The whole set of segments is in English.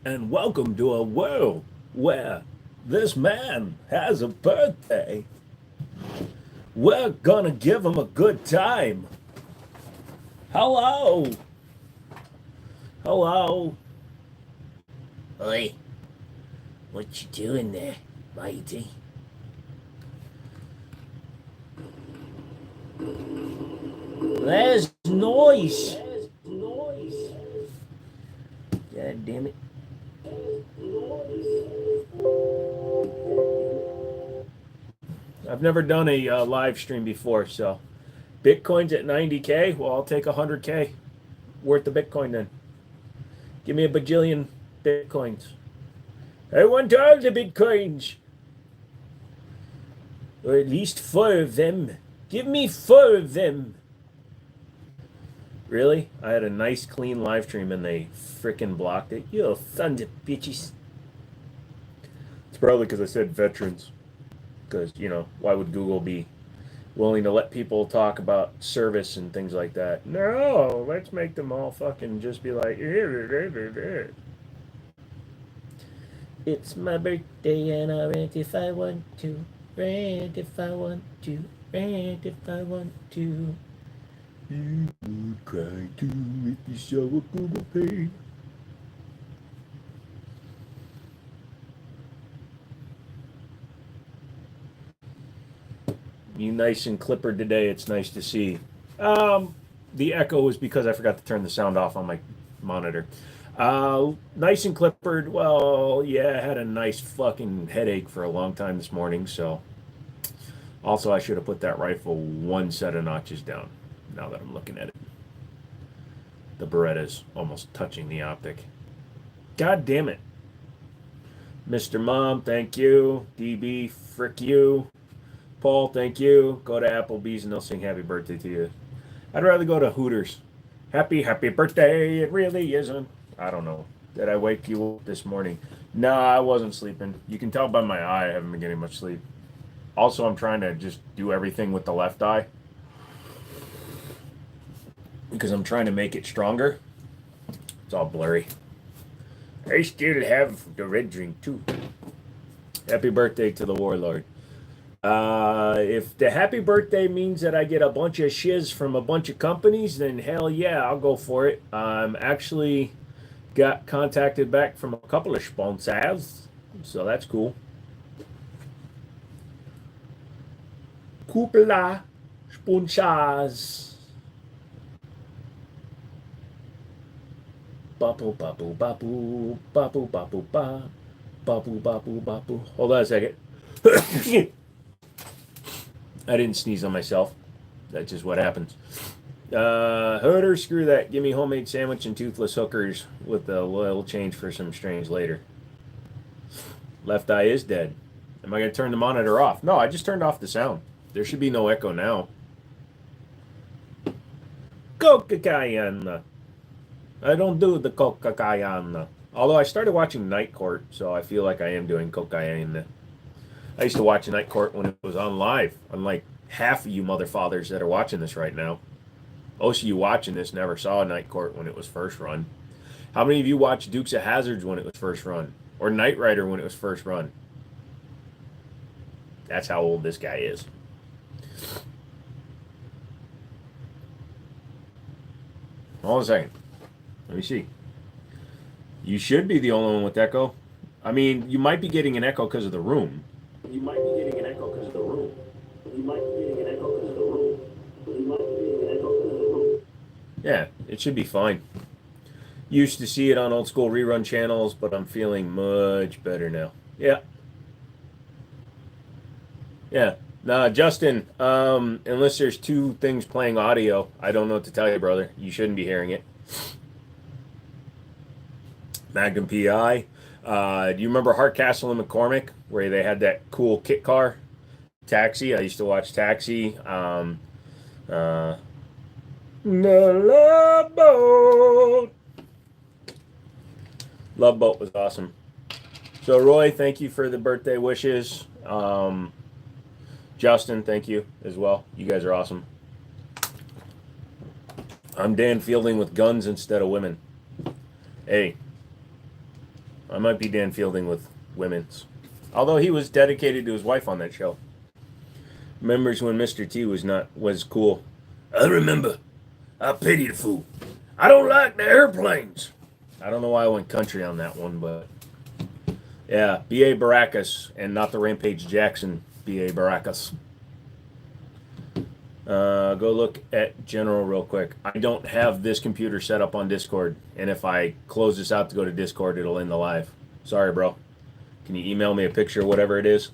and welcome to a world where this man has a birthday. We're gonna give him a good time. Hello, hello. Oi, what you doing there, matey? There's noise. God damn it. I've never done a live stream before, so Bitcoin's at 90K. Well, I'll take 100K worth of Bitcoin then. Give me a bajillion Bitcoins. I want all the Bitcoins, or at least 4 of them. Give me 4 of them. Really? I had a nice clean live stream and they frickin' blocked it. You sons of bitches. It's probably because I said veterans. Because, why would Google be willing to let people talk about service and things like that? No, let's make them all fucking just be like, It's my birthday and I'll rant if I want to. Rant if I want to. Rant if I want to. You would cry too if you saw a Google page. You nice and clippered today. It's nice to see. The echo is because I forgot to turn the sound off on my monitor. Nice and clippered. Well, yeah, I had a nice fucking headache for a long time this morning. So, also I should have put that rifle one set of notches down. Now that I'm looking at it, the Beretta's almost touching the optic. God damn it, Mr. Mom. Thank you. DB, frick you. Paul, thank you. Go to Applebee's and they'll sing happy birthday to you. I'd rather go to Hooters. Happy birthday. It really isn't. I don't know. Did I wake you up this morning? No, I wasn't sleeping. You can tell by my eye I haven't been getting much sleep. Also, I'm trying to just do everything with the left eye because I'm trying to make it stronger. It's all blurry. I still have the red drink too. Happy birthday to the warlord. If the happy birthday means that I get a bunch of shiz from a bunch of companies, then hell yeah, I'll go for it. I'm actually got contacted back from a couple of sponsors, so that's cool. Cupola sponsors. Bapu bapu bapu bapu bapu ba bapu bapu bapu. Hold on a second. I didn't sneeze on myself. That's just what happens. Hooter, screw that. Give me homemade sandwich and toothless hookers with a little change for some strange later. Left eye is dead. Am I going to turn the monitor off? No, I just turned off the sound. There should be no echo now. Coca-Cola. I don't do the Coca-Cola. Although I started watching Night Court, so I feel like I am doing cocaine. I used to watch Night Court when it was on live, unlike half of you motherfathers that are watching this right now. Most of you watching this never saw Night Court when it was first run. How many of you watched Dukes of Hazzards when it was first run? Or Knight Rider when it was first run? That's how old this guy is. Hold on a second. Let me see. You should be the only one with echo. I mean, you might be getting an echo because of the room. You might be getting an echo because of the room. You might be getting an echo because of the room. You might be getting an echo because of the room. Yeah, it should be fine. Used to see it on old school rerun channels, but I'm feeling much better now. Yeah. Yeah. Nah, Justin, unless there's two things playing audio, I don't know what to tell you, brother. You shouldn't be hearing it. Magnum PI. Do you remember Hardcastle and McCormick, where they had that cool kit car? Taxi. I used to watch Taxi. The Love Boat. Love Boat was awesome. So, Roy, thank you for the birthday wishes. Justin, thank you as well. You guys are awesome. I'm Dan Fielding with guns instead of women. Hey, I might be Dan Fielding with women's. Although he was dedicated to his wife on that show. Remembers when Mr. T was cool. I remember. I pity the fool. I don't like the airplanes. I don't know why I went country on that one, but yeah, B.A. Baracus and not the Rampage Jackson B.A. Baracus. Go look at General real quick. I don't have this computer set up on Discord, and if I close this out to go to Discord, it'll end the live. Sorry, bro. Can you email me a picture, whatever it is?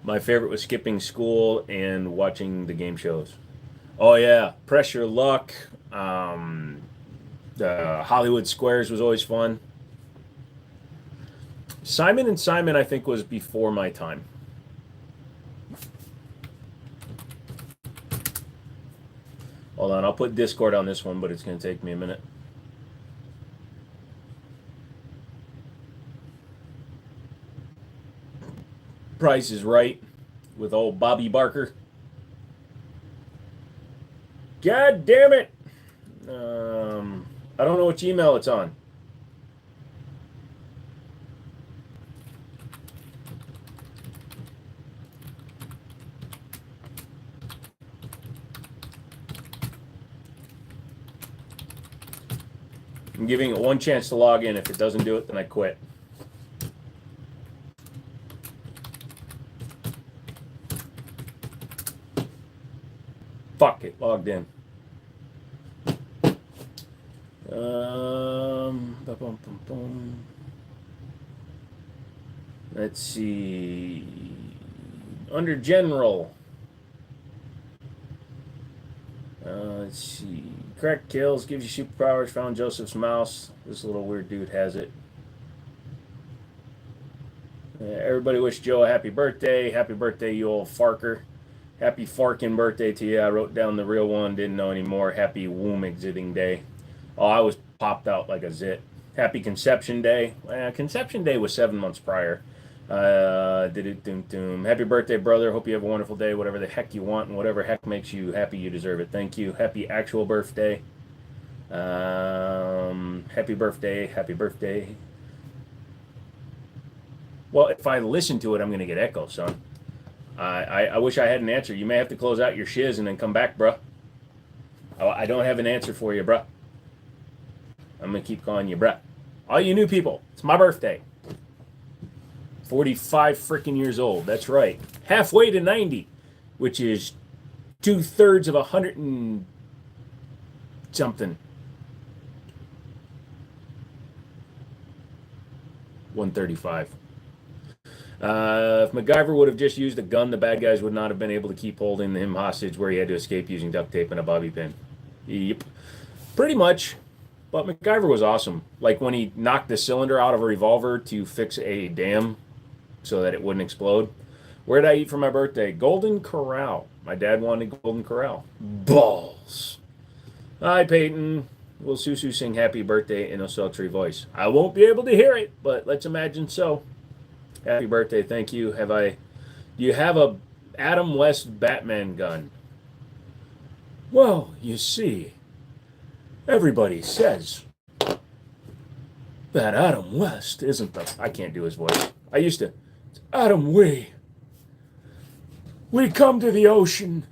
My favorite was skipping school and watching the game shows. Oh yeah, Press Your Luck. The Hollywood Squares was always fun. Simon and Simon, I think, was before my time. Hold on, I'll put Discord on this one, but it's going to take me a minute. Price is Right with old Bobby Barker. God damn it! I don't know which email it's on. I'm giving it one chance to log in. If it doesn't do it, then I quit. Fuck it, logged in. Let's see. Under General. Let's see. Correct kills, gives you superpowers. Found Joseph's mouse. This little weird dude has it. Everybody wish Joe a happy birthday. Happy birthday, you old farker. Happy farking birthday to you. I wrote down the real one, didn't know anymore. Happy womb exiting day. Oh, I was popped out like a zit. Happy conception day. Conception day was 7 months prior. Happy birthday, brother. Hope you have a wonderful day. Whatever the heck you want and whatever heck makes you happy, you deserve it. Thank you. Happy actual birthday. Happy birthday. Happy birthday. Well, if I listen to it, I'm going to get echo, son. I wish I had an answer. You may have to close out your shiz and then come back, bruh. I don't have an answer for you, bruh. I'm going to keep calling you bruh. All you new people, it's my birthday. 45 freaking years old. That's right. Halfway to 90, which is 2/3 of 100 and something. 135. If MacGyver would have just used a gun, the bad guys would not have been able to keep holding him hostage where he had to escape using duct tape and a bobby pin. Yep. Pretty much. But MacGyver was awesome. Like when he knocked the cylinder out of a revolver to fix a dam so that it wouldn't explode. Where did I eat for my birthday? Golden Corral. My dad wanted Golden Corral. Balls. Hi, Peyton. Will Susu sing happy birthday in a sultry voice? I won't be able to hear it, but let's imagine so. Happy birthday, thank you. Do you have a Adam West Batman gun? Well, you see, everybody says that Adam West isn't the... I can't do his voice. I used to. It's Adam, we come to the ocean.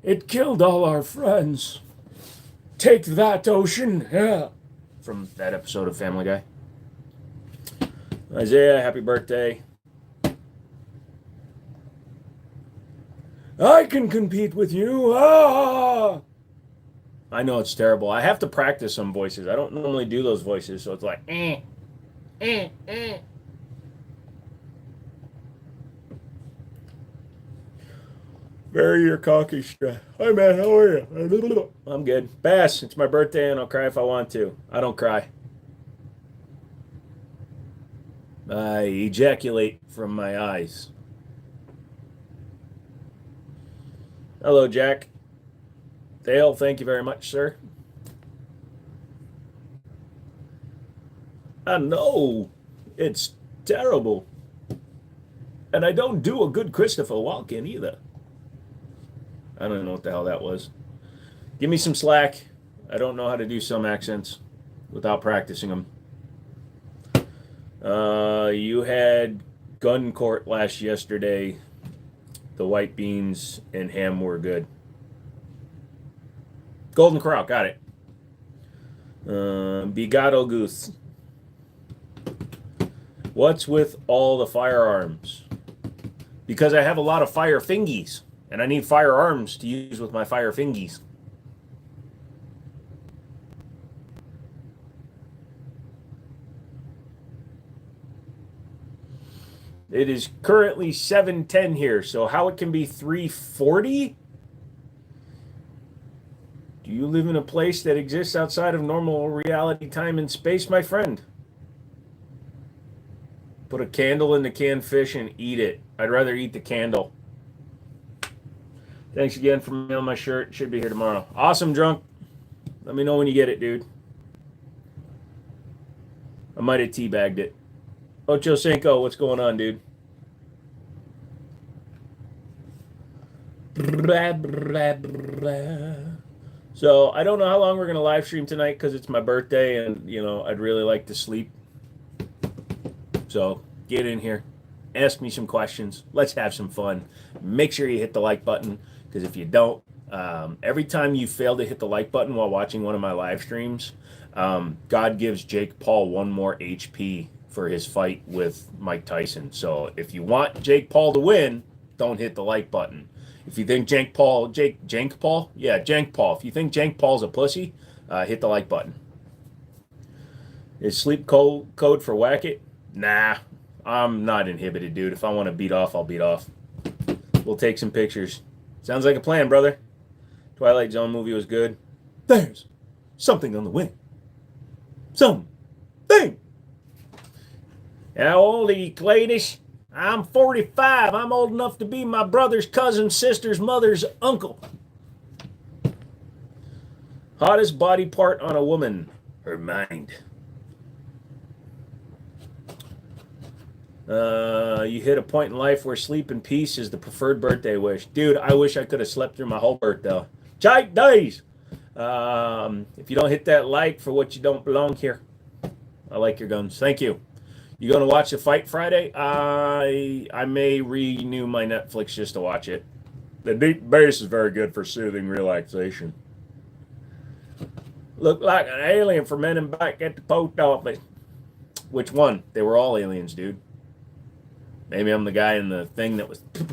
It killed all our friends. Take that, ocean. Yeah. From that episode of Family Guy. Isaiah, happy birthday. I can compete with you. Ah! I know it's terrible. I have to practice some voices. I don't normally do those voices, so it's like, Very your cocky strap. Hi, man. How are you? I'm good. Bass, it's my birthday, and I'll cry if I want to. I don't cry. I ejaculate from my eyes. Hello, Jack. Dale, thank you very much, sir. I know. It's terrible. And I don't do a good Christopher Walken either. I don't know what the hell that was. Give me some slack. I don't know how to do some accents. without practicing them. You had gun court yesterday. The white beans and ham were good. Golden Corral, got it. Bigado Goose. What's with all the firearms? Because I have a lot of fire fingies, and I need firearms to use with my fire fingies. It is currently 7:10 here, so how it can be 3:40? Do you live in a place that exists outside of normal reality, time, and space, my friend? Put a candle in the canned fish and eat it. I'd rather eat the candle. Thanks again for mailing my shirt. Should be here tomorrow. Awesome, Drunk. Let me know when you get it, dude. I might have teabagged it. Ocho Cinco, what's going on, dude? So I don't know how long we're gonna live stream tonight because it's my birthday, and I'd really like to sleep. So get in here, ask me some questions. Let's have some fun. Make sure you hit the like button, because if you don't, every time you fail to hit the like button while watching one of my live streams, God gives Jake Paul one more HP for his fight with Mike Tyson. So if you want Jake Paul to win, don't hit the like button. If you think Jank Paul, if you think Jank Paul's a pussy, hit the like button. Is sleep code for whack it? Nah, I'm not inhibited, dude. If I want to beat off, I'll beat off. We'll take some pictures. Sounds like a plan, brother. Twilight Zone movie was good. There's something on the wing. Something. How old are you, Claydish? I'm 45. I'm old enough to be my brother's cousin's sister's mother's uncle. Hottest body part on a woman? Her mind. You hit a point in life where sleep and peace is the preferred birthday wish. Dude, I wish I could have slept through my whole birthday. Chike days! If you don't hit that like for what you don't belong here. I like your guns. Thank you. You going to watch the fight Friday? I may renew my Netflix just to watch it. The deep bass is very good for soothing relaxation. Look like an alien for Men in Black at the post office. Which one? They were all aliens, dude. Maybe I'm the guy in the thing that was... If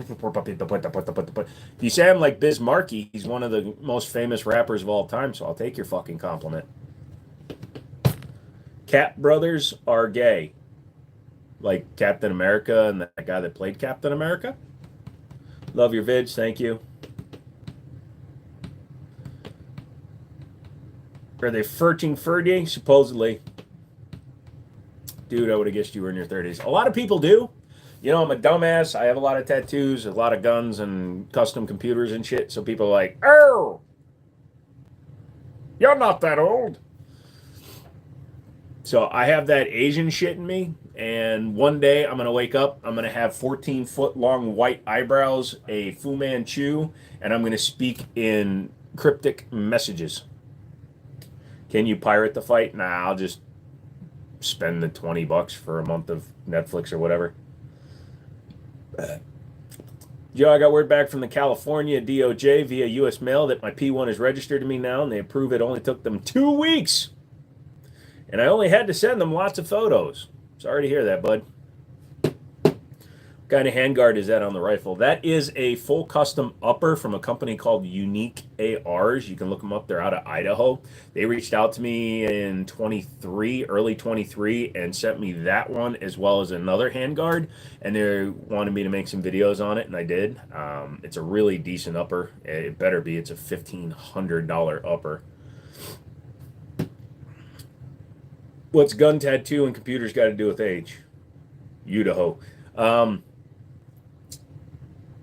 you say I'm like Biz Markie, he's one of the most famous rappers of all time, so I'll take your fucking compliment. Cap brothers are gay. Like Captain America and that guy that played Captain America. Love your vids, thank you. Are they furting Fergie? Supposedly. Dude, I would have guessed you were in your 30s. A lot of people do. I'm a dumbass. I have a lot of tattoos, a lot of guns, and custom computers and shit. So people are like, oh, you're not that old. So I have that Asian shit in me. And one day I'm going to wake up. I'm going to have 14-foot long white eyebrows, a Fu Manchu, and I'm going to speak in cryptic messages. Can you pirate the fight? Nah, I'll just spend the $20 for a month of Netflix or whatever. Joe, I got word back from the California DOJ via U.S. mail that my P1 is registered to me now, and they approve it only took them 2 weeks. And I only had to send them lots of photos. Sorry to hear that, bud. What kind of handguard is that on the rifle? That is a full custom upper from a company called Unique ARs. You can look them up. They're out of Idaho. They reached out to me in early 23, and sent me that one as well as another handguard. And they wanted me to make some videos on it, and I did. It's a really decent upper. It better be. It's a $1,500 upper. What's gun tattoo and computers got to do with age? Idaho.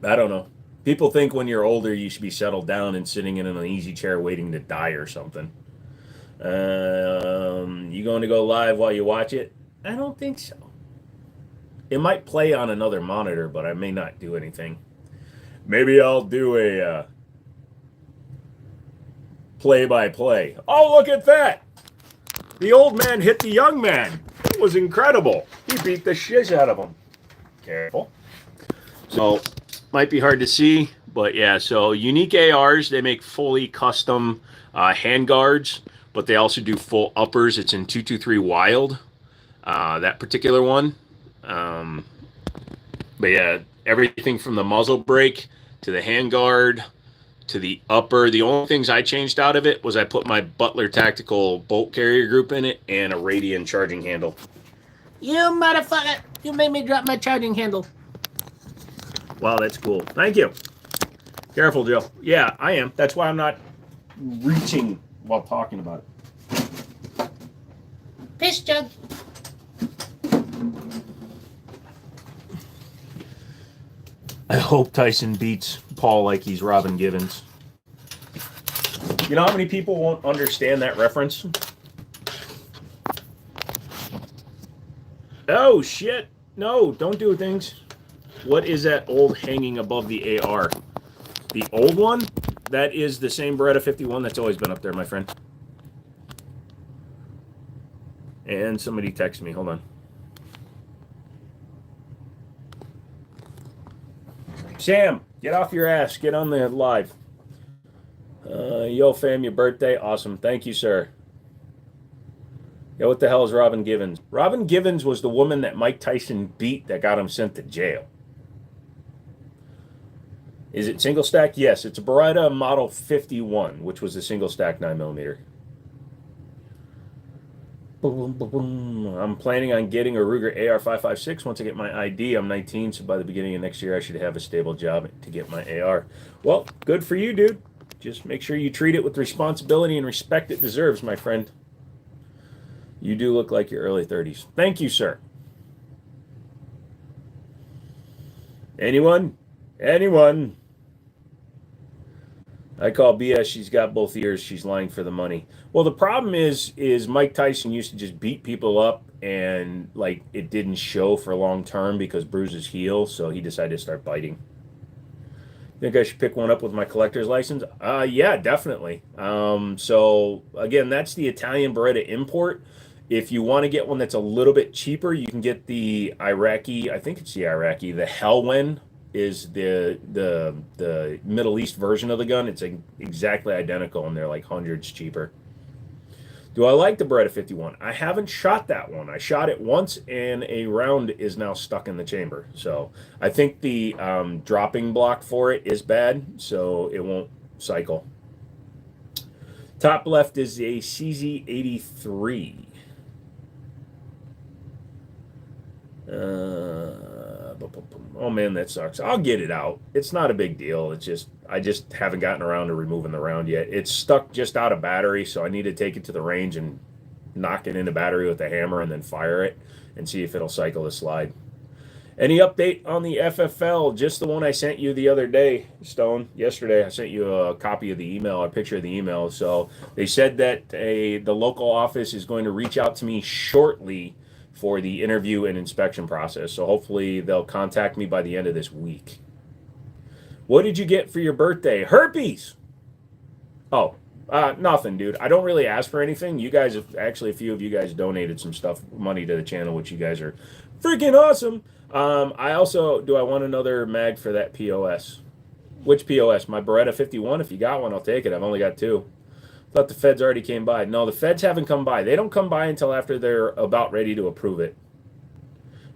I don't know. People think when you're older you should be settled down and sitting in an easy chair waiting to die or something. You going to go live while you watch it? I don't think so. It might play on another monitor, but I may not do anything. Maybe I'll do a play-by-play. Oh, look at that! The old man hit the young man. It was incredible. He beat the shiz out of him. Careful. So, might be hard to see, but yeah, so Unique ARs, they make fully custom hand guards, but they also do full uppers. It's in 223 Wild, that particular one. But yeah, everything from the muzzle brake to the hand guard to the upper. The only things I changed out of it was I put my Butler Tactical bolt carrier group in it and a Radian charging handle. You motherfucker! You made me drop my charging handle. Wow, that's cool. Thank you. Careful, Joe. Yeah, I am. That's why I'm not reaching while talking about it. Piss jug. I hope Tyson beats Paul like he's Robin Givens. You know how many people won't understand that reference? Oh, shit. No, don't do things. What is that old hanging above the AR? The old one? That is the same Beretta 51 that's always been up there, my friend. And somebody texted me. Hold on. Sam, get off your ass. Get on the live. Yo, fam, your birthday. Awesome. Thank you, sir. Yo, what the hell is Robin Givens? Robin Givens was the woman that Mike Tyson beat that got him sent to jail. Is it single stack? Yes, it's a Beretta Model 51, which was a single stack 9mm. Boom, boom, boom. I'm planning on getting a Ruger AR-556 once I get my ID. I'm 19, so by the beginning of next year, I should have a stable job to get my AR. Well, good for you, dude. Just make sure you treat it with responsibility and respect it deserves, my friend. You do look like your early 30s. Thank you, sir. Anyone? Anyone? I call BS. She's got both ears. She's lying for the money. Well, the problem is Mike Tyson used to just beat people up and like it didn't show for long term because bruises heal. So he decided to start biting. Think I should pick one up with my collector's license? Yeah, definitely. So again, that's the Italian Beretta import. If you want to get one that's a little bit cheaper, you can get the Iraqi. I think it's the Iraqi. The Helwen is the Middle East version of the gun. It's exactly identical, and they're like hundreds cheaper. Do I like the Beretta 51? I haven't shot that one. I shot it once, and a round is now stuck in the chamber. So I think the dropping block for it is bad, so it won't cycle. Top left is a CZ83. Oh man, that sucks. I'll get it out. It's not a big deal. It's just I just haven't gotten around to removing the round yet. It's stuck just out of battery, so I need to take it to the range and knock it into battery with a hammer and then fire it and see if it'll cycle the slide. Any update on the FFL? Just the one I sent you the other day, Stone. Yesterday, I sent you a copy of the email, a picture of the email. So they said that the local office is going to reach out to me shortly for the interview and inspection process. So hopefully they'll contact me by the end of this week. What did you get for your birthday? Herpes! Oh, nothing, dude. I don't really ask for anything. You guys have, actually, a few of you guys donated some money to the channel, which you guys are freaking awesome. I want another mag for that POS. Which POS? My Beretta 51? If you got one, I'll take it. I've only got two. Thought the feds already came by. No, the feds haven't come by. They don't come by until after they're about ready to approve it.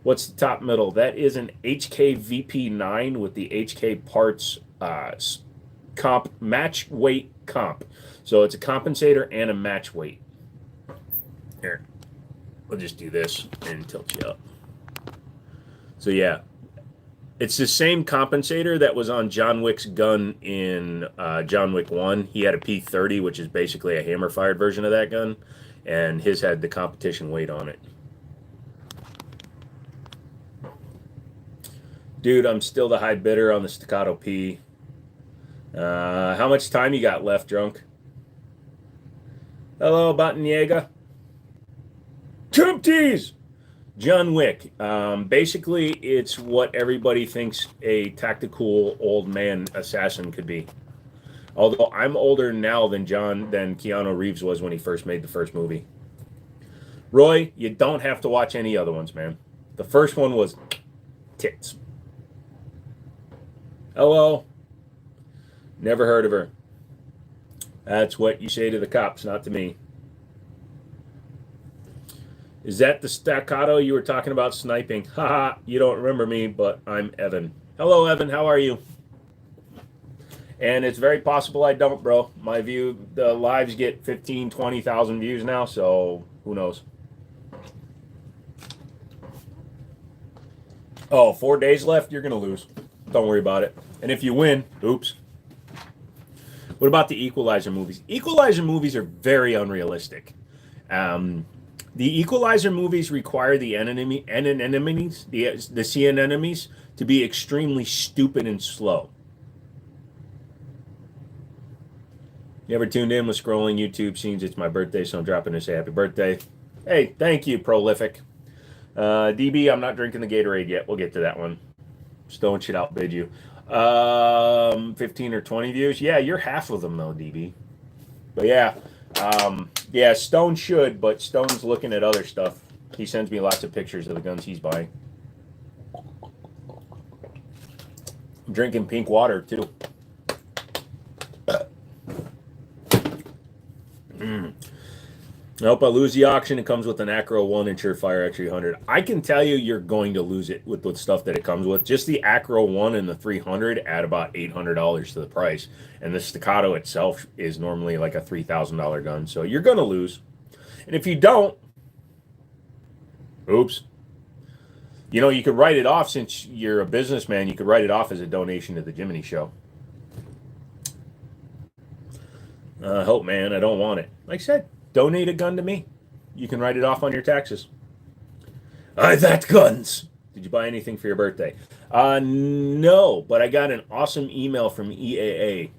What's the top middle? That is an HK VP9 with the HK parts comp match weight comp. So it's a compensator and a match weight. Here, we'll just do this and tilt you up. So yeah, it's the same compensator that was on John Wick's gun in John Wick 1. He had a P30, which is basically a hammer-fired version of that gun, and his had the competition weight on it. Dude, I'm still the high bidder on the Staccato P. How much time you got left, drunk? Hello, Bataniega. Trump tease! John Wick. Basically, it's what everybody thinks a tactical old man assassin could be. Although I'm older now than Keanu Reeves was when he first made the first movie. Roy, you don't have to watch any other ones, man. The first one was tits. Hello. Never heard of her. That's what you say to the cops, not to me. Is that the staccato you were talking about sniping? Haha, you don't remember me, but I'm Evan. Hello, Evan. How are you? And it's very possible I don't, bro. My view, the lives get 15, 20,000 views now, so who knows? Oh, 4 days left, you're going to lose. Don't worry about it. And if you win, oops. What about the Equalizer movies? Equalizer movies are very unrealistic. The Equalizer movies require the enemies, the sea anemones, to be extremely stupid and slow. You ever tuned in with scrolling YouTube scenes? It's my birthday, so I'm dropping to say happy birthday. Hey, thank you, Prolific. DB, I'm not drinking the Gatorade yet. We'll get to that one. Stone should outbid you. 15 or 20 views. Yeah, you're half of them, though, DB. But yeah, yeah, Stone should, but Stone's looking at other stuff. He sends me lots of pictures of the guns he's buying. I'm drinking pink water, too. I hope I lose the auction. It comes with an Acro 1 and Surefire X300. I can tell you you're going to lose it with the stuff that it comes with. Just the Acro 1 and the 300 add about $800 to the price. And the Staccato itself is normally like a $3,000 gun. So you're going to lose. And if you don't, oops. You know, you could write it off since you're a businessman. You could write it off as a donation to the Jiminy Show. I hope, man. I don't want it. Like I said, donate a gun to me. You can write it off on your taxes. I that guns. Did you buy anything for your birthday? No, but I got an awesome email from EAA,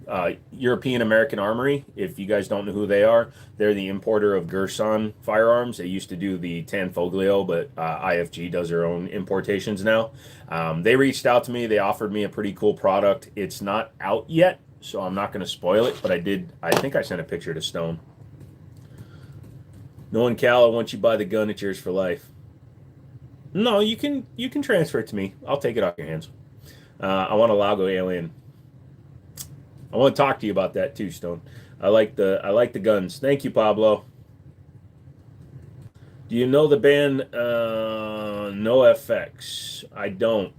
European American Armory. If you guys don't know who they are, they're the importer of Gerson firearms. They used to do the Tanfoglio, but IFG does their own importations now. They reached out to me. They offered me a pretty cool product. It's not out yet, so I'm not going to spoil it, but I think I sent a picture to Stone. Knowing Calla, once you buy the gun, it's yours for life. No, you can transfer it to me. I'll take it off your hands. I want a Lago Alien. I want to talk to you about that too, Stone. I like the guns. Thank you, Pablo. Do you know the band NoFX? I don't.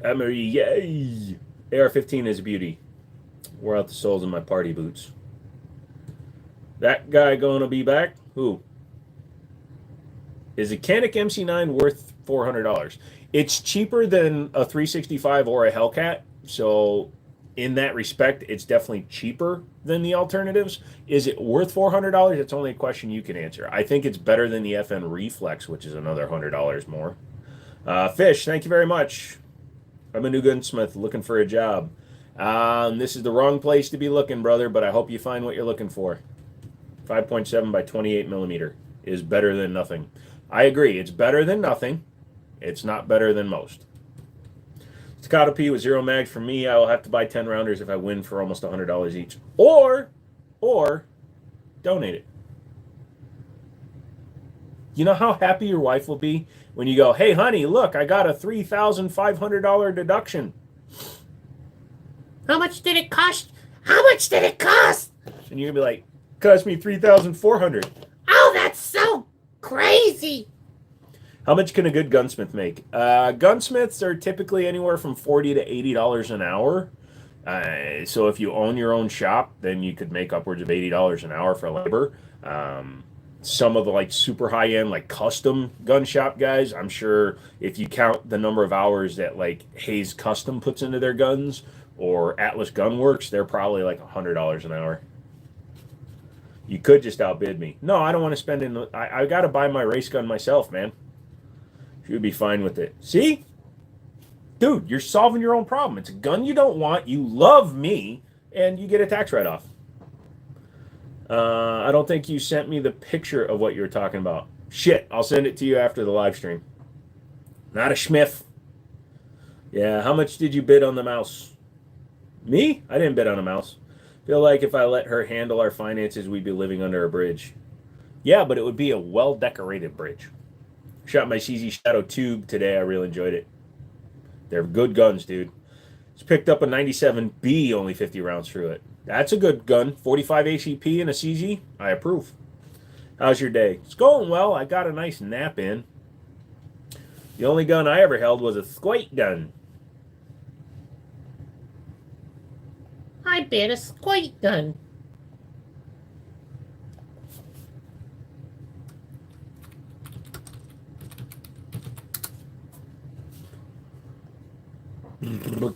Emery, yay! AR-15 is a beauty. Wore out the soles of my party boots. That guy gonna be back? Who? Is a Canik MC9 worth $400? It's cheaper than a 365 or a Hellcat, so in that respect, it's definitely cheaper than the alternatives. Is it worth $400? It's only a question you can answer. I think it's better than the FN Reflex, which is another $100 more. Fish, thank you very much. I'm a new gunsmith looking for a job. This is the wrong place to be looking, brother, but I hope you find what you're looking for. 5.7 by 28 millimeter is better than nothing. I agree. It's better than nothing. It's not better than most. Staccato P with 0 mags for me. I will have to buy 10 rounders if I win for almost $100 each. Or donate it. You know how happy your wife will be when you go, hey, honey, look, I got a $3,500 deduction. How much did it cost? How much did it cost? And you're going to be like, cost me $3,400. Oh, that's so crazy. How much can a good gunsmith make? Gunsmiths are typically anywhere from $40 to $80 an hour. So if you own your own shop, then you could make upwards of $80 an hour for labor. Some of the like super high-end, like custom gun shop guys, I'm sure if you count the number of hours that like Hayes Custom puts into their guns or Atlas Gun Works, they're probably like $100 an hour. You could just outbid me. No, I don't want to spend in. I got to buy my race gun myself, man. You would be fine with it. See? Dude, you're solving your own problem. It's a gun you don't want. You love me, and you get a tax write-off. I don't think you sent me the picture of what you were talking about. Shit, I'll send it to you after the live stream. Not a schmiff. Yeah, how much did you bid on the mouse? Me? I didn't bid on a mouse. Feel like if I let her handle our finances, we'd be living under a bridge. Yeah, but it would be a well-decorated bridge. Shot my CZ Shadow Tube today. I really enjoyed it. They're good guns, dude. Just picked up a 97B, only 50 rounds through it. That's a good gun. 45 ACP and a CZ. I approve. How's your day? It's going well. I got a nice nap in. The only gun I ever held was a squate gun. I bet a squate gun.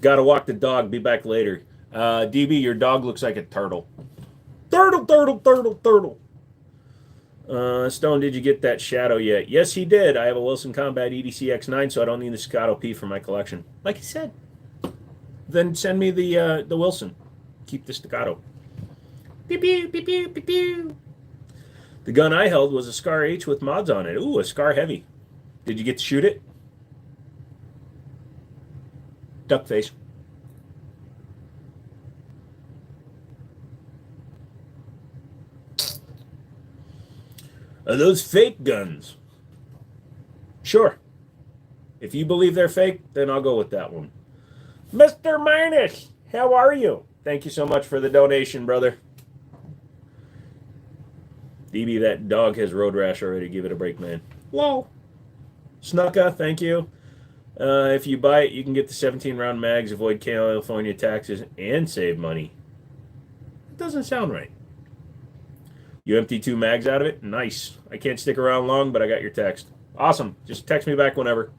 Gotta walk the dog. Be back later. DB, your dog looks like a turtle. Turtle, turtle, turtle, turtle. Stone, did you get that Shadow yet? Yes, he did. I have a Wilson Combat EDC X9, so I don't need the Staccato P for my collection. Like I said. Then send me the Wilson. Keep the Staccato. Pew, pew, pew, pew, pew, pew. The gun I held was a Scar H with mods on it. Ooh, a Scar Heavy. Did you get to shoot it? Duck face. Are those fake guns? Sure. If you believe they're fake, then I'll go with that one. Mr. Minus, how are you? Thank you so much for the donation, brother. DB, that dog has road rash already. Give it a break, man. Whoa. Snucka, thank you. If you buy it, you can get the 17-round mags, avoid California taxes, and save money. It doesn't sound right. You empty 2 mags out of it? Nice. I can't stick around long, but I got your text. Awesome. Just text me back whenever.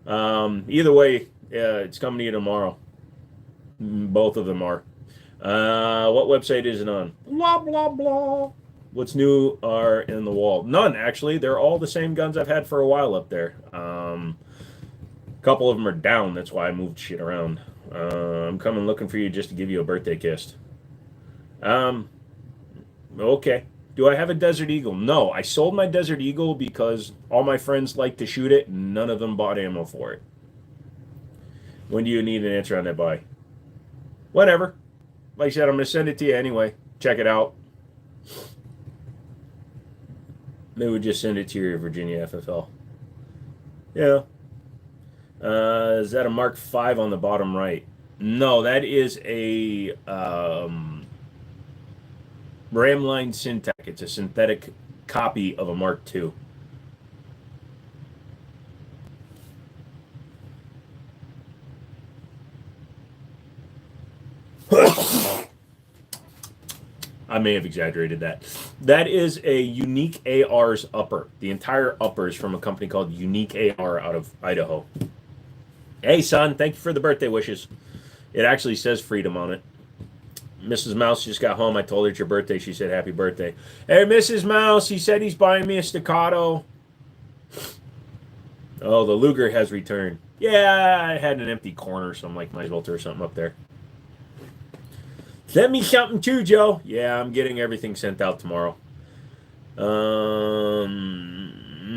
Either way, it's coming to you tomorrow. Both of them are. What website is it on? Blah, blah, blah. What's new are in the wall? None, actually. They're all the same guns I've had for a while up there. A couple of them are down. That's why I moved shit around. I'm coming looking for you just to give you a birthday kiss. Okay. Do I have a Desert Eagle? No. I sold my Desert Eagle because all my friends like to shoot it, and none of them bought ammo for it. When do you need an answer on that buy? Whatever. Like I said, I'm going to send it to you anyway. Check it out. Maybe we'll just send it to your Virginia FFL. Yeah. Is that a Mark V on the bottom right? No, that is a Ramline Syntec. It's a synthetic copy of a Mark II. I may have exaggerated that. That is a Unique AR's upper. The entire upper is from a company called Unique AR out of Idaho. Hey, son, thank you for the birthday wishes. It actually says freedom on it. Mrs. Mouse just got home. I told her it's your birthday. She said, happy birthday. Hey, Mrs. Mouse, he said he's buying me a Staccato. Oh, the Luger has returned. Yeah, I had an empty corner, so I'm like, might as well throw something up there. Send me something too, Joe. Yeah, I'm getting everything sent out tomorrow.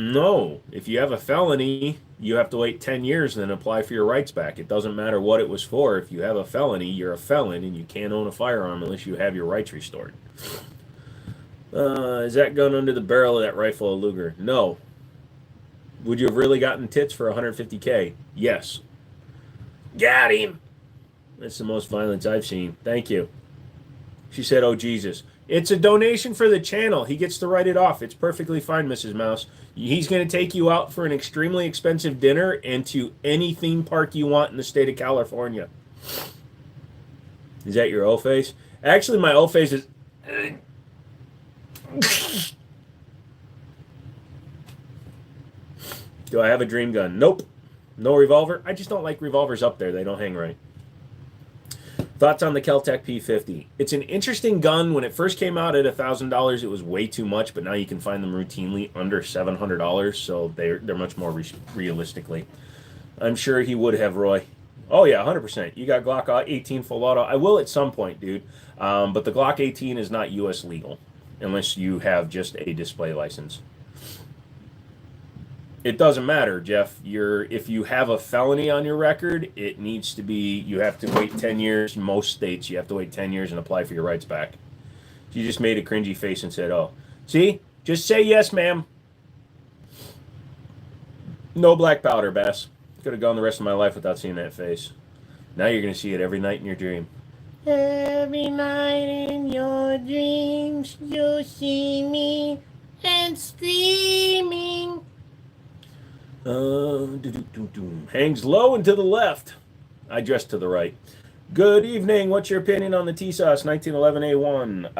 No. If you have a felony, you have to wait 10 years and then apply for your rights back. It doesn't matter what it was for. If you have a felony, you're a felon, and you can't own a firearm unless you have your rights restored. Is that gun under the barrel of that rifle a Luger? No. Would you have really gotten tits for 150K? Yes. Got him. That's the most violence I've seen. Thank you. She said, oh, Jesus. It's a donation for the channel. He gets to write it off. It's perfectly fine, Mrs. Mouse. He's going to take you out for an extremely expensive dinner and to any theme park you want in the state of California. Is that your O face? Actually, my O face is... Do I have a dream gun? Nope. No revolver? I just don't like revolvers up there. They don't hang right. Thoughts on the Keltec P50? It's an interesting gun. When it first came out at $1,000, it was way too much, but now you can find them routinely under $700, so they're much more realistically. I'm sure he would have, Roy. Oh, yeah, 100%. You got Glock 18 full auto. I will at some point, dude. But the Glock 18 is not U.S. legal unless you have just a display license. It doesn't matter, Jeff. If you have a felony on your record, it needs to be. You have to wait 10 years. In most states, you have to wait 10 years and apply for your rights back. You just made a cringy face and said, "Oh, see, just say yes, ma'am." No black powder, Bass. Could have gone the rest of my life without seeing that face. Now you're gonna see it every night in your dream. Every night in your dreams, you'll see me and screaming. Hangs low and to the left. I dress to the right. Good evening. What's your opinion on the TSOS 1911A1?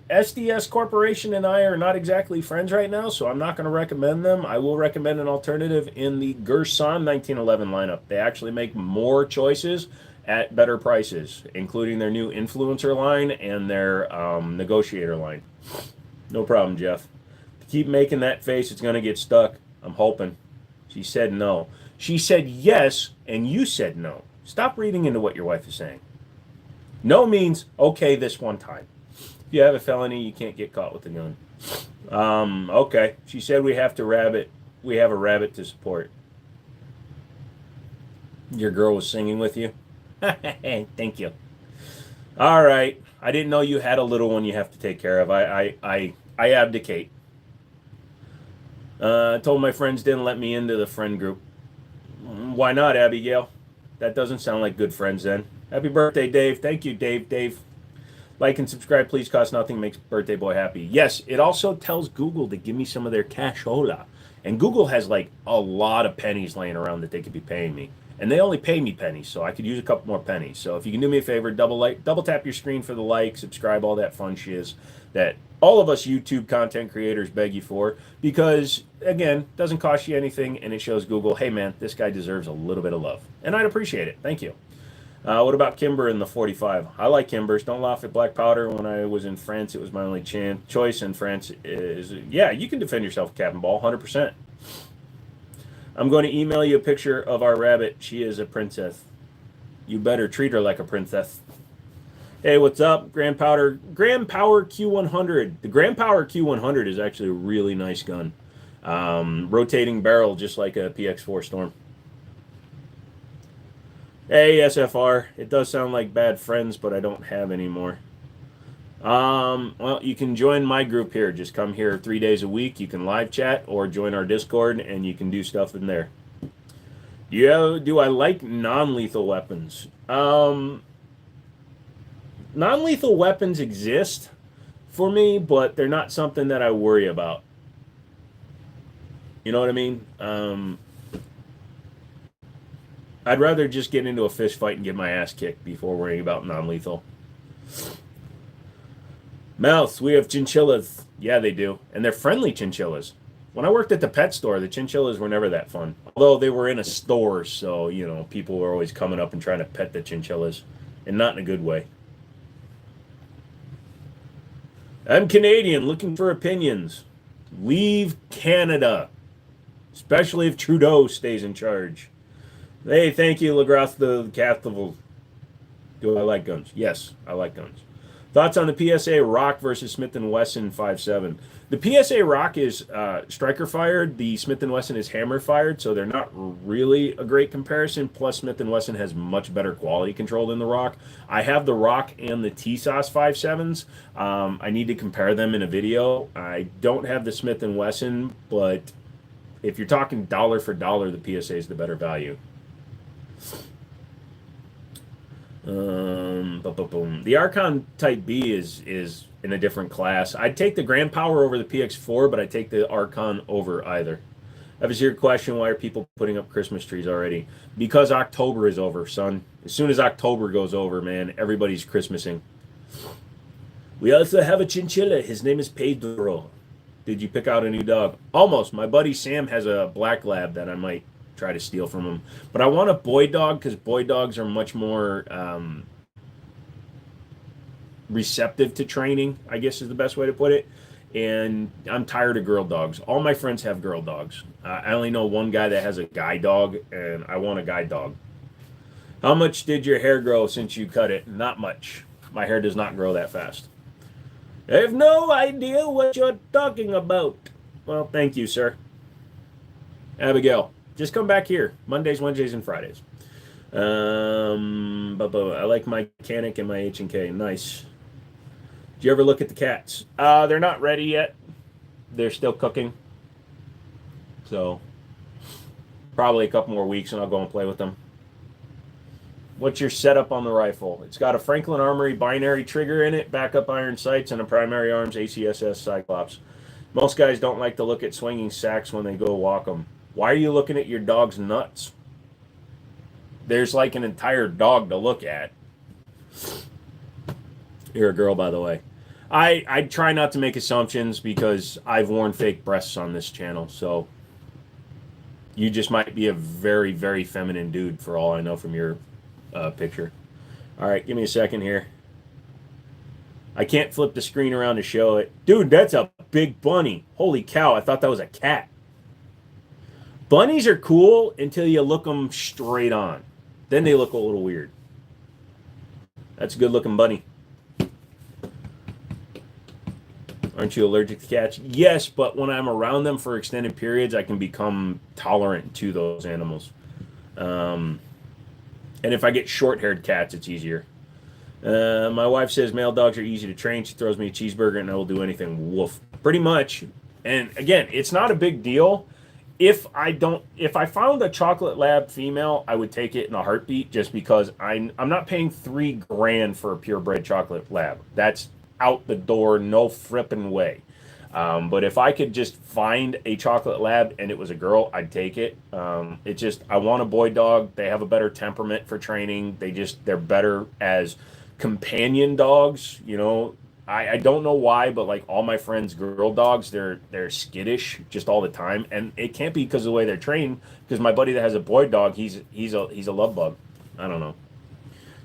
SDS Corporation and I are not exactly friends right now, so I'm not going to recommend them. I will recommend an alternative in the Gerson 1911 lineup. They actually make more choices at better prices, including their new influencer line and their negotiator line. No problem, Jeff. Keep making that face, it's going to get stuck. I'm hoping. She said no. She said yes, and you said no. Stop reading into what your wife is saying. No means okay this one time. If you have a felony, you can't get caught with a gun. Okay. She said we have a rabbit to support. Your girl was singing with you? Thank you. All right. I didn't know you had a little one you have to take care of. I abdicate. I told my friends didn't let me into the friend group. Why not, Abigail? That doesn't sound like good friends then. Happy birthday, Dave. Thank you, Dave. Dave. Like and subscribe, please. Cost nothing. Makes birthday boy happy. Yes, it also tells Google to give me some of their cashola. And Google has like a lot of pennies laying around that they could be paying me. And they only pay me pennies, so I could use a couple more pennies. So if you can do me a favor, double tap your screen for the like, subscribe, all that fun shiz that all of us YouTube content creators beg you for. Because, again, doesn't cost you anything, and it shows Google, hey man, this guy deserves a little bit of love. And I'd appreciate it. Thank you. What about Kimber in the 45? I like Kimbers. Don't laugh at black powder. When I was in France, it was my only choice. And France is, yeah, you can defend yourself, Captain Ball, 100%. I'm going to email you a picture of our rabbit. She is a princess. You better treat her like a princess. Hey, what's up? Grand Power Q100. The Grand Power Q100 is actually a really nice gun. Rotating barrel, just like a PX4 Storm. Hey, SFR. It does sound like bad friends, but I don't have any more. Well, you can join my group here. Just come here 3 days a week. You can live chat or join our Discord, and you can do stuff in there. Do I like non-lethal weapons? Non-lethal weapons exist for me, but they're not something that I worry about. You know what I mean? I'd rather just get into a fist fight and get my ass kicked before worrying about non-lethal. Mouse, we have chinchillas. Yeah, they do. And they're friendly chinchillas. When I worked at the pet store, the chinchillas were never that fun. Although they were in a store, so, you know, people were always coming up and trying to pet the chinchillas. And not in a good way. I'm Canadian, looking for opinions. Leave Canada. Especially if Trudeau stays in charge. Hey, thank you, LaGrasse the Catholic. Do I like guns? Yes, I like guns. Thoughts on the PSA Rock versus Smith & Wesson 5.7? The PSA Rock is striker fired. The Smith & Wesson is hammer fired, so they're not really a great comparison. Plus, Smith & Wesson has much better quality control than the Rock. I have the Rock and the TSOS 5.7s. I need to compare them in a video. I don't have the Smith & Wesson, but if you're talking dollar for dollar, the PSA is the better value. The Archon Type B is in a different class. I'd take the Grand Power over the PX4, but I'd take the Archon over either. I have a serious question. Why are people putting up Christmas trees already? Because October is over, son. As soon as October goes over, man, everybody's Christmasing. We also have a chinchilla. His name is Pedro. Did you pick out a new dog? Almost. My buddy Sam has a black lab that I might try to steal from him. But I want a boy dog because boy dogs are much more receptive to training, I guess is the best way to put it. And I'm tired of girl dogs. All my friends have girl dogs. I only know one guy that has a guy dog, and I want a guy dog. How much did your hair grow since you cut it? Not much. My hair does not grow that fast. I have no idea what you're talking about. Well, thank you, sir. Abigail, just come back here. Mondays, Wednesdays, and Fridays. I like my mechanic and my H&K. Nice. Do you ever look at the cats? They're not ready yet. They're still cooking. So probably a couple more weeks and I'll go and play with them. What's your setup on the rifle? It's got a Franklin Armory binary trigger in it, backup iron sights, and a primary arms ACSS Cyclops. Most guys don't like to look at swinging sacks when they go walk them. Why are you looking at your dog's nuts? There's like an entire dog to look at. You're a girl, by the way. I try not to make assumptions because I've worn fake breasts on this channel, so you just might be a very, very feminine dude for all I know from your picture. All right, give me a second here. I can't flip the screen around to show it. Dude, that's a big bunny. Holy cow, I thought that was a cat. Bunnies are cool until you look them straight on. Then they look a little weird. That's a good looking bunny. Aren't you allergic to cats? Yes, but when I'm around them for extended periods, I can become tolerant to those animals. And if I get short-haired cats, it's easier. My wife says male dogs are easy to train. She throws me a cheeseburger and I will do anything. Woof. Pretty much. And again, it's not a big deal. If I found a chocolate lab female, I would take it in a heartbeat just because I'm not paying $3,000 for a purebred chocolate lab. That's out the door, no frippin' way. But if I could just find a chocolate lab and it was a girl, I'd take it. It's just, I want a boy dog. They have a better temperament for training. They're better as companion dogs. You know, I don't know why, but like all my friends' girl dogs, they're skittish just all the time. And it can't be because of the way they're trained, because my buddy that has a boy dog, he's a love bug. I don't know.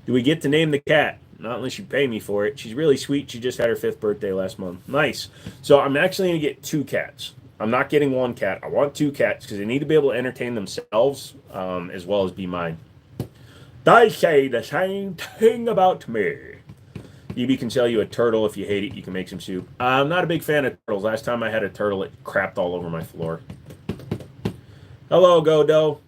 Do we get to name the cat? Not unless you pay me for it. She's really sweet. She just had her 5th birthday last month. Nice. So I'm actually going to get 2 cats. I'm not getting 1 cat. I want 2 cats because they need to be able to entertain themselves as well as be mine. They say the same thing about me. EB can sell you a turtle. If you hate it, you can make some soup. I'm not a big fan of turtles. Last time I had a turtle, it crapped all over my floor. Hello, Godo.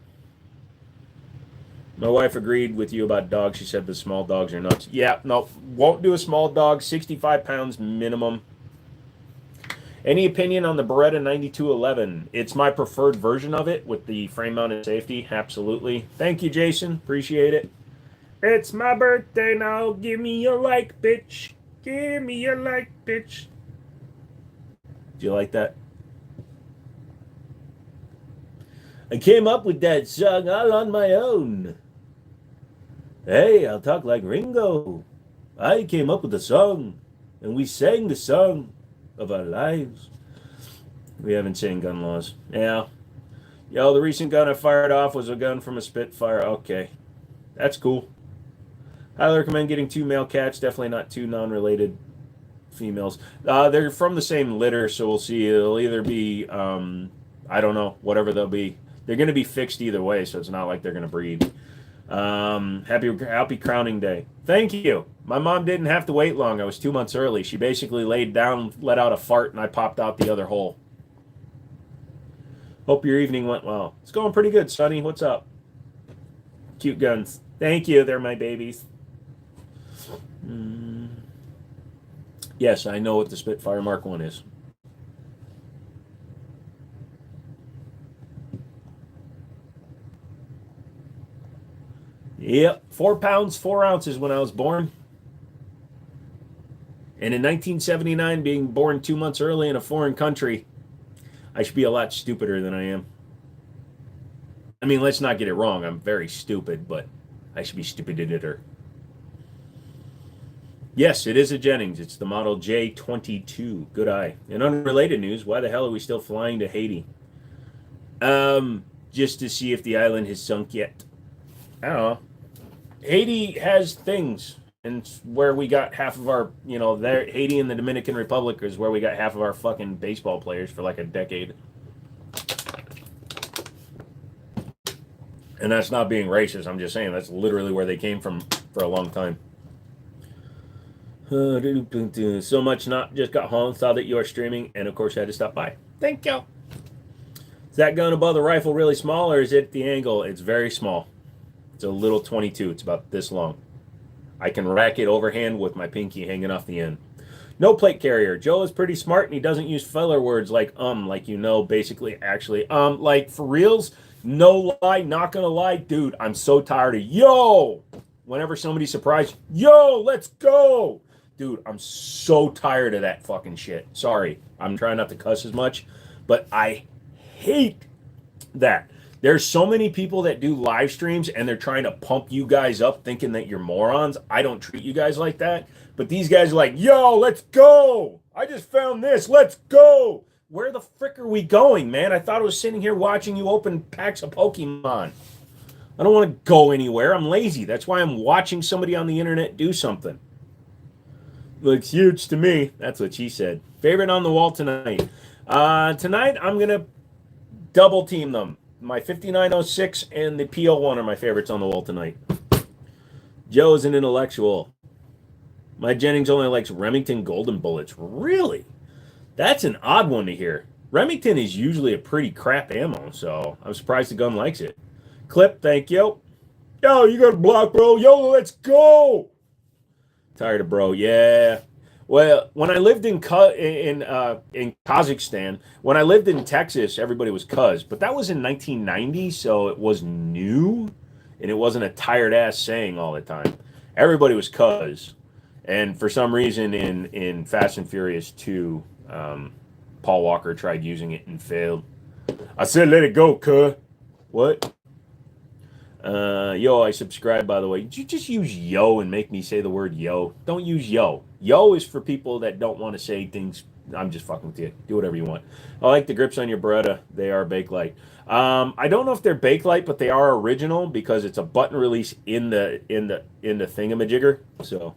My wife agreed with you about dogs. She said the small dogs are nuts. Yeah, no, won't do a small dog. 65 pounds minimum. Any opinion on the Beretta 9211? It's my preferred version of it with the frame-mounted safety. Absolutely. Thank you, Jason. Appreciate it. It's my birthday now. Give me a like, bitch. Give me a like, bitch. Do you like that? I came up with that song all on my own. Hey, I'll talk like Ringo. I came up with the song, and we sang the song of our lives. We haven't seen gun laws. Yeah. Yo, the recent gun I fired off was a gun from a Spitfire. Okay. That's cool. Highly recommend getting 2 male cats. Definitely not 2 non-related females. They're from the same litter, so we'll see. It'll either be, I don't know, whatever they'll be. They're going to be fixed either way, so it's not like they're going to breed. Happy crowning day. Thank you. My mom didn't have to wait long. I was 2 months early. She basically laid down, let out a fart, and I popped out the other hole. Hope your evening went well. It's going pretty good, Sonny. What's up? Cute guns. Thank you. They're my babies. Yes, I know what the Spitfire Mark 1 is. Yep, 4 pounds, 4 ounces when I was born. And in 1979, being born 2 months early in a foreign country, I should be a lot stupider than I am. I mean, let's not get it wrong. I'm very stupid, but I should be stupider. Yes, it is a Jennings. It's the model J22. Good eye. In unrelated news, why the hell are we still flying to Haiti? Just to see if the island has sunk yet. I don't know. Haiti has things, and it's where we got half of our, Haiti and the Dominican Republic is where we got half of our fucking baseball players for like a decade. And that's not being racist. I'm just saying that's literally where they came from for a long time. So much not just got home, saw that you are streaming, and of course had to stop by. Thank you. Is that gun above the rifle really small, or is it the angle? It's very small. It's a little 22. It's about this long. I can rack it overhand with my pinky hanging off the end. No plate carrier. Joe is pretty smart and he doesn't use filler words like basically, actually. Like for reals, no lie, not gonna lie, dude, I'm so tired of yo. Whenever somebody's surprised, yo, let's go. Dude, I'm so tired of that fucking shit. Sorry. I'm trying not to cuss as much, but I hate that. There's so many people that do live streams and they're trying to pump you guys up thinking that you're morons. I don't treat you guys like that. But these guys are like, yo, let's go. I just found this. Let's go. Where the frick are we going, man? I thought I was sitting here watching you open packs of Pokemon. I don't want to go anywhere. I'm lazy. That's why I'm watching somebody on the internet do something. Looks huge to me. That's what she said. Favorite on the wall tonight. Tonight, I'm going to double team them. My 5906 and the PL1 are my favorites on the wall tonight. Joe is an intellectual. My Jennings only likes Remington Golden Bullets. Really? That's an odd one to hear. Remington is usually a pretty crap ammo, so I'm surprised the gun likes it. Clip, thank you. Yo, you got a block, bro. Yo, let's go. Tired of bro. Yeah. Well, when I lived in Kazakhstan, when I lived in Texas, everybody was cuz, but that was in 1990, so it was new, and it wasn't a tired ass saying all the time. Everybody was cuz, and for some reason in Fast and Furious 2, Paul Walker tried using it and failed. I said, let it go, cuz. What? Yo, I subscribe, by the way. Did you just use yo and make me say the word yo? Don't use yo. Yo is for people that don't want to say things. I'm just fucking with you. Do whatever you want. I like the grips on your Beretta. They are Bakelite. I don't know if they're Bakelite, but they are original because it's a button release in the thingamajigger. So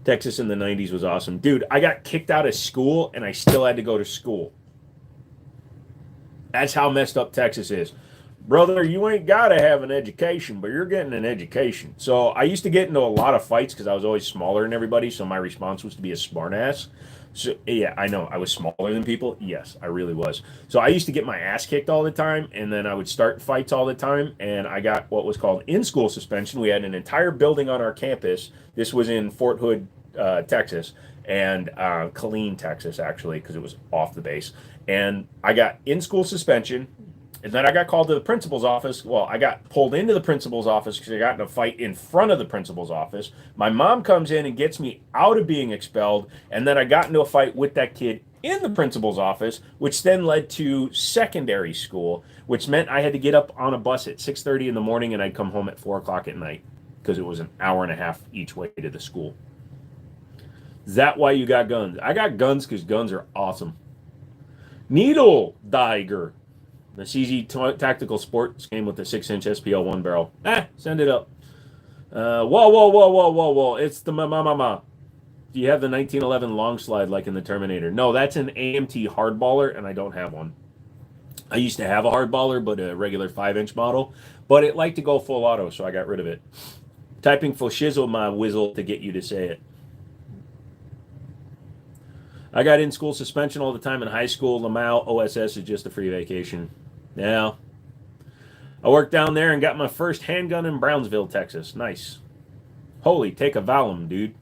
Texas in the 90s was awesome. Dude, I got kicked out of school and I still had to go to school. That's how messed up Texas is. Brother, you ain't got to have an education, but you're getting an education. So I used to get into a lot of fights because I was always smaller than everybody, so my response was to be a smartass. So, yeah, I know. I was smaller than people. Yes, I really was. So I used to get my ass kicked all the time, and then I would start fights all the time, and I got what was called in-school suspension. We had an entire building on our campus. This was in Fort Hood, Texas, and Killeen, Texas, actually, because it was off the base. And I got in-school suspension. And then I got called to the principal's office. Well, I got pulled into the principal's office because I got in a fight in front of the principal's office. My mom comes in and gets me out of being expelled. And then I got into a fight with that kid in the principal's office, which then led to secondary school, which meant I had to get up on a bus at 6:30 in the morning and I'd come home at 4 o'clock at night because it was an hour and a half each way to the school. Is that why you got guns? I got guns because guns are awesome. Needle Diger. The CZ Tactical Sports came with the 6-inch SPL1 barrel. Send it up. Whoa. It's the ma. Do you have the 1911 long slide like in the Terminator? No, that's an AMT hardballer, and I don't have one. I used to have a hardballer, but a regular 5-inch model. But it liked to go full auto, so I got rid of it. Typing for shizzle my whizzle to get you to say it. I got in-school suspension all the time in high school. Lamau OSS is just a free vacation. Yeah. I worked down there and got my first handgun in Brownsville, Texas. Nice. Holy, take a Valum, dude.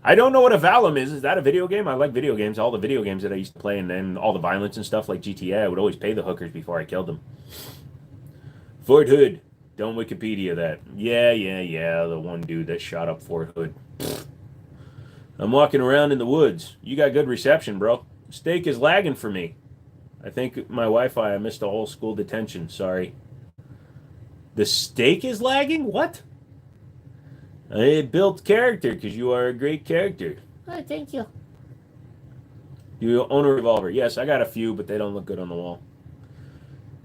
I don't know what a Valum is. Is that a video game? I like video games. All the video games that I used to play and then all the violence and stuff like GTA, I would always pay the hookers before I killed them. Fort Hood. Don't Wikipedia that. Yeah. The one dude that shot up Fort Hood. I'm walking around in the woods. You got good reception, bro. Steak is lagging for me. I think my Wi-Fi, I missed a whole school detention. Sorry. The steak is lagging? What? It built character because you are a great character. Oh, thank you. Do you own a revolver? Yes, I got a few, but they don't look good on the wall.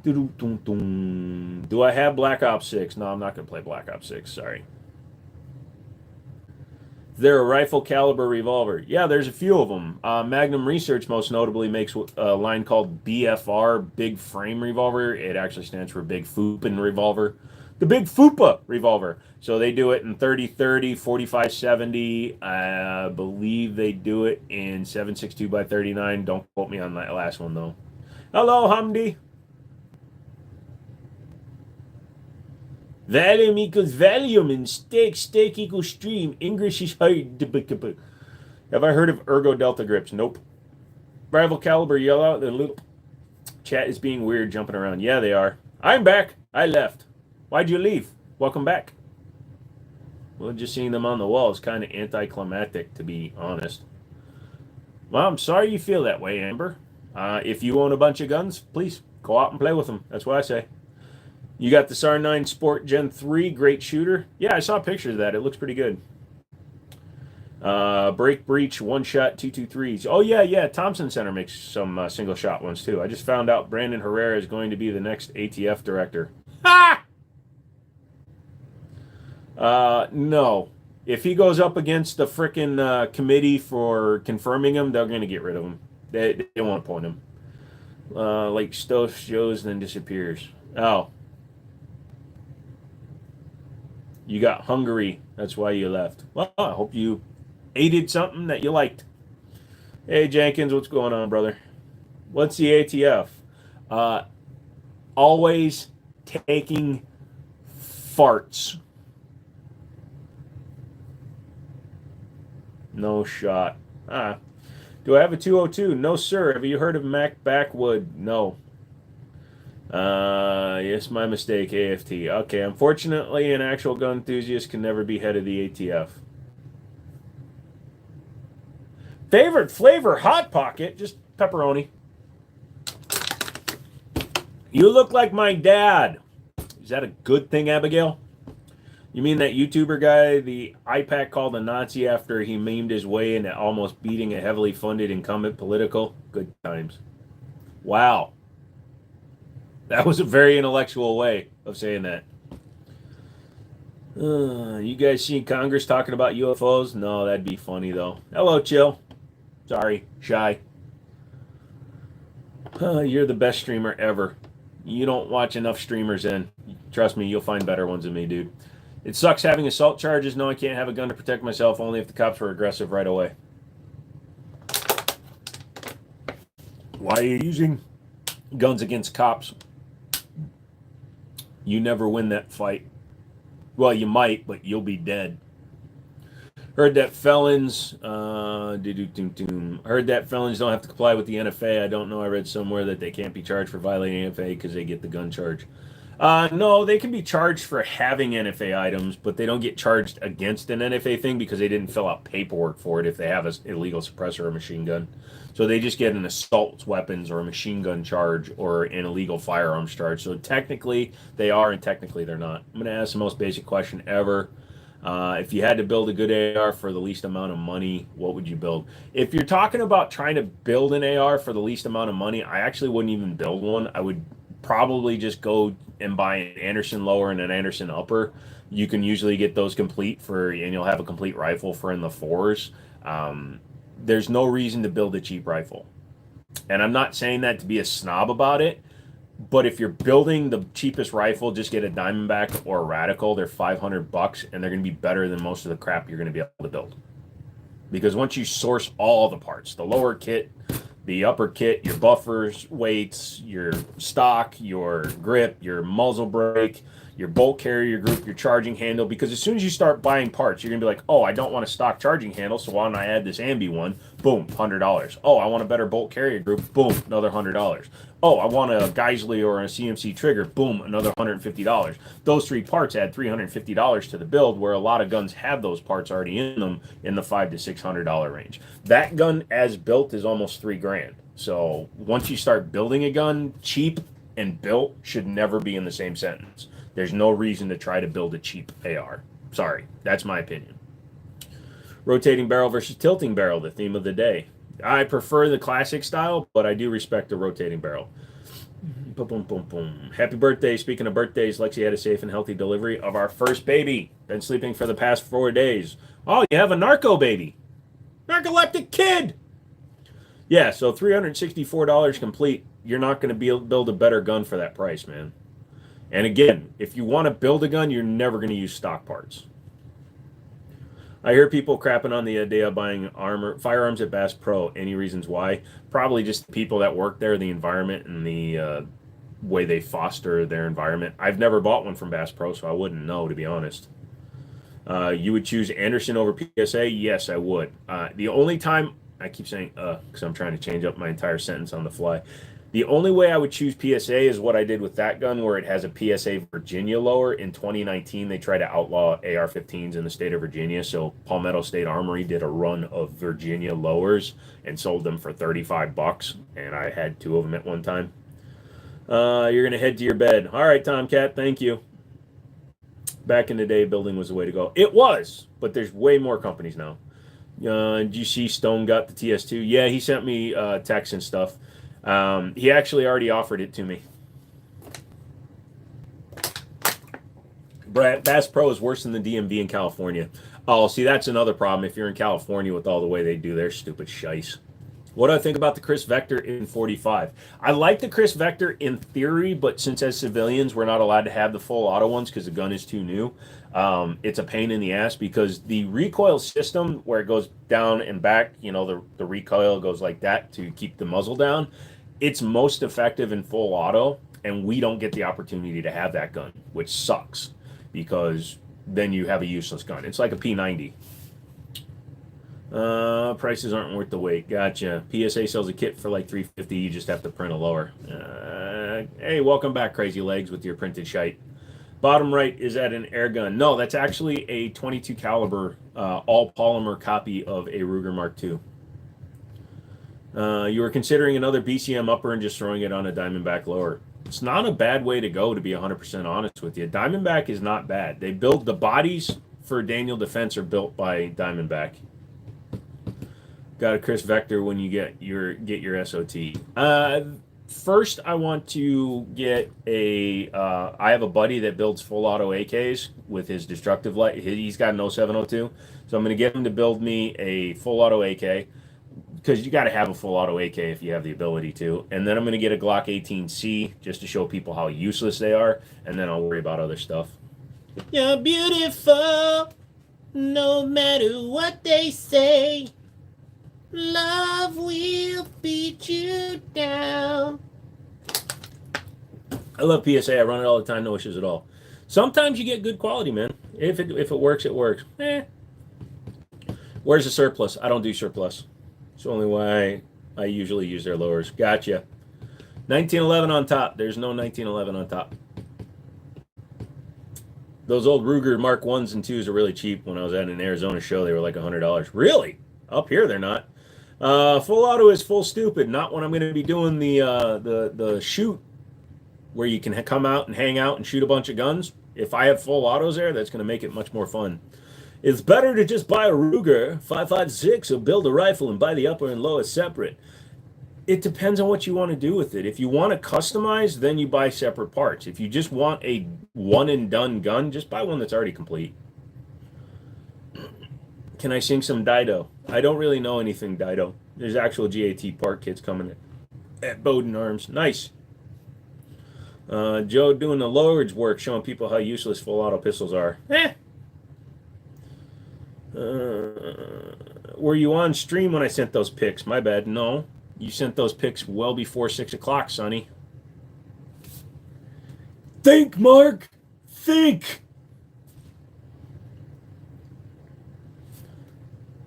Do I have Black Ops 6? No, I'm not going to play Black Ops 6. Sorry. Is there a rifle caliber revolver? Yeah, there's a few of them. Magnum Research most notably makes a line called BFR, Big Frame Revolver. It actually stands for Big Foopin' Revolver. The Big Foopa Revolver. So they do it in 30-30, 45-70. I believe they do it in 7.62 by 39. Don't quote me on that last one, though. Hello, Hamdi. Valium equals Valium and steak equals stream. English is hard. Have I heard of Ergo Delta grips? Nope. Rival Caliber yell out the loop. Chat is being weird jumping around. Yeah, they are. I'm back. I left. Why'd you leave? Welcome back. Well, just seeing them on the wall is kind of anticlimactic, to be honest. Well, I'm sorry you feel that way, Amber. If you own a bunch of guns, please go out and play with them. That's what I say. You got the SAR 9 Sport Gen 3, great shooter. Yeah, I saw pictures of that. It looks pretty good. Break Breach, one shot, 223s. Oh, yeah. Thompson Center makes some single shot ones, too. I just found out Brandon Herrera is going to be the next ATF director. Ha! No. If he goes up against the frickin' committee for confirming him, they're going to get rid of him. They won't appoint him. Like Stowe shows, then disappears. Oh. You got Hungary. That's why you left. Well, I hope you aided something that you liked. Hey, Jenkins, what's going on, brother? What's the ATF? Always taking farts. No shot. Do I have a 202? No, sir. Have you heard of Mac Backwood? No. Yes, my mistake, AFT. Okay, unfortunately, an actual gun enthusiast can never be head of the ATF. Favorite flavor, Hot Pocket, just pepperoni. You look like my dad. Is that a good thing, Abigail? You mean that YouTuber guy, the IPAC called a Nazi after he memed his way into almost beating a heavily funded incumbent political? Good times. Wow. That was a very intellectual way of saying that. You guys seen Congress talking about UFOs? No, that'd be funny, though. Hello, Chill. Sorry, shy. You're the best streamer ever. You don't watch enough streamers in. Trust me, you'll find better ones than me, dude. It sucks having assault charges. No, I can't have a gun to protect myself, only if the cops were aggressive right away. Why are you using guns against cops? You never win that fight. Well, you might, but you'll be dead. Heard that felons heard that felons don't have to comply with the NFA. I don't know. I read somewhere that they can't be charged for violating NFA because they get the gun charge. No, they can be charged for having NFA items, but they don't get charged against an NFA thing because they didn't fill out paperwork for it if they have an illegal suppressor or machine gun. So they just get an assault weapons or a machine gun charge or an illegal firearms charge. So technically they are and technically they're not. I'm going to ask the most basic question ever. If you had to build a good AR for the least amount of money, what would you build? If you're talking about trying to build an AR for the least amount of money, I actually wouldn't even build one. I would probably just go and buy an Anderson lower and an Anderson upper. You can usually get those complete and you'll have a complete rifle for in the fours. There's no reason to build a cheap rifle. And I'm not saying that to be a snob about it, but if you're building the cheapest rifle, just get a Diamondback or a Radical. They're $500 and they're going to be better than most of the crap you're going to be able to build. Because once you source all the parts, the lower kit, the upper kit, your buffers, weights, your stock, your grip, your muzzle brake, your bolt carrier group, your charging handle, because as soon as you start buying parts, you're going to be like, oh, I don't want a stock charging handle, so why don't I add this Ambi one? Boom, $100. Oh, I want a better bolt carrier group. Boom, another $100. Oh, I want a Geisley or a CMC trigger. Boom, another $150. Those three parts add $350 to the build, where a lot of guns have those parts already in them in the $500 to $600 range. That gun as built is almost $3,000. So once you start building a gun, cheap and built should never be in the same sentence. There's no reason to try to build a cheap AR. Sorry, that's my opinion. Rotating barrel versus tilting barrel, the theme of the day. I prefer the classic style, but I do respect the rotating barrel. Boom, boom, boom, boom. Happy birthday. Speaking of birthdays, Lexi had a safe and healthy delivery of our first baby. Been sleeping for the past 4 days. Oh, you have a narco baby. Narcoleptic kid. Yeah, so $364 complete. You're not going to build a better gun for that price, man. And again, if you want to build a gun, you're never going to use stock parts. I hear people crapping on the idea of buying firearms at Bass Pro. Any reasons why? Probably just the people that work there, the environment, and the way they foster their environment. I've never bought one from Bass Pro, so I wouldn't know, to be honest. You would choose Anderson over PSA? Yes, I would. The only time, I keep saying because I'm trying to change up my entire sentence on the fly. The only way I would choose PSA is what I did with that gun, where it has a PSA Virginia lower. In 2019, they tried to outlaw AR-15s in the state of Virginia, so Palmetto State Armory did a run of Virginia lowers and sold them for $35, and I had 2 of them at one time. You're going to head to your bed. All right, Tomcat, thank you. Back in the day, building was the way to go. It was, but there's way more companies now. Did you see Stone got the TS2? Yeah, he sent me texts and stuff. He actually already offered it to me. Bass Pro is worse than the DMV in California. Oh, see, that's another problem if you're in California with all the way they do their stupid shice. What do I think about the Chris Vector in 45? I like the Chris Vector in theory, but since as civilians we're not allowed to have the full auto ones because the gun is too new, it's a pain in the ass because the recoil system where it goes down and back, you know, the recoil goes like that to keep the muzzle down. It's most effective in full auto, and we don't get the opportunity to have that gun, which sucks because then you have a useless gun. It's like a P90. Prices aren't worth the wait. Gotcha. PSA sells a kit for like $350. You just have to print a lower. Hey, welcome back, Crazy Legs, with your printed shite. Bottom right, is that an air gun? No, that's actually a 22 caliber all polymer copy of a Ruger Mark II. You were considering another BCM upper and just throwing it on a Diamondback lower. It's not a bad way to go, to be 100% honest with you. Diamondback is not bad. They build the bodies for Daniel Defense are built by Diamondback. Got a Chris Vector when you get your SOT. First, I want to get a. I have a buddy that builds full auto AKs with his destructive light. He's got an 0702, so I'm going to get him to build me a full auto AK because you got to have a full auto AK if you have the ability to. And then I'm going to get a Glock 18C just to show people how useless they are, and then I'll worry about other stuff. You're beautiful, no matter what they say. Love will beat you down. I love PSA. I run it all the time. No issues at all. Sometimes you get good quality, man. If it works, it works. Where's the surplus? I don't do surplus. It's only why I usually use their lowers. Gotcha. 1911 on top. There's no 1911 on top. Those old Ruger Mark 1s and 2s are really cheap. When I was at an Arizona show, they were like $100. Really? Up here, they're not. Full auto is full stupid. Not when I'm going to be doing the shoot where you can come out and hang out and shoot a bunch of guns. If I have full autos there, that's going to make it much more fun. It's better to just buy a Ruger 5.56 or build a rifle and buy the upper and lower separate. It depends on what you want to do with it. If you want to customize, then you buy separate parts. If you just want a one and done gun, just buy one that's already complete. Can I sing some Dido? I don't really know anything Dido. There's actual GAT part kits coming at Bowden Arms. Nice. Joe doing the lowerage work, showing people how useless full auto pistols are. Were you on stream when I sent those pics? My bad. No. You sent those pics well before 6 o'clock, Sonny. Think, Mark! Think!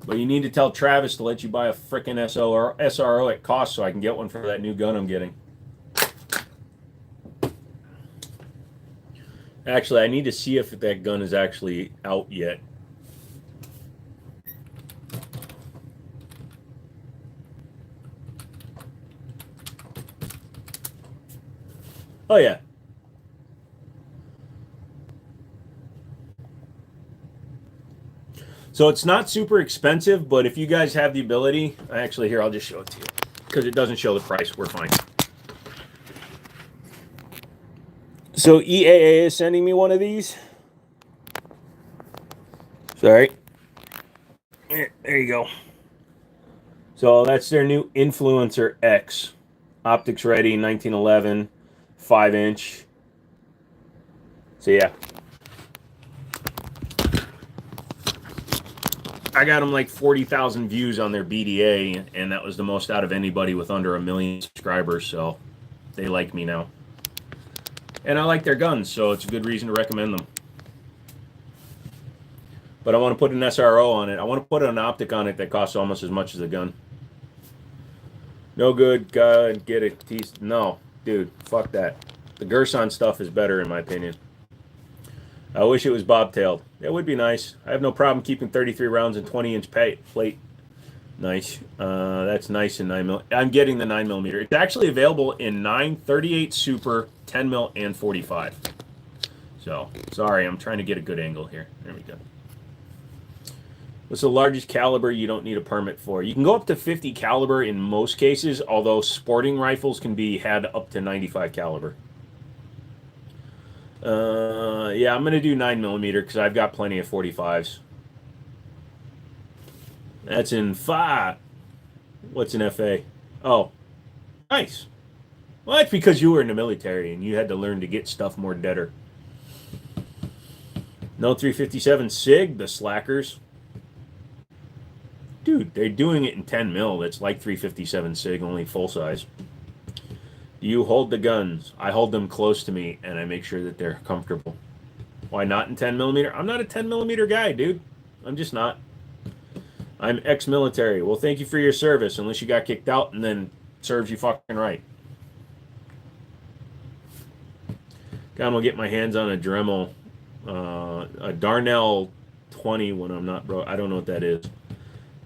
But you need to tell Travis to let you buy a frickin' SRO at cost so I can get one for that new gun I'm getting. Actually, I need to see if that gun is actually out yet. Oh, yeah. So it's not super expensive, but if you guys have the ability, actually, here, I'll just show it to you. Because it doesn't show the price. We're fine. So EAA is sending me one of these. Sorry. There you go. So that's their new Influencer X. Optics ready, 1911, 5-inch. So yeah. I got them like 40,000 views on their BDA, and that was the most out of anybody with under 1 million subscribers, so they like me now. And I like their guns, so it's a good reason to recommend them. But I want to put an SRO on it. I want to put an optic on it that costs almost as much as a gun. No good, God, get it. No, dude, fuck that. The Gerson stuff is better in my opinion. I wish it was bobtailed. It would be nice. I have no problem keeping 33 rounds and 20-inch plate. Nice. That's nice in 9mm. I'm getting the 9mm. It's actually available in 9, 38 Super, 10mm, and 45. So, sorry, I'm trying to get a good angle here. There we go. What's the largest caliber you don't need a permit for? You can go up to 50 caliber in most cases, although sporting rifles can be had up to 95 caliber. Yeah, I'm going to do 9mm because I've got plenty of 45s. That's in FA. What's an FA? Oh, nice. Well, that's because you were in the military and you had to learn to get stuff more deader. No 357 SIG, the slackers. Dude, they're doing it in 10mm. That's like 357 SIG, only full size. Do you hold the guns? I hold them close to me, and I make sure that they're comfortable. Why not in 10mm? I'm not a 10mm guy, dude. I'm just not. I'm ex-military. Well, thank you for your service, unless you got kicked out and then serves you fucking right. God, I'm going to get my hands on a Dremel, a Darnell 20 when I'm not broke. I don't know what that is.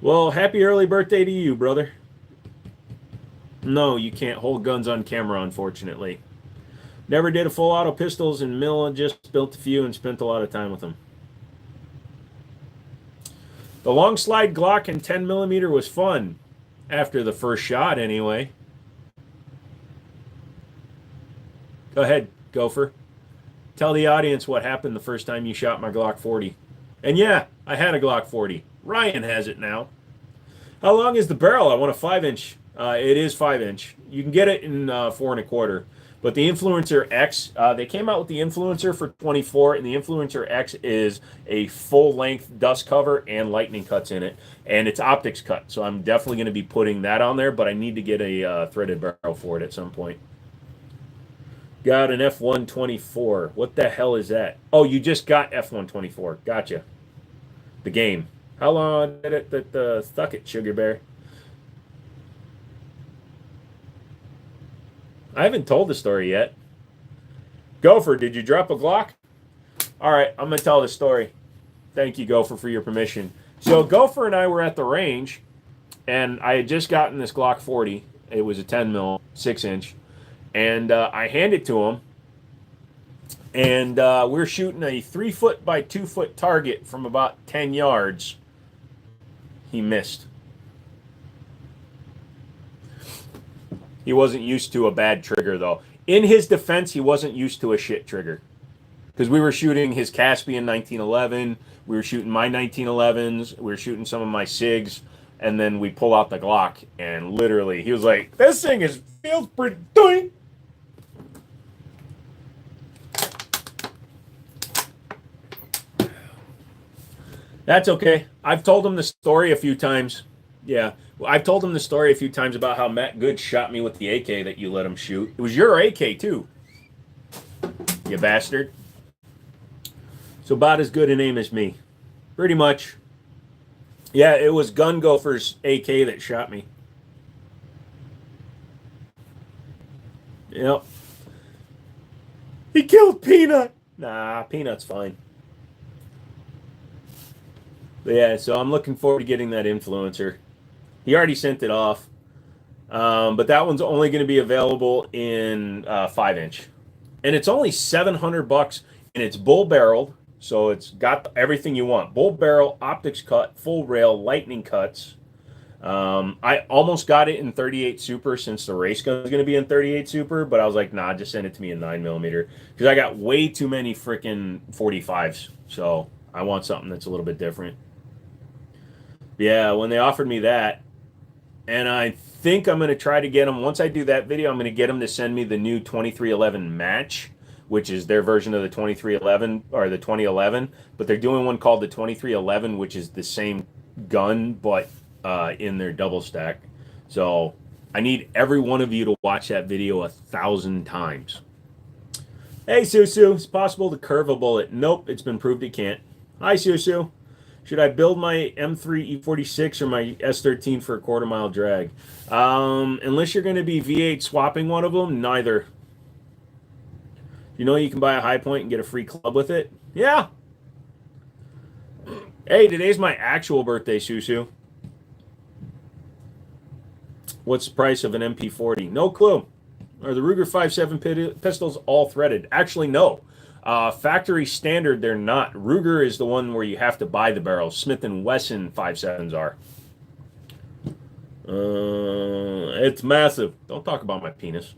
Well, happy early birthday to you, brother. No, you can't hold guns on camera, unfortunately. Never did a full auto pistols, and Milla just built a few and spent a lot of time with them. The long slide Glock in 10mm was fun. After the first shot, anyway. Go ahead, Gopher. Tell the audience what happened the first time you shot my Glock 40. And yeah, I had a Glock 40. Ryan has it now. How long is the barrel? I want a 5-inch. It is 5-inch. You can get it in 4 1/4. But the Influencer X, they came out with the Influencer for 24, and the Influencer X is a full-length dust cover and lightning cuts in it, and it's optics cut. So I'm definitely going to be putting that on there, but I need to get a threaded barrel for it at some point. Got an F124. What the hell is that? Oh, you just got F124. Gotcha. The game. How long did it stuck it, Sugar Bear? I haven't told the story yet. Gopher, did you drop a Glock? All right, I'm going to tell the story. Thank you, Gopher, for your permission. So Gopher and I were at the range, and I had just gotten this Glock 40. It was a 10mm, 6-inch. And I handed it to him. And we're shooting a 3-foot by 2-foot target from about 10 yards. He missed. He wasn't used to a bad trigger, though. In his defense, he wasn't used to a shit trigger. Because we were shooting his Caspian 1911. We were shooting my 1911s. We were shooting some of my SIGs. And then we pull out the Glock. And literally, he was like, this thing feels pretty doing. That's okay. I've told him the story a few times. Yeah. I've told him the story a few times about how Matt Good shot me with the AK that you let him shoot. It was your AK, too. You bastard. So about as good an aim as me. Pretty much. Yeah, it was Gun Gopher's AK that shot me. Yep. He killed Peanut. Nah, Peanut's fine. But yeah, so I'm looking forward to getting that Influencer. He already sent it off. But that one's only going to be available in 5-inch. And it's only $700, and it's bull barreled. So it's got everything you want. Bull barrel, optics cut, full rail, lightning cuts. I almost got it in 38 Super since the race gun is going to be in 38 Super. But I was like, nah, just send it to me in 9mm. Because I got way too many freaking 45s. So I want something that's a little bit different. Yeah, when they offered me that, and I think I'm going to try to get them, once I do that video, I'm going to get them to send me the new 2311 match, which is their version of the 2311, or the 2011, but they're doing one called the 2311, which is the same gun, but in their double stack. So I need every one of you to watch that video 1,000 times. Hey, Susu, it's possible to curve a bullet. Nope, it's been proved it can't. Hi, Susu. Should I build my M3 E46 or my S13 for a quarter-mile drag? Unless you're going to be V8 swapping one of them, neither. You know you can buy a high point and get a free club with it? Yeah. Hey, today's my actual birthday, Susu. What's the price of an MP40? No clue. Are the Ruger 5.7 pistols all threaded? Actually, no. Factory standard, they're not. Ruger is the one where you have to buy the barrels. Smith & Wesson 5.7s are. It's massive. Don't talk about my penis.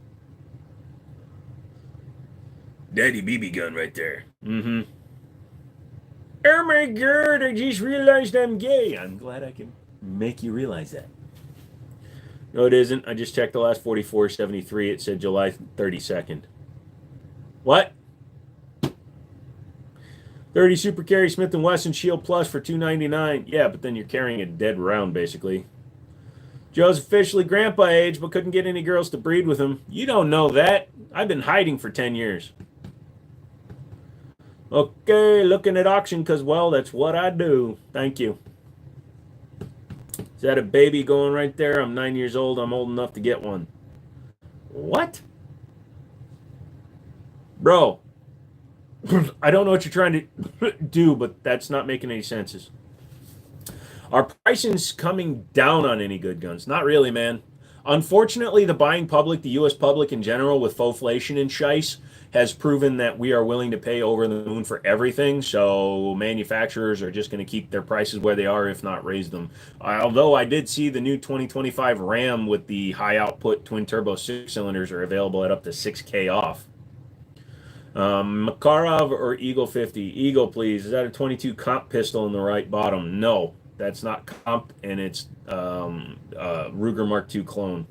Daddy BB gun right there. Mm-hmm. Oh my god, I just realized I'm gay. I'm glad I can make you realize that. No, it isn't. I just checked the last 44.73. It said July 32nd. What? 30 Super Carry Smith & Wesson Shield Plus for $2.99. Yeah, but then you're carrying a dead round, basically. Joe's officially grandpa age, but couldn't get any girls to breed with him. You don't know that. I've been hiding for 10 years. Okay, looking at auction because, well, that's what I do. Thank you. Is that a baby going right there? I'm 9 years old. I'm old enough to get one. What? Bro. I don't know what you're trying to do, but that's not making any sense. Are pricing's coming down on any good guns? Not really, man. Unfortunately, the buying public, the U.S. public in general, with foflation and shice, has proven that we are willing to pay over the moon for everything. So manufacturers are just going to keep their prices where they are, if not raise them. Although I did see the new 2025 Ram with the high output twin turbo 6-cylinders are available at up to 6K off. Makarov or Eagle 50? Eagle, please. Is that a 22 comp pistol in the right bottom? No, that's not comp, and it's Ruger Mark II clone.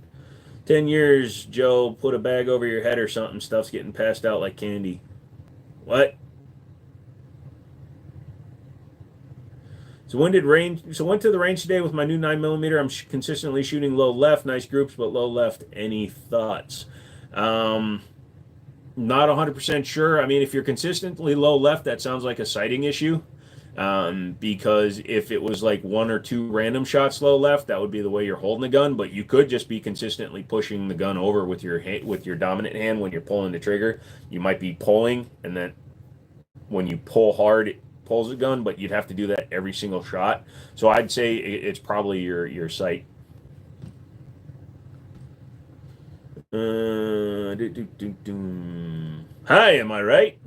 10 years, Joe, put a bag over your head or something. Stuff's getting passed out like candy. What? So went to the range today with my new 9mm. I'm consistently shooting low left. Nice groups, but low left. Any thoughts? Not 100% sure. I mean, if you're consistently low left, that sounds like a sighting issue. Because if it was like 1 or 2 random shots low left, that would be the way you're holding the gun. But you could just be consistently pushing the gun over with your dominant hand when you're pulling the trigger. You might be pulling, and then when you pull hard, it pulls the gun. But you'd have to do that every single shot. So I'd say it's probably your sight. Hi, am I right?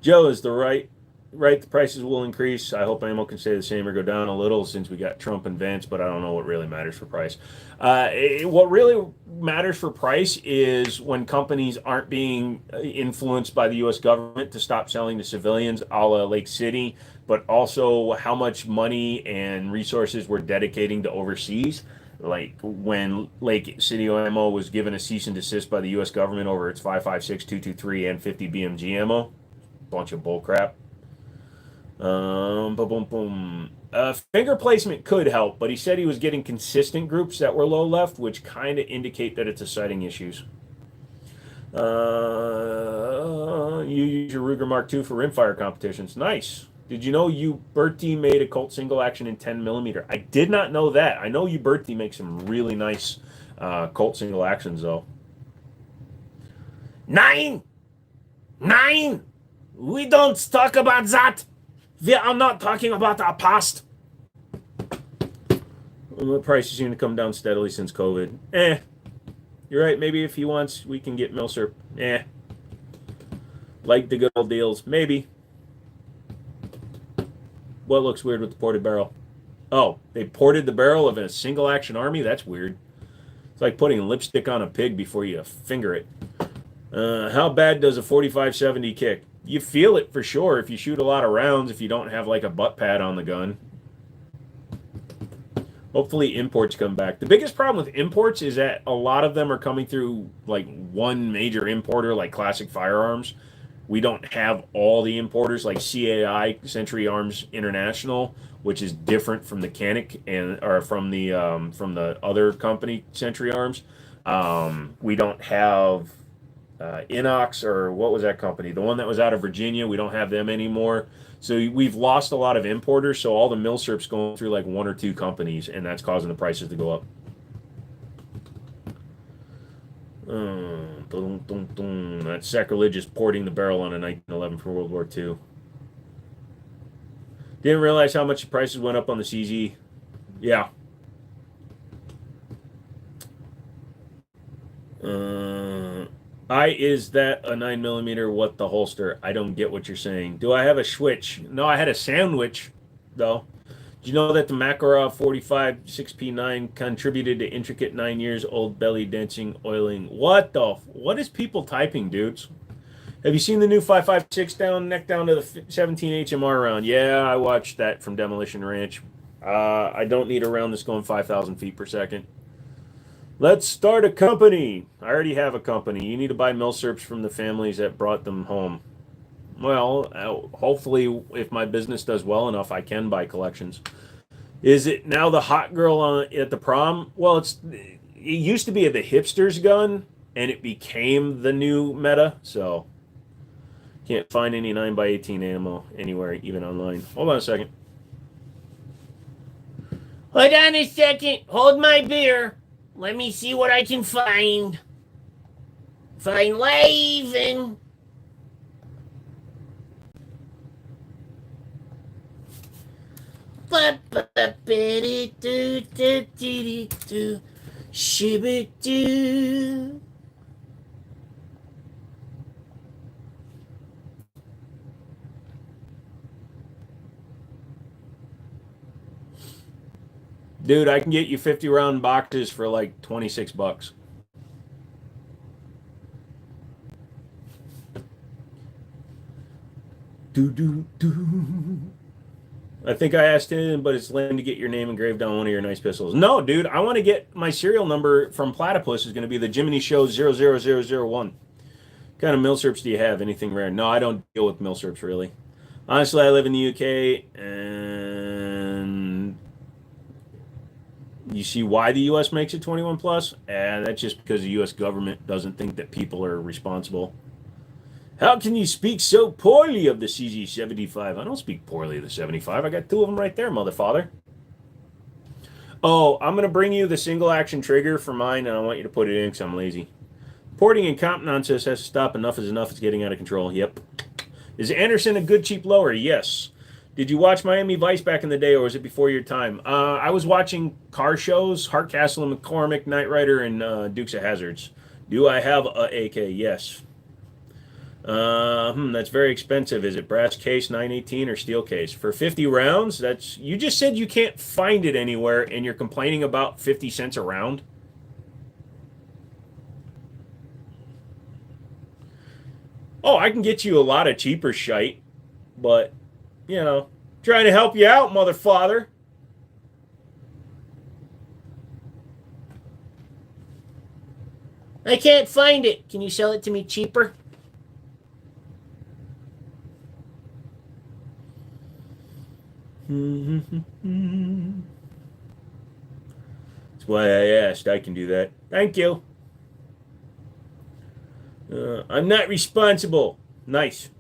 Joe is the the prices will increase. I hope ammo can stay the same or go down a little since we got Trump and Vance, but I don't know what really matters for price. What really matters for price is when companies aren't being influenced by the U.S. government to stop selling to civilians a la Lake City, but also how much money and resources we're dedicating to overseas. Like when Lake City ammo was given a cease and desist by the U.S. government over its 5.56, 223, and 50 BMG ammo. Bunch of bullcrap. Finger placement could help, but he said he was getting consistent groups that were low left, which kind of indicate that it's a sighting issues. You use your Ruger Mark II for rimfire competitions. Nice. Did you know Uberti made a Colt single action in 10mm? I did not know that. I know Uberti makes some really nice Colt single actions, though. 9! We don't talk about that! We are not talking about our past. Well, the prices seem to come down steadily since COVID. You're right. Maybe if he wants, we can get Milsurp. Like the good old deals. Maybe. What looks weird with the ported barrel? Oh, they ported the barrel of a single action army? That's weird. It's like putting lipstick on a pig before you finger it. How bad does a 45-70 kick? You feel it for sure if you shoot a lot of rounds, if you don't have like a butt pad on the gun. Hopefully imports come back. The biggest problem with imports is that a lot of them are coming through like one major importer, like Classic Firearms. We don't have all the importers like CAI, Century Arms International, which is different from the Canic or from the other company, Century Arms. We don't have Inox, or what was that company? The one that was out of Virginia. We don't have them anymore. So we've lost a lot of importers. So all the milsurp's going through like one or two companies, and that's causing the prices to go up. That's sacrilegious porting the barrel on a 1911 for World War II. Didn't realize how much the prices went up on the CZ. Yeah. Is that a 9mm? What the holster? I don't get what you're saying. Do I have a switch? No, I had a sandwich, though. Do you know that the Makarov 45 6P9 contributed to intricate 9 years old belly dancing oiling? What what is people typing, dudes? Have you seen the new 5.56 down, neck down to the 17 HMR round? Yeah, I watched that from Demolition Ranch. I don't need a round that's going 5,000 feet per second. Let's start a company. I already have a company. You need to buy milsurps from the families that brought them home. Well, hopefully, if my business does well enough, I can buy collections. Is it now the hot girl at the prom? Well, it used to be the hipster's gun, and it became the new meta. So can't find any 9x18 ammo anywhere, even online. Hold on a second. Hold on a second. Hold my beer. Let me see what I can find. Find Laven. Shibidoo. Dude, I can get you 50 round boxes for like 26 bucks. I think I asked him, but it's lame to get your name engraved on one of your nice pistols. No, dude, I want to get my serial number from Platypus is going to be the Jiminy Show 00001. What kind of milsurps do you have? Anything rare? No, I don't deal with milsurps really. Honestly, I live in the UK, and you see why the U.S. makes it 21 plus? That's just because the U.S. government doesn't think that people are responsible. How can you speak so poorly of the CZ75? I don't speak poorly of the 75. I got two of them right there, motherfather. Oh, I'm going to bring you the single action trigger for mine, and I want you to put it in because I'm lazy. Porting and comp nonsense has to stop. Enough is enough. It's getting out of control. Yep. Is Anderson a good cheap lower? Yes. Did you watch Miami Vice back in the day, or was it before your time? I was watching car shows, Hardcastle and McCormick, Knight Rider, and Dukes of Hazzards. Do I have a AK? Yes. That's very expensive. Is it brass case 918 or steel case? For 50 rounds, that's... You just said you can't find it anywhere, and you're complaining about 50 cents a round? Oh, I can get you a lot of cheaper shite, but, you know, trying to help you out, motherfather. I can't find it. Can you sell it to me cheaper? That's why I asked. I can do that. Thank you. I'm not responsible. Nice.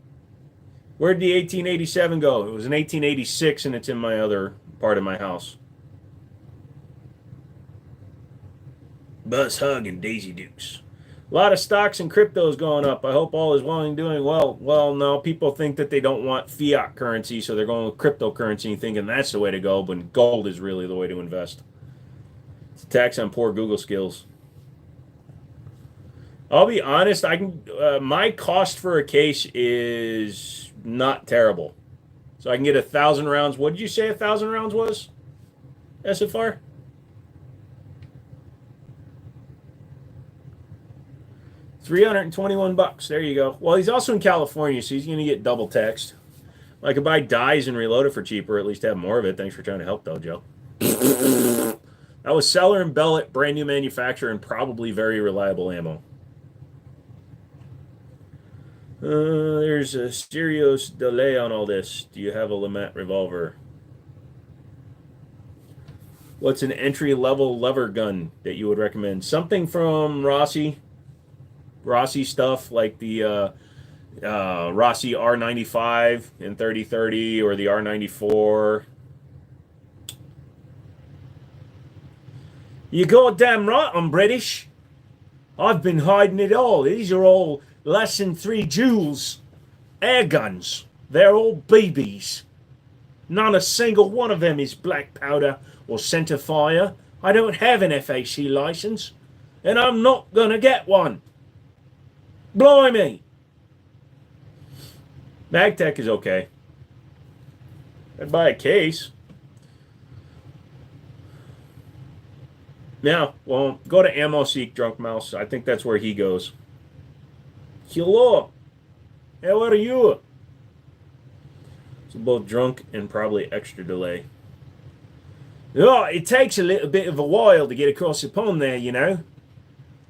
Where'd the 1887 go? It was in 1886, and it's in my other part of my house. Buzz Hug and Daisy Dukes. A lot of stocks and cryptos going up. I hope all is well and doing well. Well, no, people think that they don't want fiat currency, so they're going with cryptocurrency and thinking that's the way to go, but gold is really the way to invest. It's a tax on poor Google skills. I'll be honest, my cost for a case is not terrible. So I can get 1,000 rounds. What did you say 1,000 rounds was? SFR? $321. There you go. Well, he's also in California, so he's going to get double taxed. I could buy dies and reload it for cheaper, at least have more of it. Thanks for trying to help, though, Joe. That was Seller and Bellet, brand new manufacturer, and probably very reliable ammo. There's a serious delay on all this. Do you have a Lamet revolver? What's an entry-level lever gun that you would recommend? Something from Rossi. Rossi stuff like the Rossi R95 in 3030 or the R94. You goddamn right I'm British. I've been hiding it all. These are all less than 3 joules air guns. They're all BBs. Not a single one of them is black powder or center fire. I don't have an FAC license, and I'm not gonna get one. Blimey. MagTech is okay. I'd buy a case. Yeah, well, go to Ammo Seek, Drunk Mouse. I think that's where he goes. Hello. How are you? So both drunk and probably extra delay. Oh, it takes a little bit of a while to get across the pond there, you know.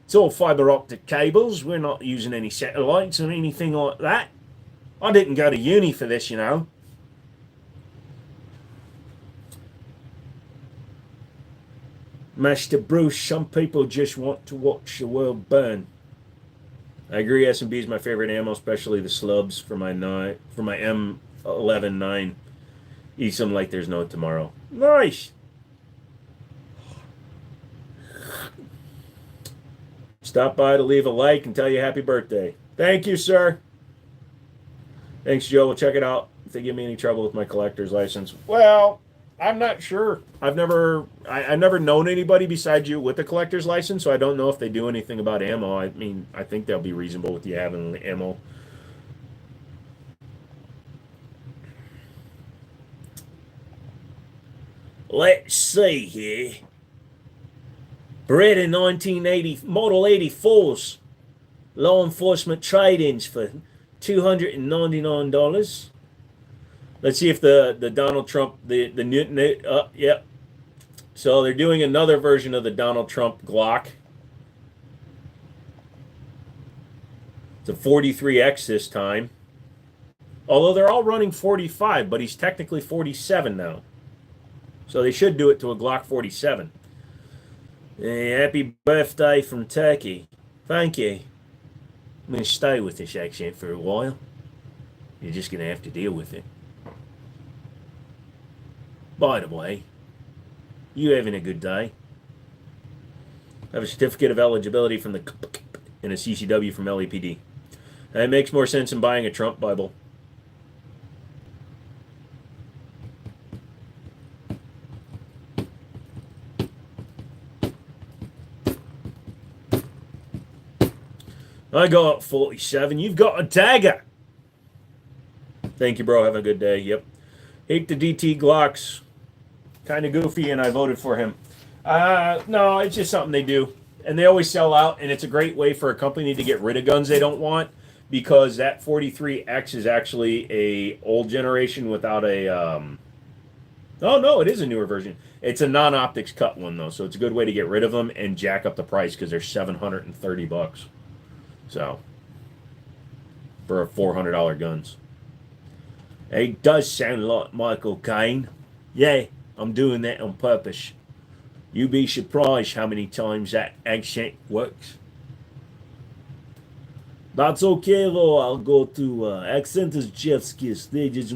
It's all fiber optic cables. We're not using any satellites or anything like that. I didn't go to uni for this, you know. Master Bruce, some people just want to watch the world burn. I agree, S&B is my favorite ammo, especially the slubs for my M11-9. Eat some like there's no tomorrow. Nice! Stop by to leave a like and tell you happy birthday. Thank you, sir. Thanks, Joe. We'll check it out. If they give me any trouble with my collector's license. Well, I'm not sure. I've never known anybody besides you with a collector's license, so I don't know if they do anything about ammo. I mean, I think they'll be reasonable with you having ammo. Let's see here. Bred in 1980, Model 84s. Law enforcement trade-ins for $299. Let's see if the Donald Trump, the Newton, yep. So they're doing another version of the Donald Trump Glock. It's a 43X this time. Although they're all running 45, but he's technically 47 now. So they should do it to a Glock 47. Hey, happy birthday from Turkey. Thank you. I'm going to stay with this accent for a while. You're just going to have to deal with it. By the way, you having a good day? I have a certificate of eligibility from the and a CCW from LAPD. It makes more sense than buying a Trump Bible. I got 47. You've got a dagger. Thank you, bro. Have a good day. Yep. Hate the DT Glocks. Kind of goofy, and I voted for him. No, it's just something they do. And they always sell out, and it's a great way for a company to get rid of guns they don't want, because that 43X is actually a old generation without a... Oh, no, it is a newer version. It's a non-optics cut one, though, so it's a good way to get rid of them and jack up the price, because they're $730. So, for $400 guns. It does sound like Michael Caine. Yeah, I'm doing that on purpose. You'd be surprised how many times that accent works. That's okay though, I'll go to accent is Jeff's kiss. They just,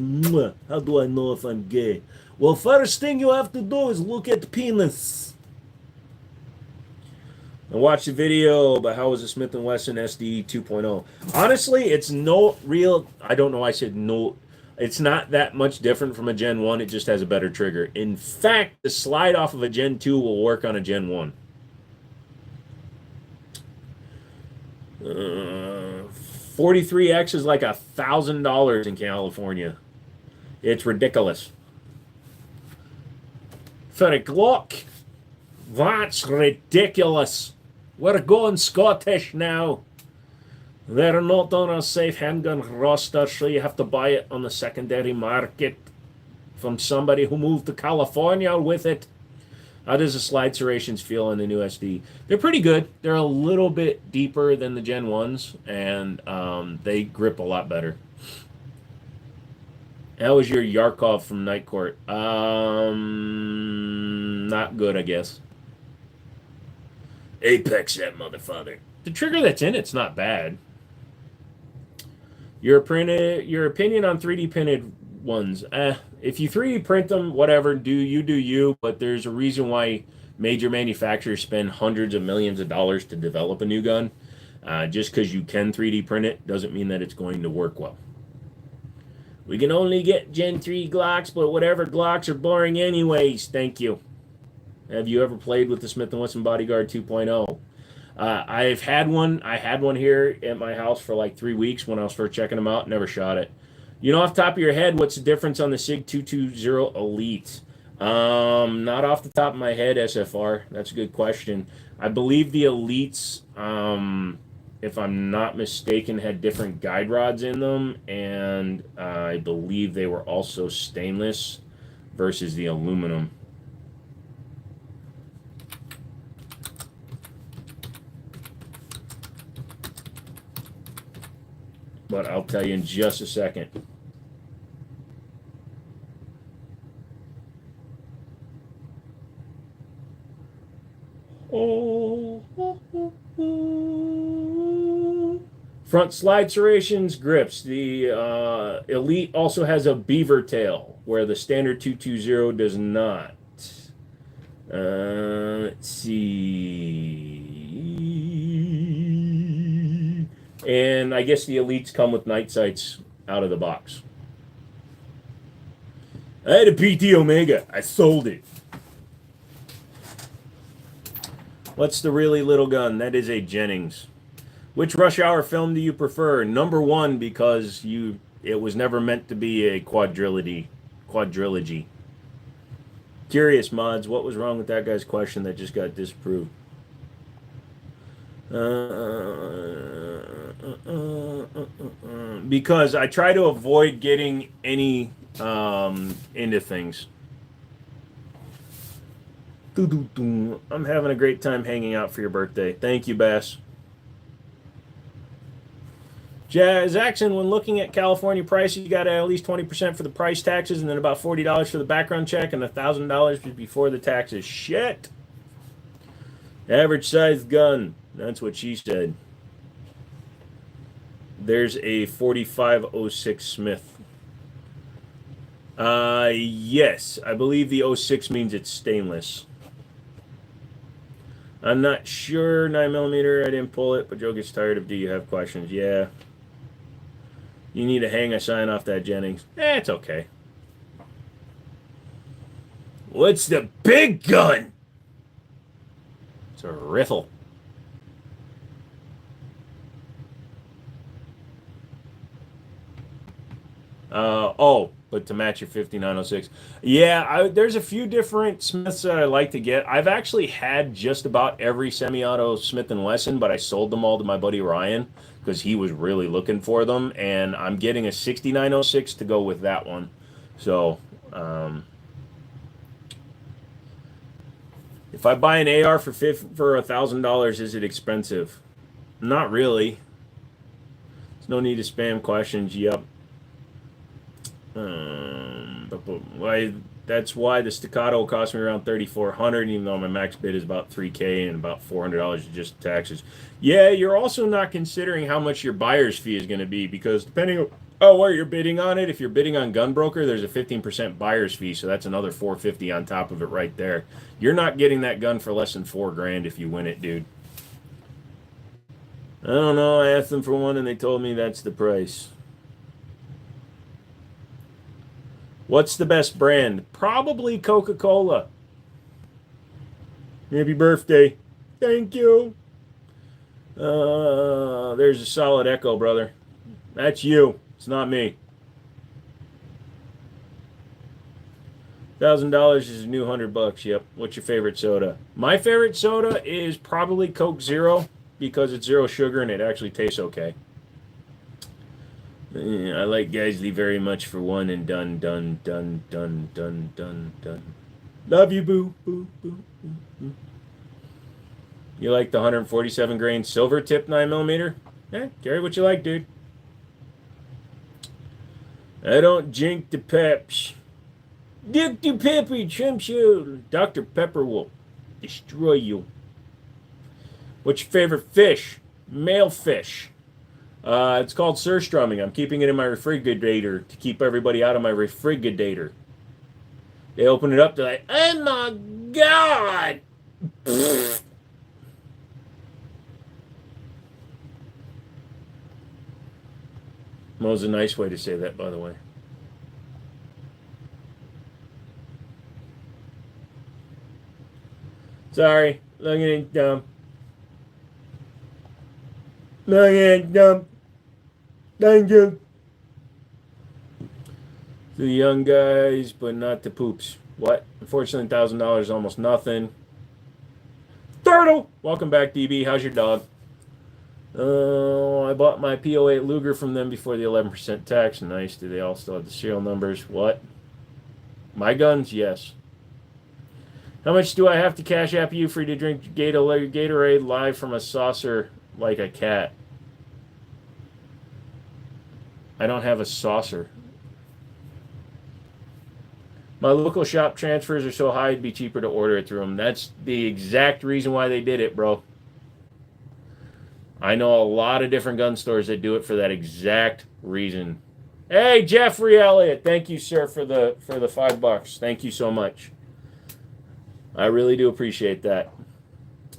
how do I know if I'm gay? Well, first thing you have to do is look at the penis. And watch the video about how was a Smith & Wesson SD 2.0. Honestly, it's no real, I don't know why I said no, it's not that much different from a Gen 1, it just has a better trigger. In fact, the slide off of a Gen 2 will work on a Gen 1. 43X is like $1,000 in California. It's ridiculous. For a Glock, that's ridiculous. We're going Scottish now. They're not on a safe handgun roster, so you have to buy it on the secondary market from somebody who moved to California with it. How does the slide serrations feel on the new SD? They're pretty good. They're a little bit deeper than the Gen 1s, and they grip a lot better. How was your Yarkov from Night Court? Not good, I guess. Apex that motherfucker. The trigger that's in it's not bad. Your opinion on 3D printed ones. If you 3D print them, whatever, do you. But there's a reason why major manufacturers spend hundreds of millions of dollars to develop a new gun. Just because you can 3D print it doesn't mean that it's going to work well. We can only get Gen 3 Glocks, but whatever Glocks are boring anyways. Thank you. Have you ever played with the Smith & Wesson Bodyguard 2.0? I've had one. I had one here at my house for like 3 weeks when I was first checking them out. Never shot it. You know, off the top of your head, what's the difference on the SIG 220 Elite? Not off the top of my head, SFR. That's a good question. I believe the Elites, if I'm not mistaken, had different guide rods in them, and I believe they were also stainless versus the aluminum. But I'll tell you in just a second. Front slide serrations, grips. The Elite also has a beaver tail, where the standard 220 does not. Let's see. And I guess the Elites come with night sights out of the box. I had a PT Omega. I sold it. What's the really little gun? That is a Jennings. Which Rush Hour film do you prefer? Number one, because it was never meant to be a quadrilogy. Curious mods, what was wrong with that guy's question that just got disproved? Because I try to avoid getting any into things. I'm having a great time hanging out for your birthday. Thank you, Bass. Jazz Action, when looking at California prices, you got to at least 20% for the price taxes and then about $40 for the background check and $1,000 before the taxes. Shit. Average size gun. That's what she said. There's a 4506 Smith. Yes. I believe the 06 means it's stainless. I'm not sure. 9mm, I didn't pull it, but Joe gets tired of do you have questions? Yeah. You need to hang a sign off that Jennings. It's okay. What's the big gun? It's a riffle. But to match your 5906. Yeah, there's a few different Smiths that I like to get. I've actually had just about every semi-auto Smith & Wesson, but I sold them all to my buddy Ryan because he was really looking for them, and I'm getting a 6906 to go with that one. So, if I buy an AR for $1,000, is it expensive? Not really. There's no need to spam questions. Yep. That's why the Staccato cost me around $3,400, even though my max bid is about $3K and about $400 just taxes. Yeah, you're also not considering how much your buyer's fee is going to be, because depending on where you're bidding on it, if you're bidding on Gunbroker, there's a 15% buyer's fee, so that's another $450 on top of it right there. You're not getting that gun for less than $4,000 if you win it, dude. I don't know. I asked them for one, and they told me that's the price. What's the best brand? Probably Coca-Cola. Happy birthday. Thank you. There's a solid echo, brother. That's you. It's not me. $1,000 is a new $100. Yep. What's your favorite soda? My favorite soda is probably Coke Zero, because it's zero sugar and it actually tastes okay. I like Geisley very much for one and done. Love you, boo, boo, boo, boo, boo. You like the 147 grain silver tip 9mm? Yeah, carry what you like, dude. I don't drink the peps. Dr. Pepper trumps you. Dr. Pepper will destroy you. What's your favorite fish? Male fish. It's called surstrumming. I'm keeping it in my refrigerator to keep everybody out of my refrigerator. They open it up, they're like, oh my God! That was a nice way to say that, by the way. Sorry, looking at dumb. Looking at dumb. Thank you. The young guys, but not the poops. What? Unfortunately, $1,000 is almost nothing. Turtle! Welcome back, DB. How's your dog? I bought my P08 Luger from them before the 11% tax. Nice. Do they all still have the serial numbers? What? My guns? Yes. How much do I have to cash app you for you to drink Gatorade live from a saucer like a cat? I don't have a saucer. My local shop transfers are so high it'd be cheaper to order it through them. That's the exact reason why they did it, bro. I know a lot of different gun stores that do it for that exact reason. Hey, Jeffrey Elliott, thank you, sir, for the $5. Thank you so much. I really do appreciate that.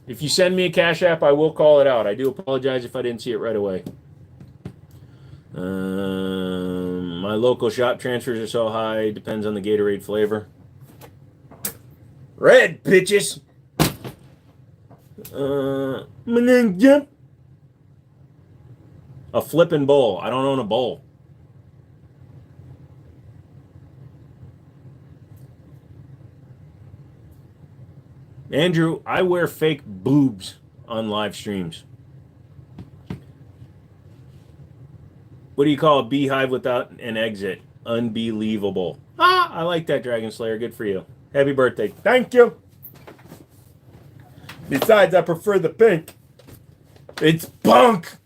If you send me a cash app, I will call it out. I do apologize if I didn't see it right away. My local shop transfers are so high, depends on the Gatorade flavor. Red, bitches. A flipping bowl. I don't own a bowl. Andrew, I wear fake boobs on live streams. What do you call a beehive without an exit? Unbelievable. Ah, I like that, Dragon Slayer. Good for you. Happy birthday. Thank you. Besides, I prefer the pink. It's punk.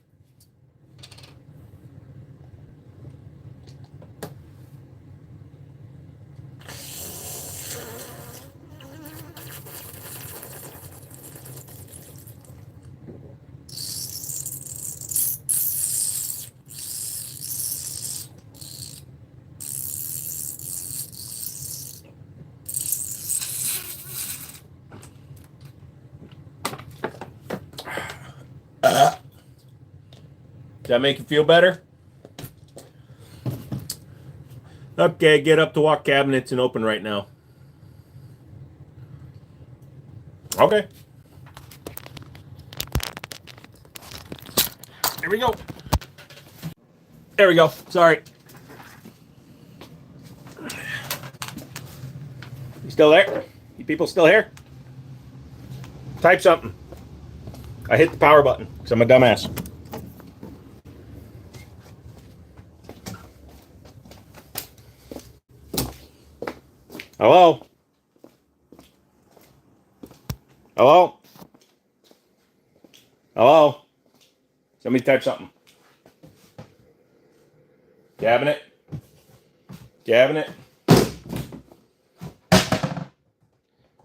Does that make you feel better? Okay, get up to walk cabinets and open right now. Okay. Here we go. There we go. Sorry. You still there? You people still here? Type something. I hit the power button because I'm a dumbass. Hello? Hello? Hello? Somebody type something. Cabinet? Cabinet?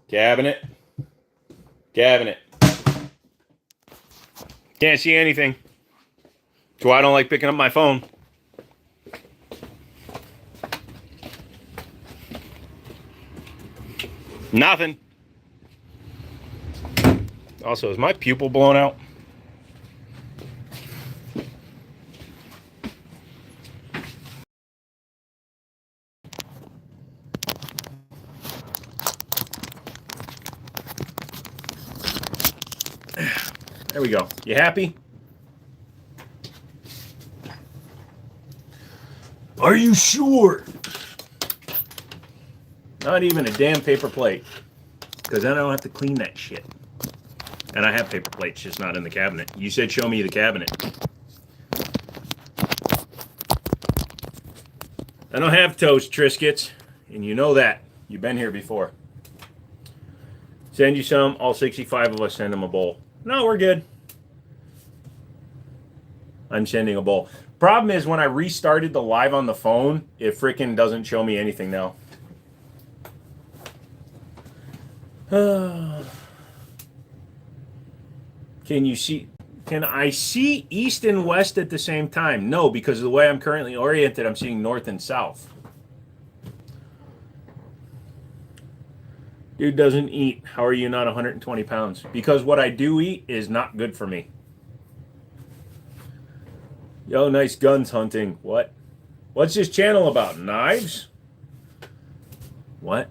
Cabinet? Cabinet? Can't see anything. That's why I don't like picking up my phone. Nothing. Also, is my pupil blown out? There we go. You happy? Are you sure? Not even a damn paper plate. Because then I don't have to clean that shit. And I have paper plates, just not in the cabinet. You said show me the cabinet. I don't have toast, Triscuits. And you know that. You've been here before. Send you some. All 65 of us send them a bowl. No, we're good. I'm sending a bowl. Problem is when I restarted the live on the phone, it freaking doesn't show me anything now. Can you see? Can I see east and west at the same time? No, because of the way I'm currently oriented, I'm seeing north and south. Dude doesn't eat. How are you not 120 pounds? Because what I do eat is not good for me. Yo, nice guns hunting. What? What's this channel about? Knives? What?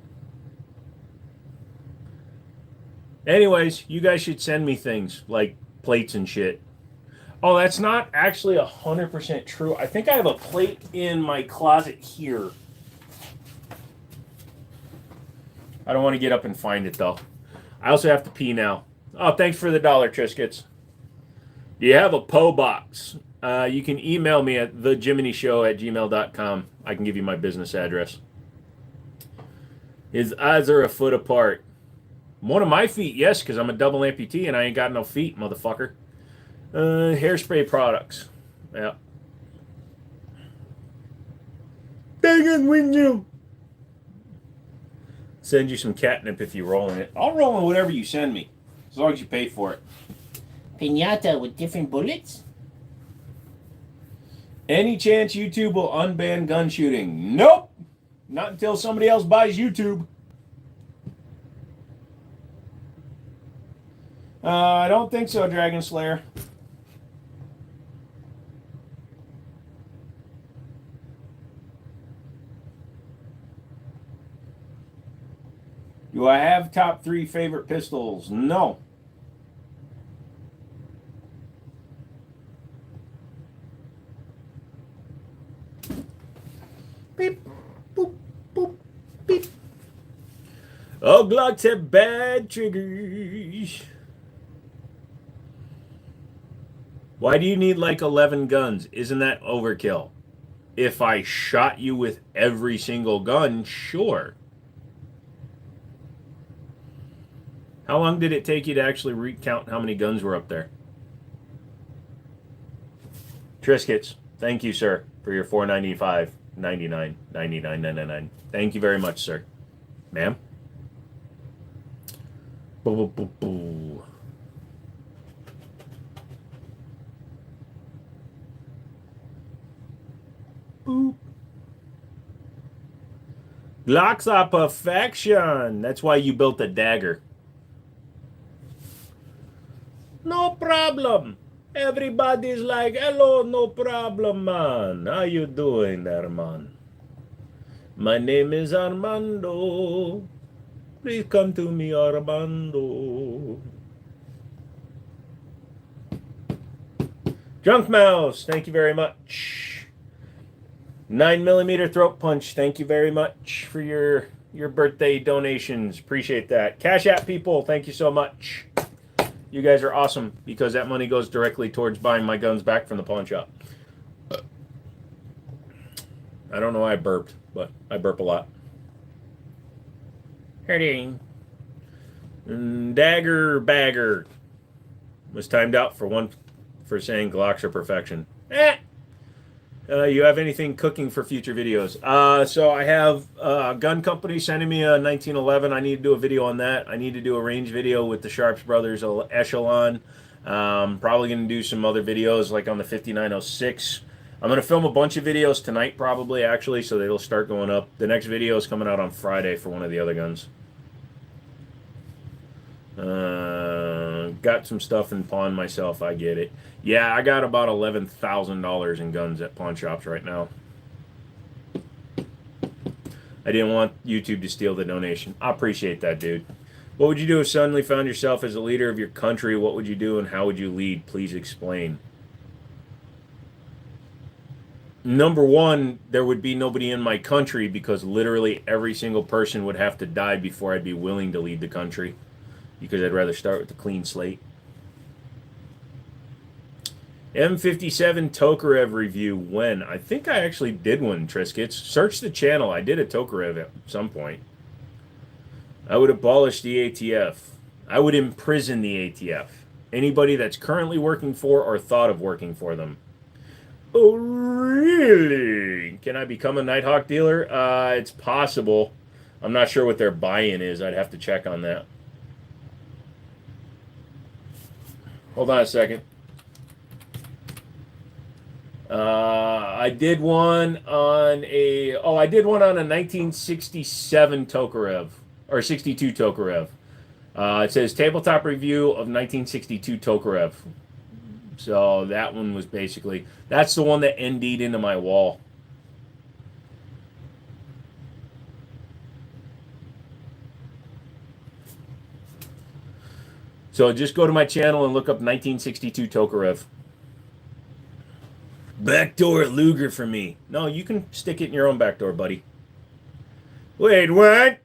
Anyways, you guys should send me things like plates and shit. Oh, that's not actually 100% true. I think I have a plate in my closet here. I don't want to get up and find it, though. I also have to pee now. Oh, thanks for the $1, Triscuits. Do you have a PO box? You can email me at thejiminnyshow@gmail.com. I can give you my business address. His eyes are a foot apart. One of my feet, yes, because I'm a double amputee and I ain't got no feet, motherfucker. Hairspray products. Yeah. Dang it, with you. Send you some catnip if you roll in it. I'll roll in whatever you send me, as long as you pay for it. Pinata with different bullets? Any chance YouTube will unban gun shooting? Nope. Not until somebody else buys YouTube. I don't think so, Dragon Slayer. Do I have top 3 favorite pistols? No. Beep, boop, boop, beep. Oh, Glocks have bad triggers. Why do you need like 11 guns? Isn't that overkill? If I shot you with every single gun, sure. How long did it take you to actually recount how many guns were up there? Triscuits, thank you, sir, for your $4.95.99, $99.99. Thank you very much, sir. Ma'am? Boo, boo, boo, boo. Boop. Glocks are perfection. That's why you built a dagger. No problem. Everybody's like, hello, no problem, man. How you doing there, man? My name is Armando. Please come to me, Armando. Junk Mouse, thank you very much. 9mm throat punch, thank you very much for your birthday donations. Appreciate that. Cash App people, thank you so much. You guys are awesome because that money goes directly towards buying my guns back from the pawn shop. I don't know why I burped, but I burp a lot. Hurting. Dagger Bagger was timed out for saying Glocks are perfection. You have anything cooking for future videos? So I have a gun company sending me a 1911. I need to do a video on that. I need to do a range video with the Sharps Brothers Echelon. Probably going to do some other videos like on the 5906. I'm going to film a bunch of videos tonight probably, actually, so they'll start going up. The next video is coming out on Friday for one of the other guns. Got some stuff in pawn myself, I get it. Yeah, I got about $11,000 in guns at pawn shops right now. I didn't want YouTube to steal the donation. I appreciate that, dude. What would you do if suddenly found yourself as a leader of your country? What would you do and how would you lead? Please explain. Number one, there would be nobody in my country because literally every single person would have to die before I'd be willing to lead the country. Because I'd rather start with a clean slate. M57 Tokarev review. When? I think I actually did one, Triscuits. Search the channel. I did a Tokarev at some point. I would abolish the ATF. I would imprison the ATF. Anybody that's currently working for or thought of working for them. Oh, really? Can I become a Nighthawk dealer? It's possible. I'm not sure what their buy-in is. I'd have to check on that. Hold on a second. I did one on a 1967 Tokarev or 62 Tokarev. It says tabletop review of 1962 Tokarev. So that one was basically that's the one that ND'd into my wall. So just go to my channel and look up 1962 Tokarev. Backdoor Luger for me. No, you can stick it in your own backdoor, buddy. Wait, what?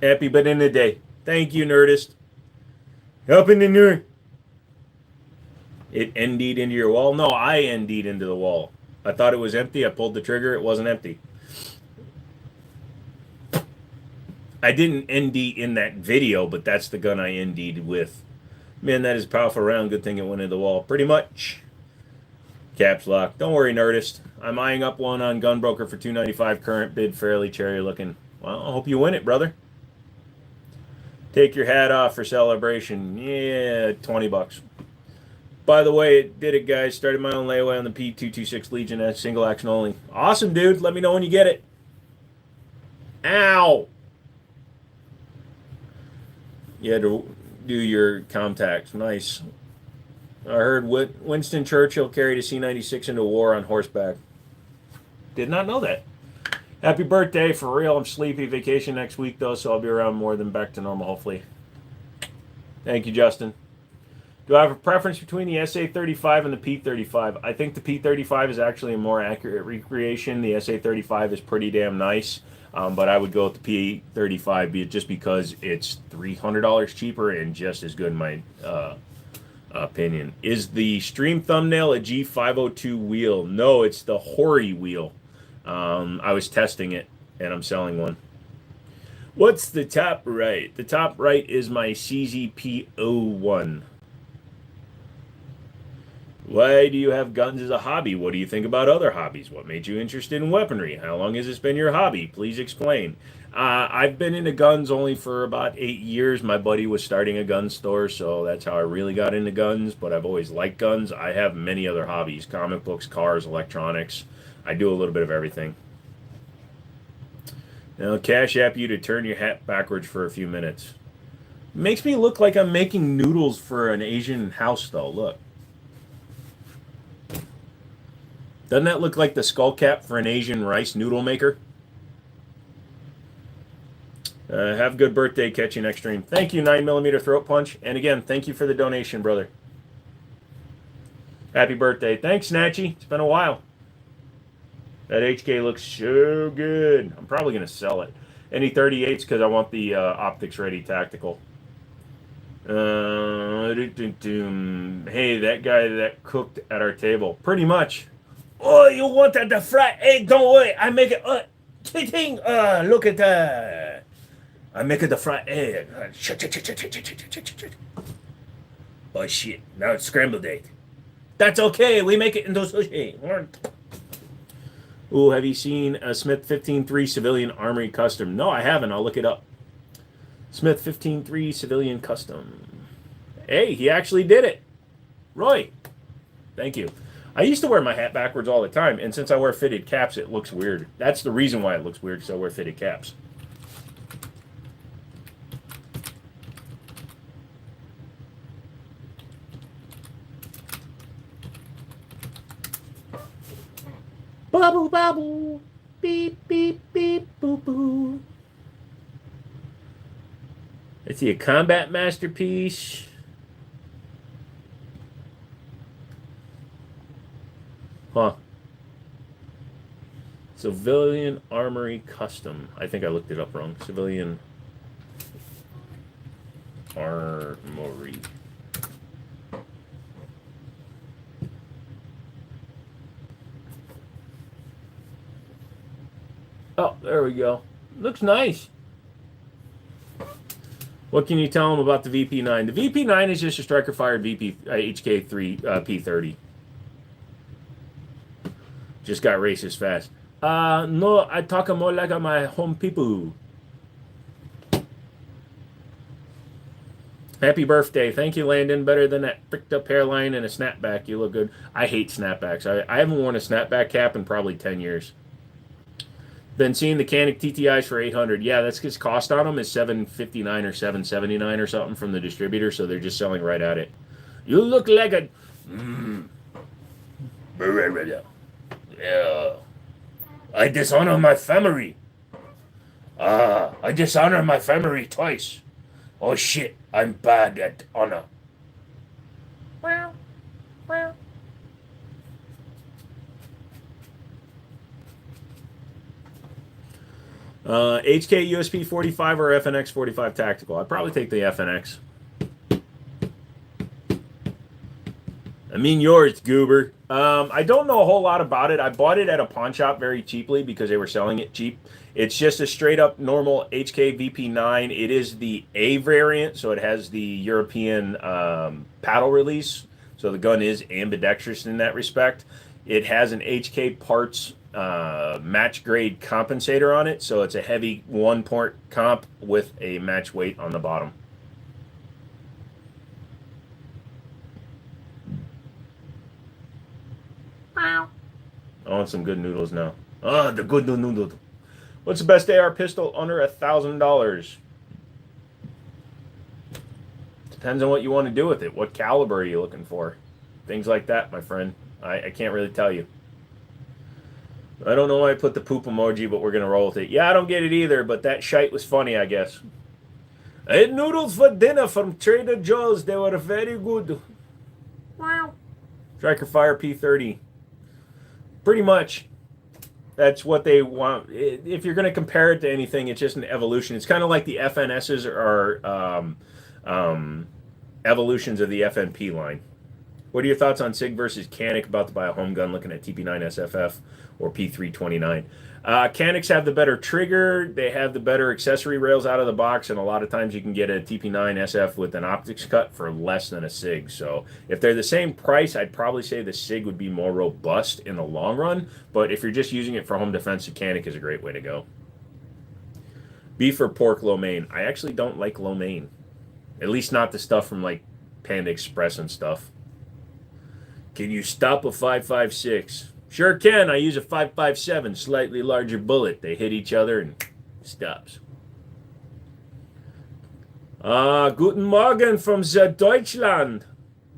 Happy but in the day. Thank you, Nerdist. Helping the nerd. It ND'd into your wall? No, I ND'd into the wall. I thought it was empty. I pulled the trigger. It wasn't empty. I didn't ND in that video, but that's the gun I ND'd with. Man, that is a powerful round. Good thing it went into the wall. Pretty much. Caps lock. Don't worry, Nerdist. I'm eyeing up one on Gunbroker for $295. Current bid, fairly cherry looking. Well, I hope you win it, brother. Take your hat off for celebration. Yeah, $20. By the way, it did it, guys. Started my own layaway on the P226 Legion at single action only. Awesome, dude. Let me know when you get it. Ow! You had to do your contacts. Nice. I heard Winston Churchill carried a C-96 into war on horseback. Did not know that. Happy birthday, for real. I'm sleepy. Vacation next week, though, so I'll be around more than back to normal, hopefully. Thank you, Justin. Do I have a preference between the SA-35 and the P-35? I think the P-35 is actually a more accurate recreation. The SA-35 is pretty damn nice, but I would go with the P-35 just because it's $300 cheaper and just as good in my opinion. Is the stream thumbnail a G502 wheel? No, it's the Hori wheel. I was testing it, and I'm selling one. What's the top right? The top right is my CZP-01. Why do you have guns as a hobby? What do you think about other hobbies? What made you interested in weaponry? How long has this been your hobby? Please explain. I've been into guns only for about 8 years. My buddy was starting a gun store, so that's how I really got into guns, but I've always liked guns. I have many other hobbies: comic books, cars, electronics. I do a little bit of everything. Now, Cash App you to turn your hat backwards for a few minutes. Makes me look like I'm making noodles for an Asian house, though. Look. Doesn't that look like the skull cap for an Asian rice noodle maker? Have a good birthday. Catch you next stream. Thank you, 9mm Throat Punch. And again, thank you for the donation, brother. Happy birthday. Thanks, Snatchy. It's been a while. That HK looks so good. I'm probably going to sell it. Any 38s because I want the optics ready tactical. Hey, that guy that cooked at our table. Pretty much. Oh, you wanted the fried egg? Don't worry. I make it. Look at that. I make it the fried egg. Oh, shit. Now it's scrambled egg. That's okay. We make it into sushi. Ooh, have you seen a Smith 15.3 Civilian Armory Custom? No, I haven't. I'll look it up. Smith 15.3 Civilian Custom. Hey, he actually did it. Roy, thank you. I used to wear my hat backwards all the time, and since I wear fitted caps, it looks weird. That's the reason why it looks weird, because I wear fitted caps. Bubble, bubble. Beep, beep, beep, boo, boo. Let's see, a combat masterpiece. Huh. Civilian Armory Custom. I think I looked it up wrong. Civilian Armory. Oh, there we go. Looks nice. What can you tell them about the VP9? The VP9 is just a striker-fired HK3 P30. Just got racist fast. No, I talk more like my home people. Happy birthday. Thank you, Landon. Better than that pricked up hairline and a snapback. You look good. I hate snapbacks. I haven't worn a snapback cap in probably 10 years. Been seeing the Canik TTIs for 800. Yeah, that's because cost on them is 759 or 779 or something from the distributor, so they're just selling right at it. You look like a... Yeah. I dishonor my family. I dishonor my family twice. Oh shit, I'm bad at honor. Wow. Wow. HK USP 45 or FNX 45 tactical? I'd probably take the FNX. I mean yours, Goober. I don't know a whole lot about it. I bought it at a pawn shop very cheaply because they were selling it cheap. It's just a straight up normal HK VP9. It is the A variant, so it has the European paddle release. So the gun is ambidextrous in that respect. It has an HK parts match grade compensator on it, so it's a heavy one port comp with a match weight on the bottom. Wow. I want some good noodles now. Ah, the good noodle. What's the best AR pistol under $1,000? Depends on what you want to do with it. What caliber are you looking for? Things like that, my friend. I can't really tell you. I don't know why I put the poop emoji, but we're going to roll with it. Yeah, I don't get it either, but that shite was funny, I guess. I had noodles for dinner from Trader Joe's. They were very good. Wow. Striker Fire P30. Pretty much. That's what they want. If you're going to compare it to anything, it's just an evolution. It's kind of like the FNSs are evolutions of the FNP line. What are your thoughts on SIG versus Canik? About to buy a home gun, looking at TP9 SFF or P329. Caniks have the better trigger. They have the better accessory rails out of the box, and a lot of times you can get a TP9 SF with an optics cut for less than a SIG. So if they're the same price, I'd probably say the SIG would be more robust in the long run. But if you're just using it for home defense, the Canik is a great way to go. Beef or pork lo mein? I actually don't like lo mein. At least not the stuff from like Panda Express and stuff. Can you stop a 5.56? Sure can. I use a 5.57, slightly larger bullet. They hit each other and stops. Guten Morgen from Deutschland.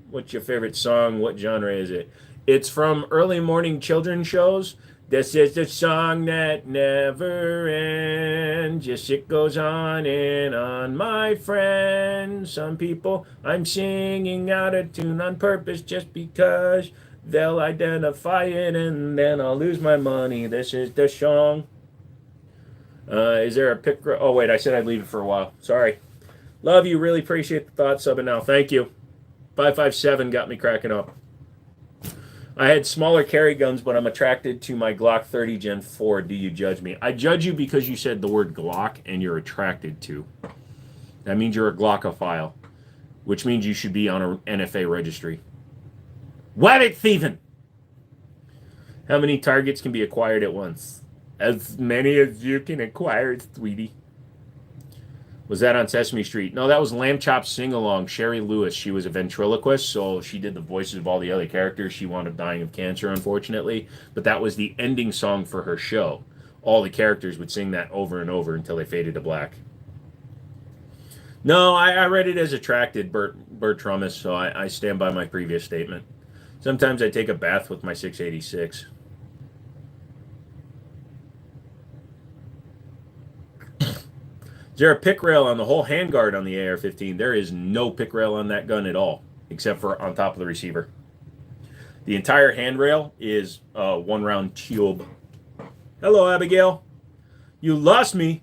What's your favorite song? What genre is it? It's from early morning children's shows. This is the song that never ends. Yes, it goes on and on, my friend. Some people I'm singing out of tune on purpose just because they'll identify it and then I'll lose my money. This is the song. Is there a pick? Oh, wait, I said I'd leave it for a while. Sorry. Love you. Really appreciate the thought subbing now. Thank you. 557 got me cracking up. I had smaller carry guns, but I'm attracted to my Glock 30 Gen 4. Do you judge me? I judge you because you said the word Glock and you're attracted to. That means you're a Glockophile, which means you should be on an NFA registry. Wabbit thieving! How many targets can be acquired at once? As many as you can acquire, sweetie. Was that on Sesame Street? No, that was Lamb Chop Sing-Along. Sherry Lewis, she was a ventriloquist, so she did the voices of all the other characters. She wound up dying of cancer, unfortunately. But that was the ending song for her show. All the characters would sing that over and over until they faded to black. No, I read it as attracted, Bert Trummus, so I stand by my previous statement. Sometimes I take a bath with my 686. Is there a pick rail on the whole handguard on the AR-15? There is no pick rail on that gun at all, except for on top of the receiver. The entire handrail is a one-round tube. Hello, Abigail. You lost me.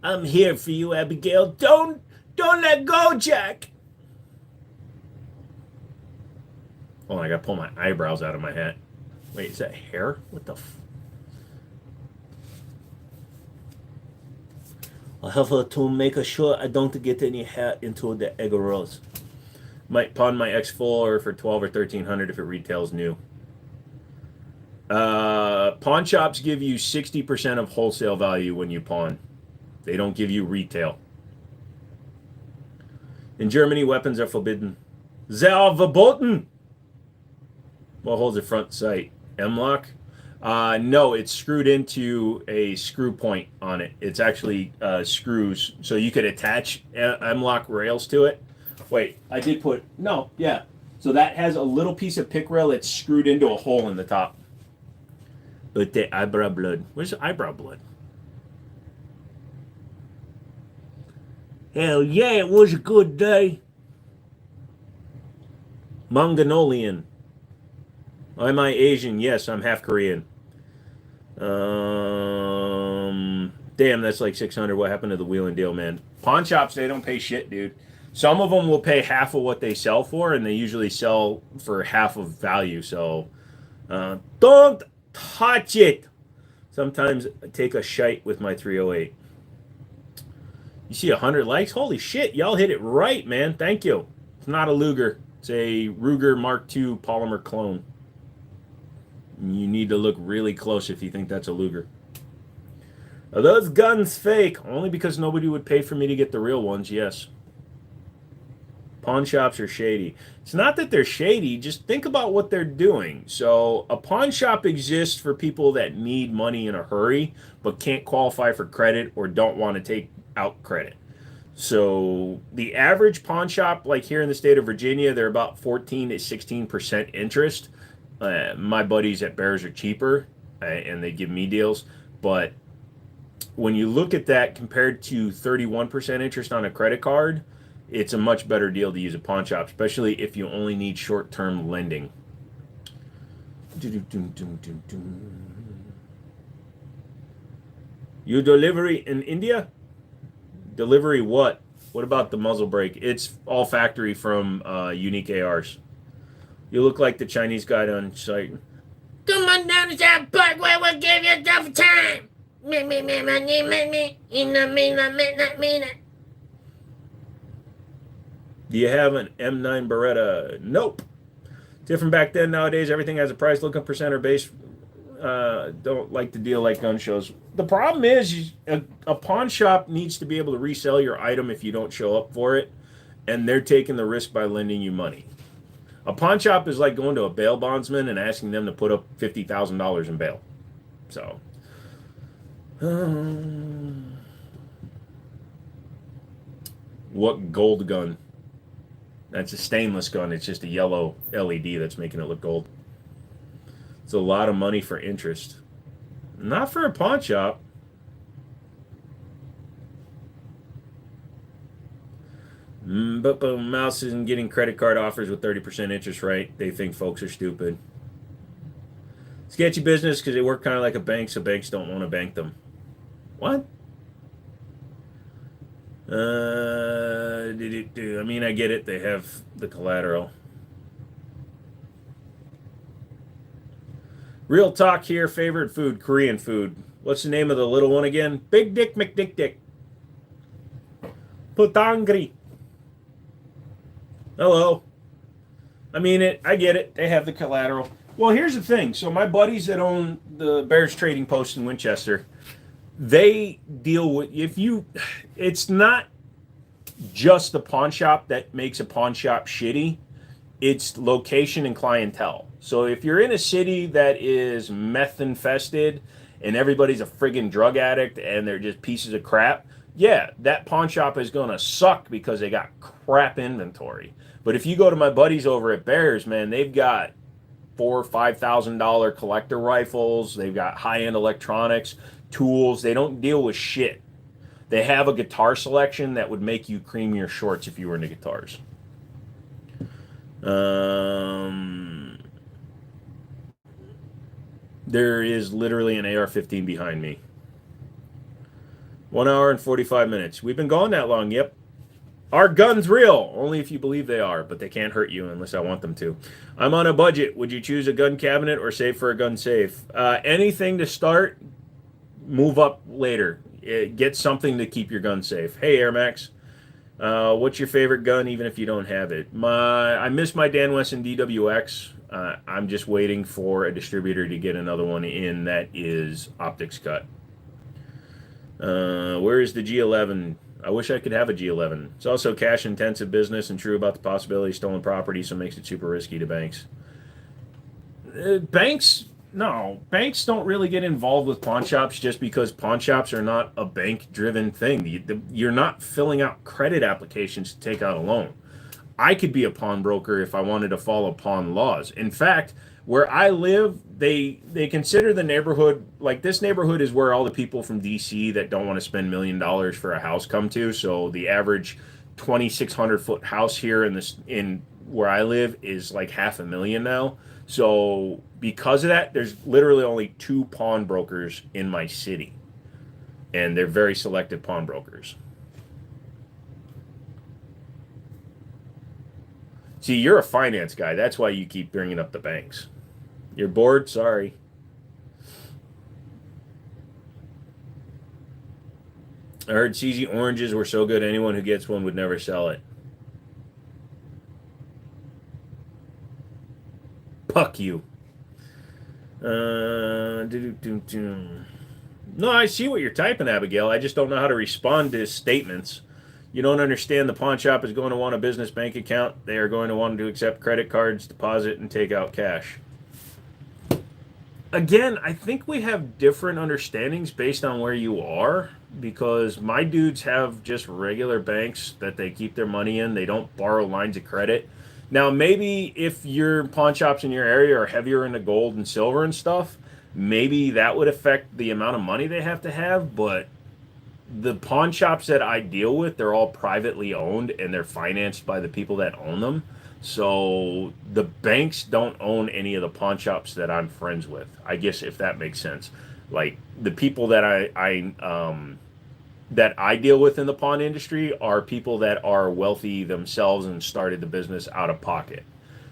I'm here for you, Abigail. Don't let go, Jack. Oh, I gotta pull my eyebrows out of my hat. Wait, is that hair? What the I have to make sure I don't get any hair into the egg rolls. Might pawn my X4 for 12 or 1300 if it retails new. Pawn shops give you 60% of wholesale value when you pawn. They don't give you retail. In Germany, weapons are forbidden. They are verboten. What holds the front sight? M-lock? No, it's screwed into a screw point on it. It's actually screws, so you could attach M-lock rails to it. Wait, I did put, no, yeah. So that has a little piece of pick rail that's screwed into a hole in the top. But the eyebrow blood. Where's the eyebrow blood? Hell yeah, it was a good day. Mongolian. Am I Asian? Yes, I'm half Korean. Damn, that's like 600. What happened to the wheel and deal, man? Pawn shops, they don't pay shit, dude. Some of them will pay half of what they sell for, and they usually sell for half of value. So don't touch it. Sometimes I take a shite with my 308. You see 100 likes? Holy shit, y'all hit it right, man. Thank you. It's not a Luger. It's a Ruger Mark II polymer clone. You need to look really close if you think that's a Luger. Are those guns fake? Only because nobody would pay for me to get the real ones, yes. Pawn shops are shady. It's not that they're shady, just think about what they're doing. So a pawn shop exists for people that need money in a hurry, but can't qualify for credit or don't want to take out credit. So the average pawn shop, like here in the state of Virginia, they're about 14 to 16% interest. My buddies at Bears are cheaper, and they give me deals. But when you look at that compared to 31% interest on a credit card, it's a much better deal to use a pawn shop, especially if you only need short-term lending. You delivery in India? Delivery what? What about the muzzle brake? It's all factory from Unique ARs. You look like the Chinese guy on site. Come on down to that Parkway, we'll give you enough time. Me, Do you have an M9 Beretta? Nope. Different back then. Nowadays, everything has a price. Look up percent or base. Don't like the deal like gun shows. The problem is a pawn shop needs to be able to resell your item if you don't show up for it, and they're taking the risk by lending you money. A pawn shop is like going to a bail bondsman and asking them to put up $50,000 in bail. So, what gold gun? That's a stainless gun. It's just a yellow LED that's making it look gold. It's a lot of money for interest. Not for a pawn shop. But Mouse isn't getting credit card offers with 30% interest rate. They think folks are stupid. Sketchy business because they work kind of like a bank, so banks don't want to bank them. What? I mean, I get it. They have the collateral. Real talk here. Favorite food, Korean food. What's the name of the little one again? Big Dick McDick Dick. Putangri. Hello. I mean it. I get it. They have the collateral. Well, here's the thing. So my buddies that own the Bears Trading Post in Winchester, they deal with it's not just the pawn shop that makes a pawn shop shitty. It's location and clientele. So if you're in a city that is meth infested and everybody's a friggin' drug addict and they're just pieces of crap, yeah, that pawn shop is going to suck because they got crap inventory. But if you go to my buddies over at Bears, man, they've got $4,000 or $5,000 collector rifles. They've got high-end electronics, tools. They don't deal with shit. They have a guitar selection that would make you cream your shorts if you were into guitars. There is literally an AR-15 behind me. 1 hour and 45 minutes. We've been gone that long, yep. Are guns real? Only if you believe they are, but they can't hurt you unless I want them to. I'm on a budget. Would you choose a gun cabinet or save for a gun safe? Anything to start, move up later. Get something to keep your gun safe. Hey, Air Max. What's your favorite gun, even if you don't have it? I miss my Dan Wesson DWX. I'm just waiting for a distributor to get another one in that is optics cut. Where is the G11? I wish I could have a G11. It's also cash intensive business and true about the possibility of stolen property, so it makes it super risky to banks. Banks, no, banks don't really get involved with pawn shops just because pawn shops are not a bank driven thing. You're not filling out credit applications to take out a loan. I could be a pawnbroker if I wanted to follow pawn laws. In fact, where I live, they consider the neighborhood like this neighborhood is where all the people from DC that don't want to spend $1 million for a house come to. So the average 2,600-foot house here in where I live is like $500,000 now. So because of that, there's literally only 2 pawnbrokers in my city, and they're very selective pawnbrokers. See, you're a finance guy. That's why you keep bringing up the banks. You're bored? Sorry. I heard CZ oranges were so good anyone who gets one would never sell it. Fuck you. No, I see what you're typing, Abigail. I just don't know how to respond to statements. You don't understand the pawn shop is going to want a business bank account. They are going to want to accept credit cards, deposit, and take out cash. Again, I think we have different understandings based on where you are, because my dudes have just regular banks that they keep their money in. They don't borrow lines of credit. Now, maybe if your pawn shops in your area are heavier into gold and silver and stuff, maybe that would affect the amount of money they have to have, but the pawn shops that I deal with, they're all privately owned and they're financed by the people that own them. So the banks don't own any of the pawn shops that I'm friends with. I guess if that makes sense. Like the people that I deal with in the pawn industry are people that are wealthy themselves and started the business out of pocket.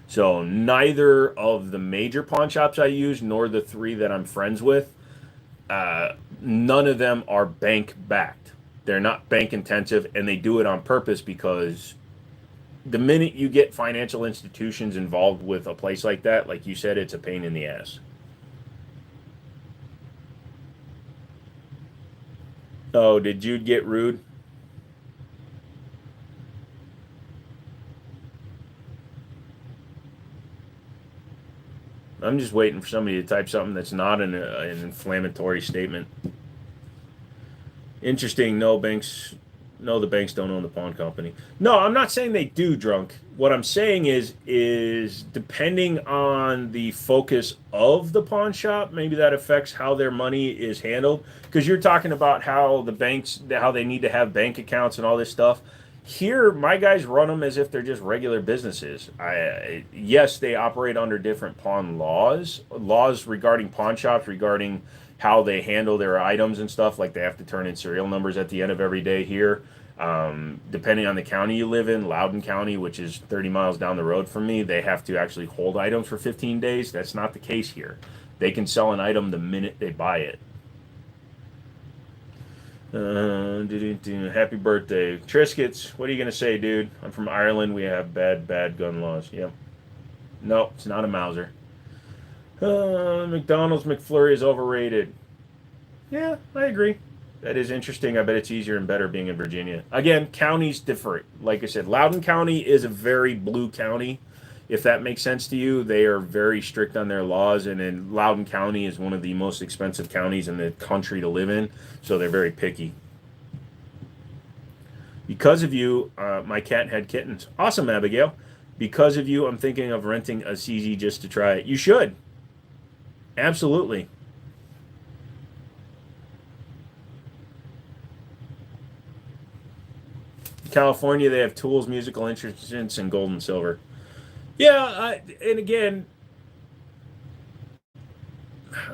So neither of the major pawn shops I use nor the 3 that I'm friends with, none of them are bank backed. They're not bank intensive, and they do it on purpose because the minute you get financial institutions involved with a place like that, like you said, it's a pain in the ass. Oh, did Jude get rude? I'm just waiting for somebody to type something that's not an inflammatory statement. Interesting. No, the banks don't own the pawn company. No, I'm not saying they do, drunk. What I'm saying is depending on the focus of the pawn shop, maybe that affects how their money is handled. Because you're talking about how the banks, how they need to have bank accounts and all this stuff. Here, my guys run them as if they're just regular businesses. Yes, they operate under different pawn laws regarding pawn shops, regarding how they handle their items and stuff. Like they have to turn in serial numbers at the end of every day here. Depending on the county you live in, Loudoun County, which is 30 miles down the road from me, they have to actually hold items for 15 days. That's not the case here. They can sell an item the minute they buy it. Happy birthday. Triscuits, what are you going to say, dude? I'm from Ireland. We have bad gun laws. Yep. No, it's not a Mauser. McDonald's McFlurry is overrated. Yeah, I agree. That is interesting. I bet it's easier and better being in Virginia. Again, counties differ. Like I said, Loudoun County is a very blue county. If that makes sense to you, they are very strict on their laws, and then Loudoun County is one of the most expensive counties in the country to live in, so they're very picky. Because of you, my cat had kittens. Awesome, Abigail. Because of you, I'm thinking of renting a CZ just to try it. You should. Absolutely. California, they have tools, musical instruments, and gold and silver. Yeah, and again,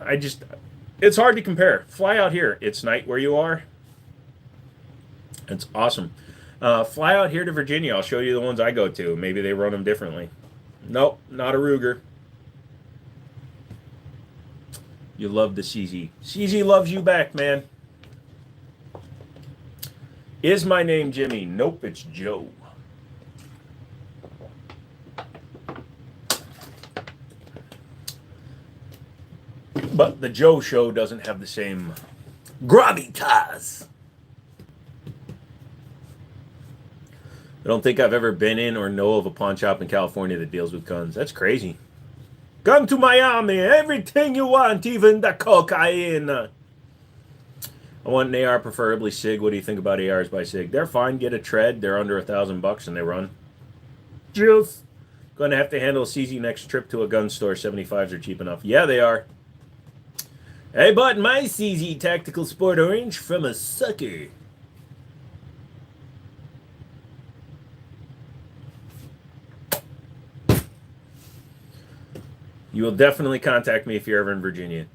it's hard to compare. Fly out here. It's night where you are. It's awesome. Fly out here to Virginia. I'll show you the ones I go to. Maybe they run them differently. Nope, not a Ruger. You love the CZ. CZ loves you back, man. Is my name Jimmy? Nope, it's Joe. But the Joe show doesn't have the same gravitas. I don't think I've ever been in or know of a pawn shop in California that deals with guns. That's crazy. Come to Miami, everything you want, even the cocaine. I want an AR, preferably SIG. What do you think about ARs by SIG? They're fine. Get a tread. They're under $1,000 and they run. Juice. Going to have to handle a CZ next trip to a gun store. 75s are cheap enough. Yeah, they are. I bought my CZ Tactical Sport Orange from a sucker. You will definitely contact me if you're ever in Virginia.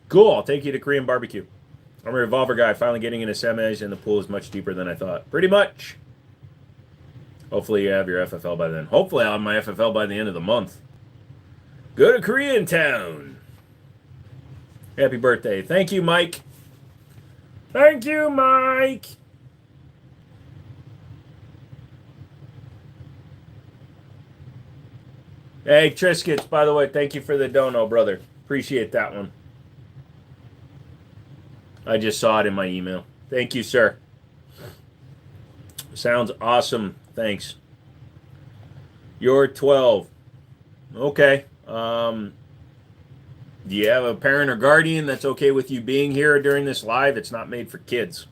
Cool, I'll take you to Korean barbecue. I'm a revolver guy, finally getting into semis, and the pool is much deeper than I thought. Pretty much. Hopefully you have your FFL by then. Hopefully I'll have my FFL by the end of the month. Go to Korean Town. Happy birthday. Thank you, Mike. Thank you, Mike. Hey, Triscuits, by the way, thank you for the dono, brother. Appreciate that one. I just saw it in my email. Thank you, sir. Sounds awesome. Thanks. You're 12. Okay. Do you have a parent or guardian that's okay with you being here during this live? It's not made for kids.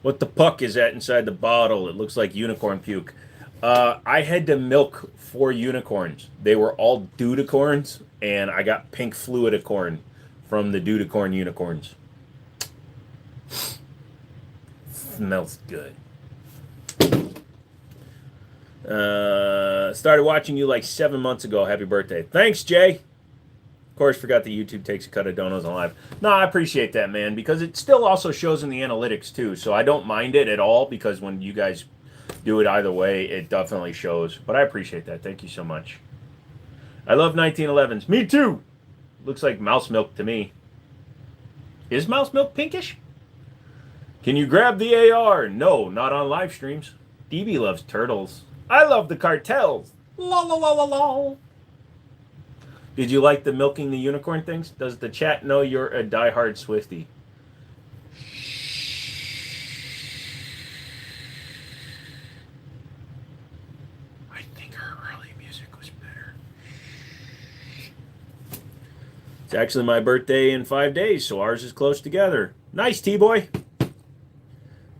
What the puck is that inside the bottle? It looks like unicorn puke. I had to milk 4 unicorns. They were all dudicorns, and I got pink fluidicorn from the dudicorn unicorns. Smells good. Started watching you like 7 months ago. Happy birthday. Thanks, Jay. Of course, forgot that YouTube takes a cut of donos on live. No, I appreciate that, man, because it still also shows in the analytics, too. So I don't mind it at all, because when you guys do it either way, it definitely shows. But I appreciate that. Thank you so much. I love 1911s. Me too. Looks like mouse milk to me. Is mouse milk pinkish? Can you grab the AR? No, not on live streams. DB loves turtles. I love the cartels. La la la la la. Did you like the milking the unicorn things? Does the chat know you're a diehard Swiftie? I think her early music was better. It's actually my birthday in 5 days, so ours is close together. Nice, T-Boy.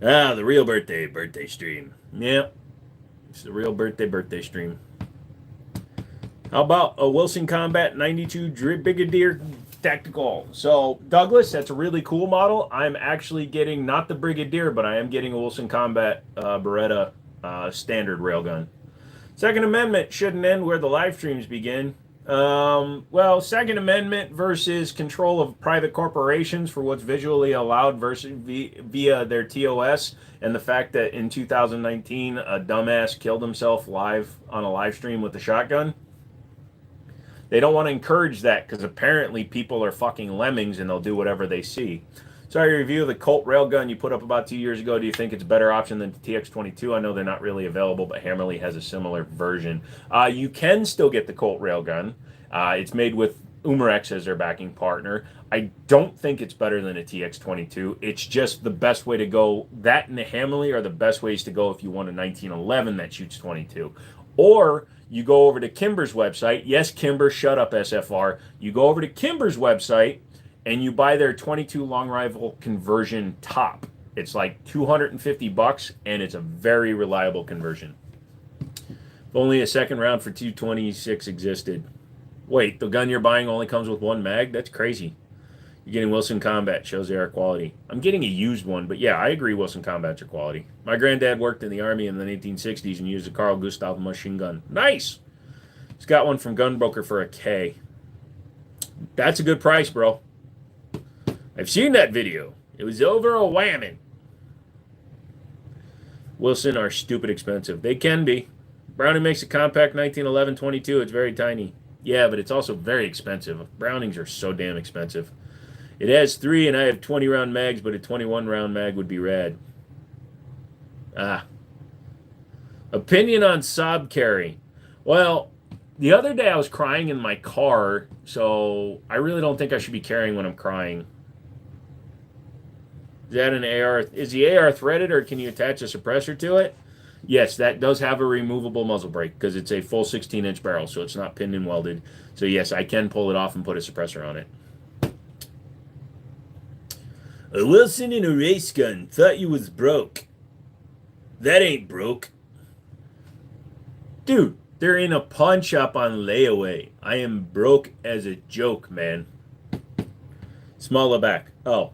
Ah, the real birthday stream. Yeah, it's the real birthday stream. How about a Wilson Combat 92 Brigadier Tactical? So, Douglas, that's a really cool model. I'm actually getting, not the Brigadier, but I am getting a Wilson Combat Beretta standard railgun. Second Amendment shouldn't end where the live streams begin. Well, Second Amendment versus control of private corporations for what's visually allowed versus via their TOS, and the fact that in 2019 a dumbass killed himself live on a live stream with a shotgun. They don't want to encourage that because apparently people are fucking lemmings and they'll do whatever they see. Sorry, review of the Colt railgun you put up about 2 years ago. Do you think it's a better option than the TX22? I know they're not really available, but Hammerly has a similar version. You can still get the Colt railgun. It's made with Umarex as their backing partner. I don't think it's better than a TX22. It's just the best way to go. That and the Hammerly are the best ways to go if you want a 1911 that shoots 22. Or you go over to Kimber's website. Yes, Kimber, shut up, SFR. You go over to Kimber's website and you buy their 22 long rifle conversion top. It's like $250, and it's a very reliable conversion. If only a second round for 226 existed. Wait, the gun you're buying only comes with 1 mag? That's crazy. You're getting Wilson Combat, shows they are quality. I'm getting a used one, but yeah, I agree Wilson Combats are quality. My granddad worked in the Army in the 1960s and used a Carl Gustav machine gun. Nice! He's got one from Gunbroker for a K. That's a good price, bro. I've seen that video. It was over a whammon. Wilson are stupid expensive. They can be. Browning makes a compact 1911 22. It's very tiny. Yeah, but it's also very expensive. Brownings are so damn expensive. It has 3 and I have 20 round mags, but a 21 round mag would be rad. Opinion on Saab carry. Well, the other day I was crying in my car, so I really don't think I should be carrying when I'm crying. Is that an AR? Is the AR threaded, or can you attach a suppressor to it? Yes, that does have a removable muzzle brake because it's a full 16-inch barrel, so it's not pinned and welded. So yes, I can pull it off and put a suppressor on it. A Wilson in a race gun. Thought you was broke. That ain't broke. Dude, they're in a pawn shop on layaway. I am broke as a joke, man. Smaller back. Oh.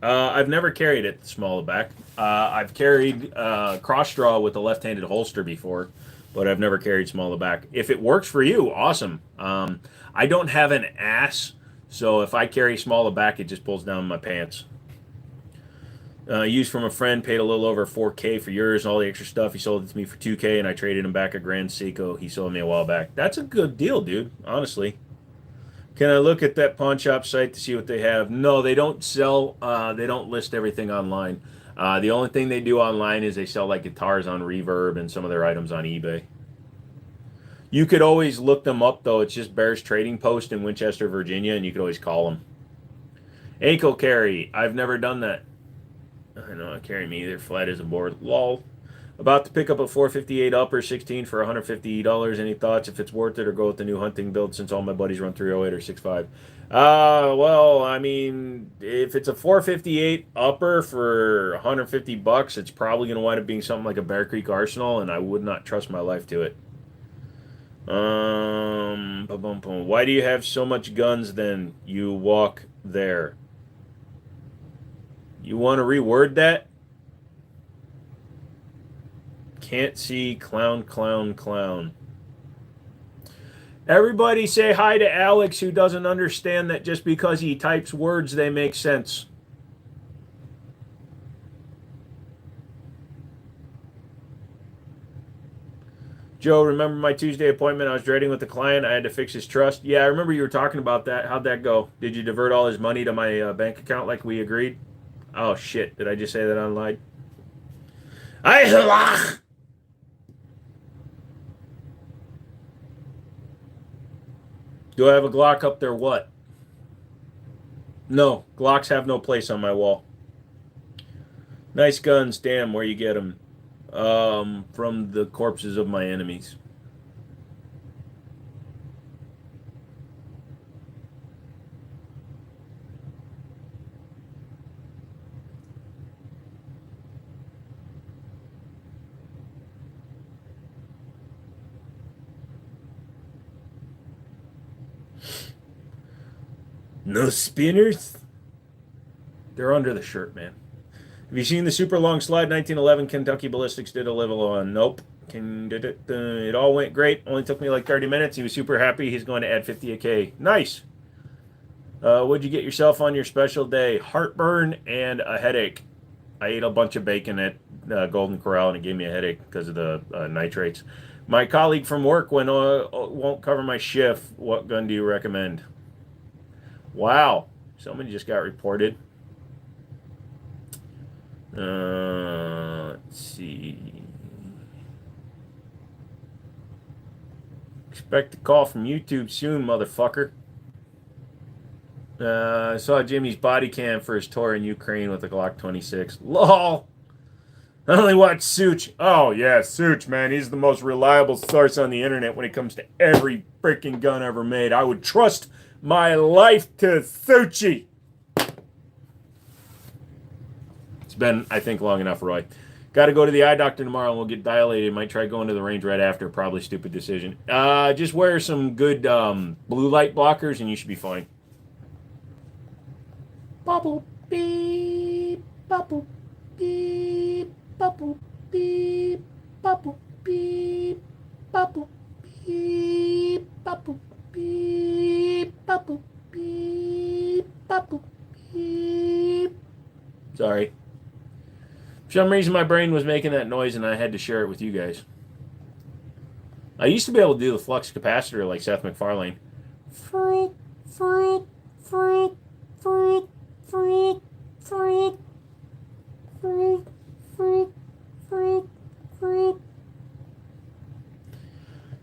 I've never carried it smaller back. I've carried cross draw with a left-handed holster before, but I've never carried smaller back. If it works for you, awesome. I don't have an ass, so if I carry smaller back, it just pulls down my pants. Used from a friend, paid a little over $4K for yours, all the extra stuff. He sold it to me for $2K, and I traded him back a Grand Seiko he sold me a while back. That's a good deal, dude, honestly. Can I look at that pawn shop site to see what they have? No, they don't sell, they don't list everything online. The only thing they do online is they sell like guitars on Reverb and some of their items on eBay. You could always look them up, though. It's just Bears Trading Post in Winchester, Virginia, and you could always call them. Ankle carry. I've never done that. I know, not carry me either. Flat as a board. Lol. About to pick up a 458 upper 16 for $150. Any thoughts if it's worth it, or go with the new hunting build since all my buddies run 308 or 65? Well, I mean, if it's a 458 upper for $150, it's probably going to wind up being something like a Bear Creek Arsenal, and I would not trust my life to it. Why do you have so much guns then? You walk there. You want to reword that? Can't see clown, clown, clown. Everybody say hi to Alex, who doesn't understand that just because he types words, they make sense. Joe, remember my Tuesday appointment? I was dreading with the client. I had to fix his trust. Yeah, I remember you were talking about that. How'd that go? Did you divert all his money to my bank account like we agreed? Oh, shit. Did I just say that online? Do I have a Glock up there? What? No, Glocks have no place on my wall. Nice guns. Damn, where you get them? From the corpses of my enemies. No spinners? They're under the shirt, man. Have you seen the super long slide 1911 Kentucky Ballistics did a level on? Nope. It all went great. Only took me like 30 minutes. He was super happy. He's going to add 50 a K. Nice. What'd you get yourself on your special day? Heartburn and a headache. I ate a bunch of bacon at Golden Corral and it gave me a headache because of the nitrates. My colleague from work won't cover my shift. What gun do you recommend? Wow. Somebody just got reported. Let's see. Expect a call from YouTube soon, motherfucker. I saw Jimmy's body cam for his tour in Ukraine with a Glock 26. LOL! I only watch Such. Oh, yeah, Such, man. He's the most reliable source on the internet when it comes to every freaking gun ever made. I would trust my life to Suchi. It's been, I think, long enough, Roy. Got to go to the eye doctor tomorrow and we'll get dilated. Might try going to the range right after. Probably stupid decision. Just wear some good blue light blockers and you should be fine. Bubble beep, bubble beep, bubble beep, bubble beep, bubble beep, bubble beep, bubble beep, bubble beep. Sorry. For some reason, my brain was making that noise, and I had to share it with you guys. I used to be able to do the flux capacitor like Seth MacFarlane. Fruit, fruit, fruit, fruit, fruit, fruit, fruit, fruit, fruit, fruit.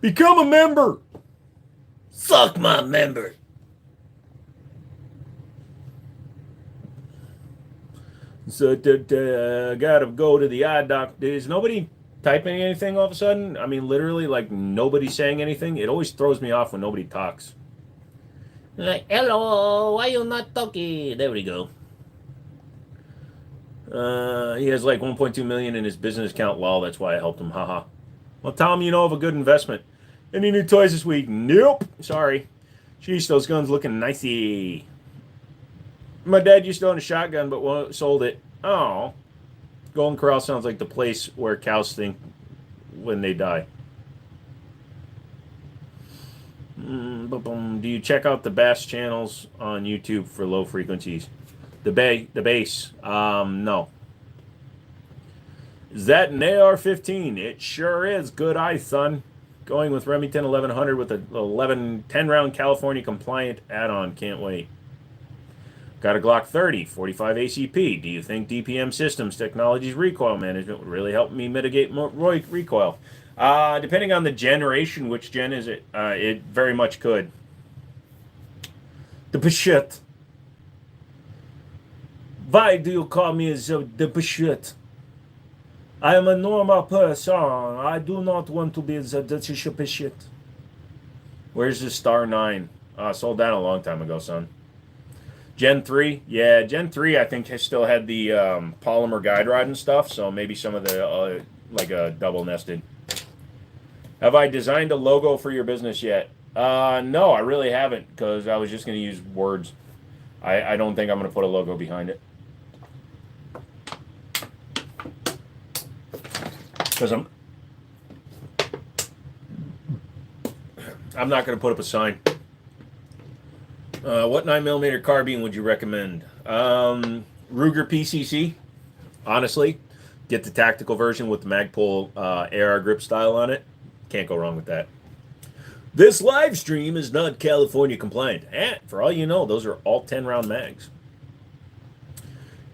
Become a member. Suck my member. So gotta go to the eye doctor. Is nobody typing anything all of a sudden. I mean, literally, like nobody saying anything. It always throws me off when nobody talks. Like, hello, why you not talking? There we go. He has like 1.2 million in his business account. Lol, that's why I helped him. Haha. Well, tell him you know of a good investment. Any new toys this week? Nope. Sorry. Sheesh, those guns looking nicey. My dad used to own a shotgun, but sold it. Oh. Golden Corral sounds like the place where cows think when they die. Do you check out the bass channels on YouTube for low frequencies? The bass. No. Is that an AR-15? It sure is. Good eye, son. Going with Remington 1100 with a 10 round California compliant add-on. Can't wait. Got a Glock 30, 45 ACP. Do you think DPM Systems Technologies recoil management would really help me mitigate recoil? Depending on the generation, which gen is it? It very much could. The Pashut. Why do you call me the Pashut? I am a normal person. I do not want to be the Pashut. Where's the Star 9? Sold that a long time ago, son. Gen 3? Yeah, Gen 3 I think has still had the polymer guide rod and stuff, so maybe some of the, like a double nested. Have I designed a logo for your business yet? No, I really haven't, because I was just going to use words. I don't think I'm going to put a logo behind it. Because I'm not going to put up a sign. What 9mm carbine would you recommend? Ruger PCC. Honestly, get the tactical version with the Magpul AR grip style on it. Can't go wrong with that. This live stream is not California compliant. And for all you know, those are all 10 round mags.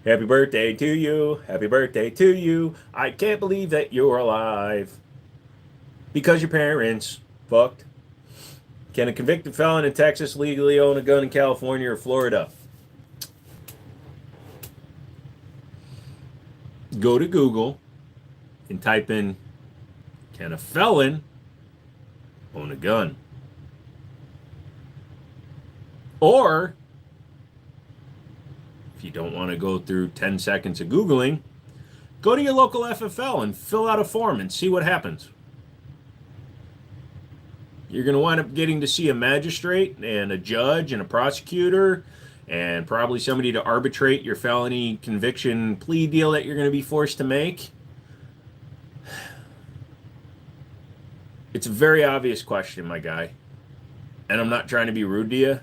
Happy birthday to you. Happy birthday to you. I can't believe that you're alive. Because your parents fucked. Can a convicted felon in Texas legally own a gun in California or Florida? Go to Google and type in, can a felon own a gun? Or, if you don't want to go through 10 seconds of Googling, go to your local FFL and fill out a form and see what happens. You're going to wind up getting to see a magistrate and a judge and a prosecutor and probably somebody to arbitrate your felony conviction plea deal that you're going to be forced to make. It's a very obvious question, my guy. And I'm not trying to be rude to you.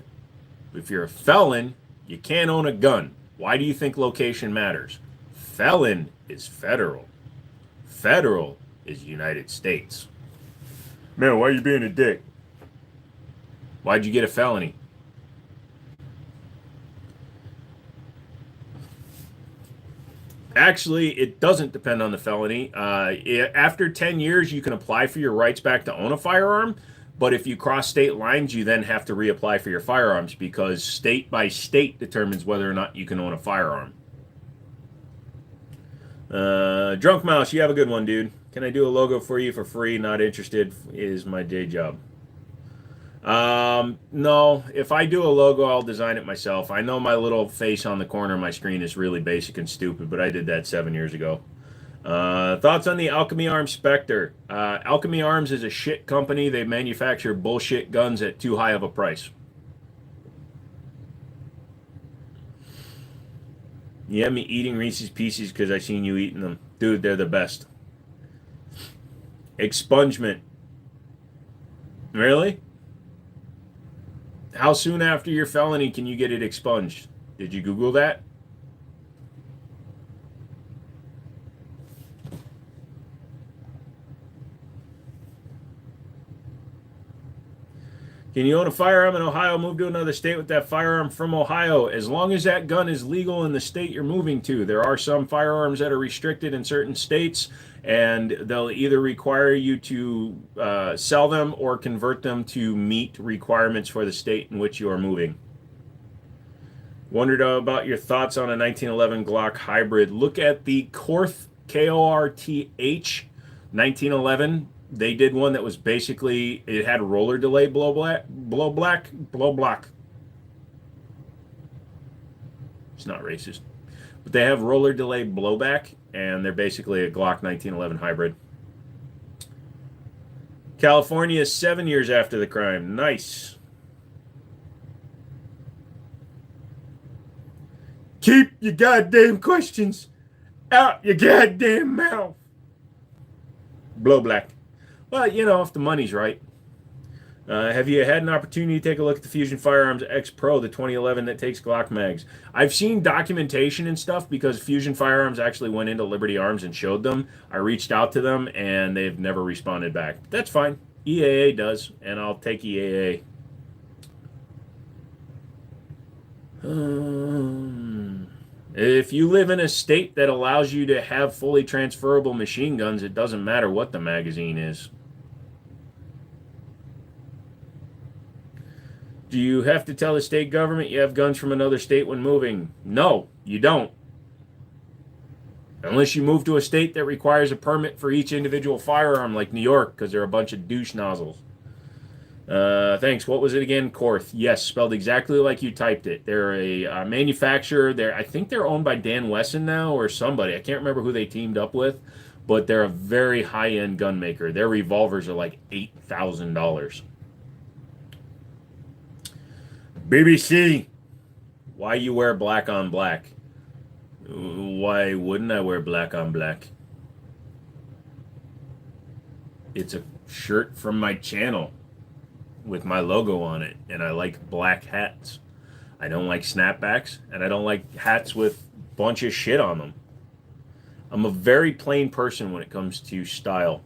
If you're a felon, you can't own a gun. Why do you think location matters? Felon is federal. Federal is United States. Man, why are you being a dick? Why'd you get a felony? Actually, it doesn't depend on the felony. After 10 years, you can apply for your rights back to own a firearm. But if you cross state lines, you then have to reapply for your firearms because state by state determines whether or not you can own a firearm. Drunk Mouse, you have a good one, dude. Can I do a logo for you for free? Not interested is my day job. No, if I do a logo, I'll design it myself. I know my little face on the corner of my screen is really basic and stupid, but I did that 7 years ago. Thoughts on the Alchemy Arms Spectre? Alchemy Arms is a shit company. They manufacture bullshit guns at too high of a price. You have me eating Reese's Pieces because I seen you eating them. Dude, they're the best. Expungement. Really? How soon after your felony can you get it expunged? Did you Google that? Can you own a firearm in Ohio, move to another state with that firearm from Ohio? As long as that gun is legal in the state you're moving to. There are some firearms that are restricted in certain states, and they'll either require you to sell them or convert them to meet requirements for the state in which you are moving. Wondered about your thoughts on a 1911 Glock hybrid. Look at the Korth, Korth, 1911, they did one that was basically, it had roller delay blow black. It's not racist. But they have roller delay blowback, and they're basically a Glock 1911 hybrid. California is 7 years after the crime. Nice. Keep your goddamn questions out your goddamn mouth. Blow black. Well, you know, if the money's right. Have you had an opportunity to take a look at the Fusion Firearms X Pro, the 2011 that takes Glock mags? I've seen documentation and stuff because Fusion Firearms actually went into Liberty Arms and showed them. I reached out to them and they've never responded back. That's fine. EAA does, and I'll take EAA. If you live in a state that allows you to have fully transferable machine guns, it doesn't matter what the magazine is. Do you have to tell the state government you have guns from another state when moving? No, you don't. Unless you move to a state that requires a permit for each individual firearm, like New York, because they're a bunch of douche nozzles. Thanks. What was it again? Korth. Yes, spelled exactly like you typed it. They're a manufacturer. I think they're owned by Dan Wesson now or somebody. I can't remember who they teamed up with, but they're a very high-end gun maker. Their revolvers are like $8,000. BBC, why you wear black on black? Why wouldn't I wear black on black? It's a shirt from my channel with my logo on it, and I like black hats. I don't like snapbacks, and I don't like hats with a bunch of shit on them. I'm a very plain person when it comes to style.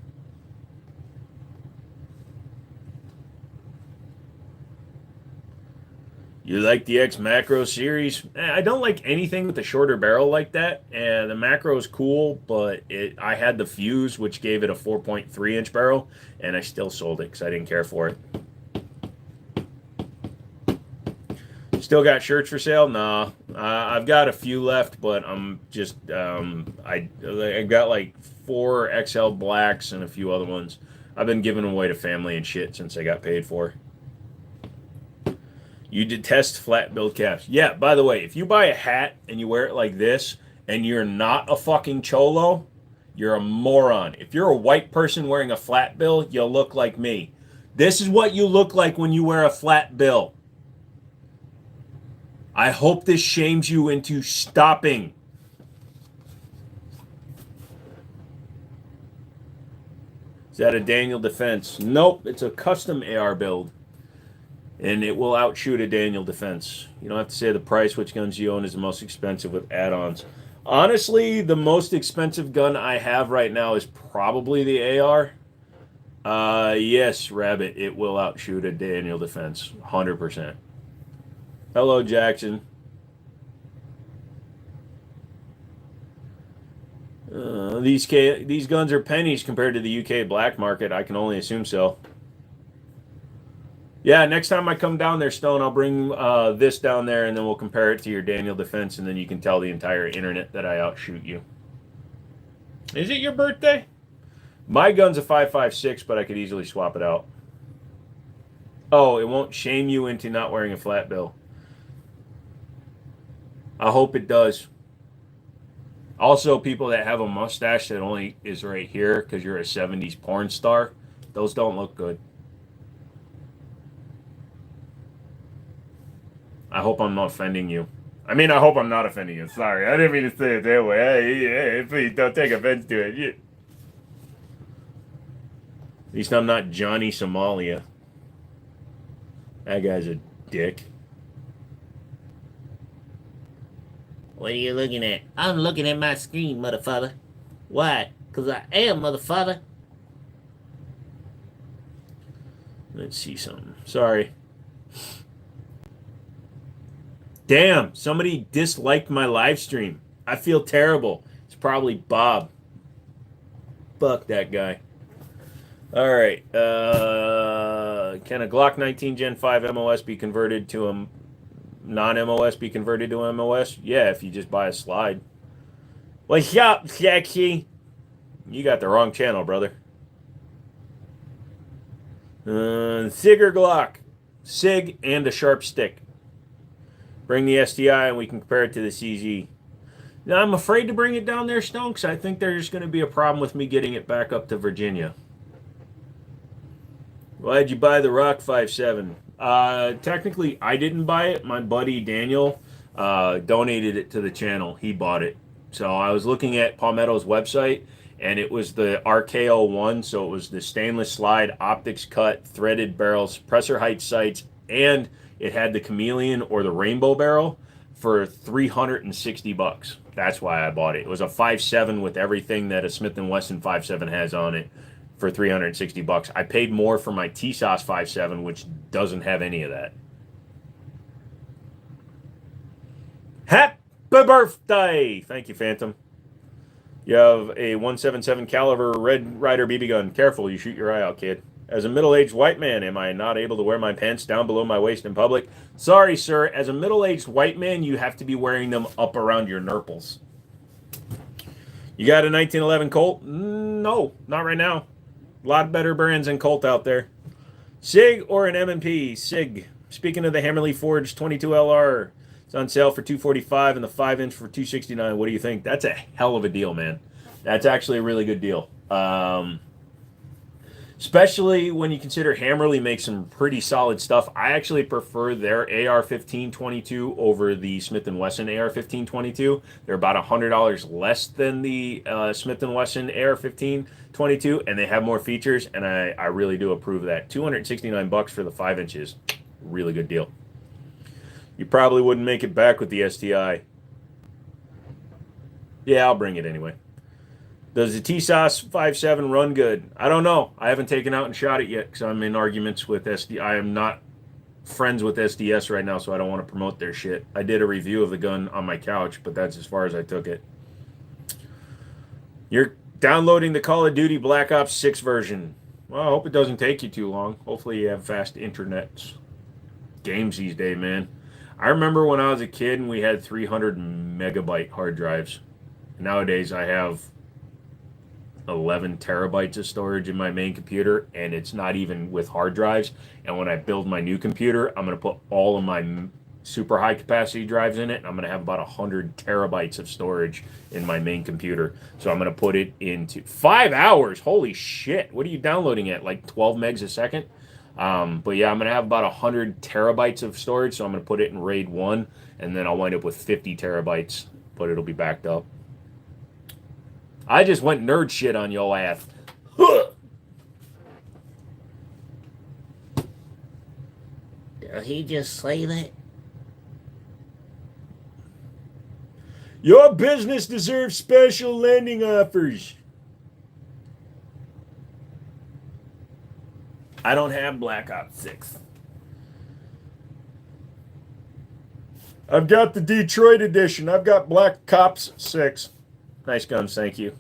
You like the X Macro series? I don't like anything with a shorter barrel like that. And the Macro is cool, but I had the Fuse, which gave it a 4.3-inch barrel, and I still sold it because I didn't care for it. Still got shirts for sale? Nah. I've got a few left, but I'm just, I got like 4 XL blacks and a few other ones. I've been giving them away to family and shit since I got paid for. You detest flat build caps. Yeah, by the way, if you buy a hat and you wear it like this and you're not a fucking cholo, you're a moron. If you're a white person wearing a flat bill, you'll look like me. This is what you look like when you wear a flat bill. I hope this shames you into stopping. Is that a Daniel Defense? Nope, it's a custom AR build. And it will outshoot a Daniel Defense. You don't have to say the price, which guns you own is the most expensive with add-ons. Honestly, the most expensive gun I have right now is probably the AR. Yes, Rabbit, it will outshoot a Daniel Defense, 100%. Hello, Jackson. These guns are pennies compared to the UK black market. I can only assume so. Yeah, next time I come down there, Stone, I'll bring this down there, and then we'll compare it to your Daniel Defense, and then you can tell the entire internet that I outshoot you. Is it your birthday? My gun's a 5.56, but I could easily swap it out. Oh, it won't shame you into not wearing a flat bill. I hope it does. Also, people that have a mustache that only is right here because you're a 70s porn star, those don't look good. I hope I'm not offending you. I mean, I hope I'm not offending you. Sorry, I didn't mean to say it that way. Hey, please don't take offense to it. Yeah. At least I'm not Johnny Somalia. That guy's a dick. What are you looking at? I'm looking at my screen, motherfucker. Why? Because I am, motherfucker. Let's see something. Sorry. Damn, somebody disliked my live stream. I feel terrible. It's probably Bob. Fuck that guy. All right. Can a Glock 19 Gen 5 MOS be converted to a non-MOS be converted to MOS? Yeah, if you just buy a slide. What's up, sexy? You got the wrong channel, brother. Sig or Glock? Sig and a sharp stick. Bring the STI and we can compare it to the CZ. Now, I'm afraid to bring it down there, Stone, because I think there's going to be a problem with me getting it back up to Virginia. Why'd you buy the Rock 5.7? Technically, I didn't buy it. My buddy Daniel donated it to the channel. He bought it. So I was looking at Palmetto's website, and it was the RKO1, so it was the stainless slide, optics cut, threaded barrels, suppressor height sights, and it had the chameleon or the rainbow barrel for $360. That's why I bought it. It was a 5.7 with everything that a Smith & Wesson 5.7 has on it for $360. I paid more for my TSOS 5.7, which doesn't have any of that. Happy birthday! Thank you, Phantom. You have a 177 caliber Red Ryder BB gun. Careful, you shoot your eye out, kid. As a middle-aged white man, am I not able to wear my pants down below my waist in public? Sorry, sir. As a middle-aged white man, you have to be wearing them up around your nurples. You got a 1911 Colt? No, not right now. A lot better brands than Colt out there. SIG or an M&P? SIG. Speaking of the Hammerly Forged 22LR, it's on sale for $245 and the 5-inch for $269. What do you think? That's a hell of a deal, man. That's actually a really good deal. Especially when you consider Hammerly makes some pretty solid stuff. I actually prefer their AR-1522 over the Smith & Wesson AR-1522. They're about $100 less than the Smith & Wesson AR-1522, and they have more features, and I really do approve of that. $269 for the 5 inches. Really good deal. You probably wouldn't make it back with the STI. Yeah, I'll bring it anyway. Does the TSOS 5.7 run good? I don't know. I haven't taken out and shot it yet because I'm in arguments with SD. I am not friends with SDS right now, so I don't want to promote their shit. I did a review of the gun on my couch, but that's as far as I took it. You're downloading the Call of Duty Black Ops 6 version. Well, I hope it doesn't take you too long. Hopefully you have fast internets. Games these days, man. I remember when I was a kid and we had 300 megabyte hard drives. Nowadays I have 11 terabytes of storage in my main computer, and it's not even with hard drives. And when I build my new computer, I'm going to put all of my super high capacity drives in it, and I'm going to have about 100 terabytes of storage in my main computer. So I'm going to put it into 5 hours. Holy shit. What are you downloading at? Like 12 megs a second? But yeah, I'm going to have about 100 terabytes of storage. So I'm going to put it in RAID 1, and then I'll wind up with 50 terabytes, but it'll be backed up. I just went nerd shit on your ass. Did he just say that? Your business deserves special lending offers. I don't have Black Ops 6. I've got the Detroit edition. I've got Black Ops 6. Nice guns, thank you.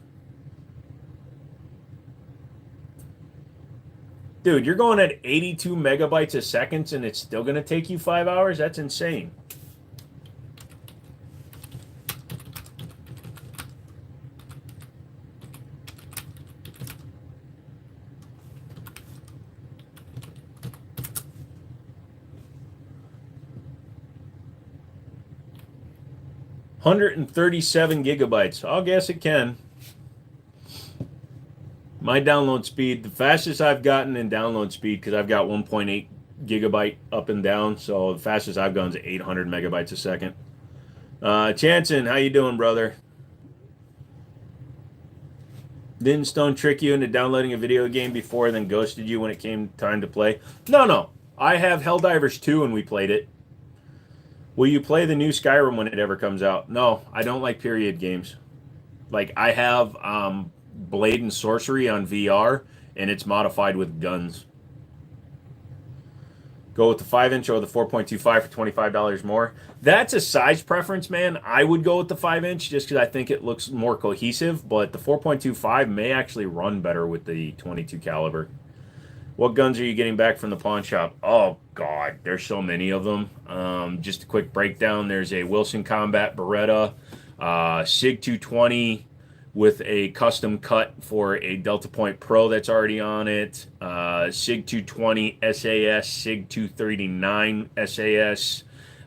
Dude, you're going at 82 megabytes a second and it's still going to take you 5 hours? That's insane. $137 gigabytes. I'll guess it can. My download speed, the fastest I've gotten in download speed, because I've got 1.8 gigabyte up and down, so the fastest I've gone is 800 megabytes a second. Chanson, how you doing, brother? Didn't Stone trick you into downloading a video game before, then ghosted you when it came time to play? No. I have Helldivers 2 and we played it. Will you play the new Skyrim when it ever comes out? No, I don't like period games. Like, I have Blade and Sorcery on VR, and it's modified with guns. Go with the 5-inch or the 4.25 for $25 more. That's a size preference, man. I would go with the 5-inch just because I think it looks more cohesive, but the 4.25 may actually run better with the 22 caliber. What guns are you getting back from the pawn shop? Oh, God, there's so many of them. Just a quick breakdown. There's a Wilson Combat Beretta, SIG 220, with a custom cut for a Delta Point Pro that's already on it. SIG 220 SAS, SIG 239 SAS,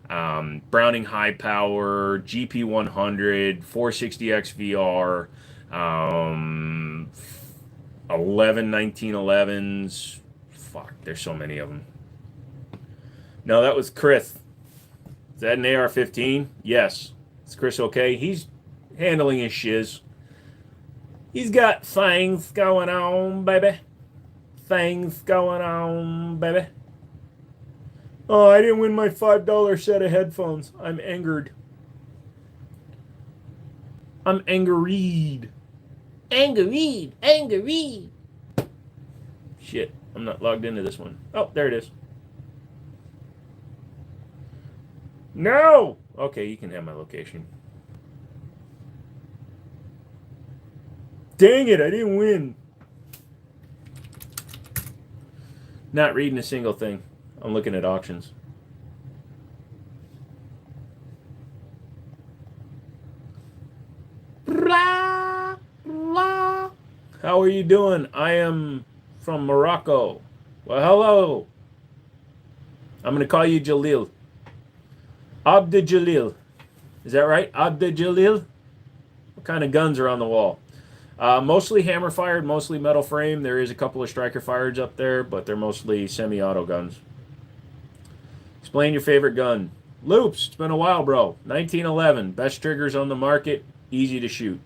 Browning High Power, GP 100, 460X VR, 11 1911s. Fuck, there's so many of them. No, that was Chris. Is that an AR-15? Yes. Is Chris okay? He's handling his shiz. He's got things going on, baby. Things going on, baby. Oh, I didn't win my $5 set of headphones. I'm angered. I'm angeried. Angry. Shit, I'm not logged into this one. Oh, there it is. No! Okay, you can have my location. Dang it, I didn't win. Not reading a single thing. I'm looking at auctions. Blah, blah. How are you doing? I am from Morocco. Well, hello. I'm going to call you Jalil. Abd Jalil. Is that right? Abd Jalil? What kind of guns are on the wall? Mostly hammer fired, mostly metal frame. There is a couple of striker fireds up there, but they're mostly semi-auto guns. Explain your favorite gun. Loops. It's been a while, bro. 1911. Best triggers on the market. Easy to shoot.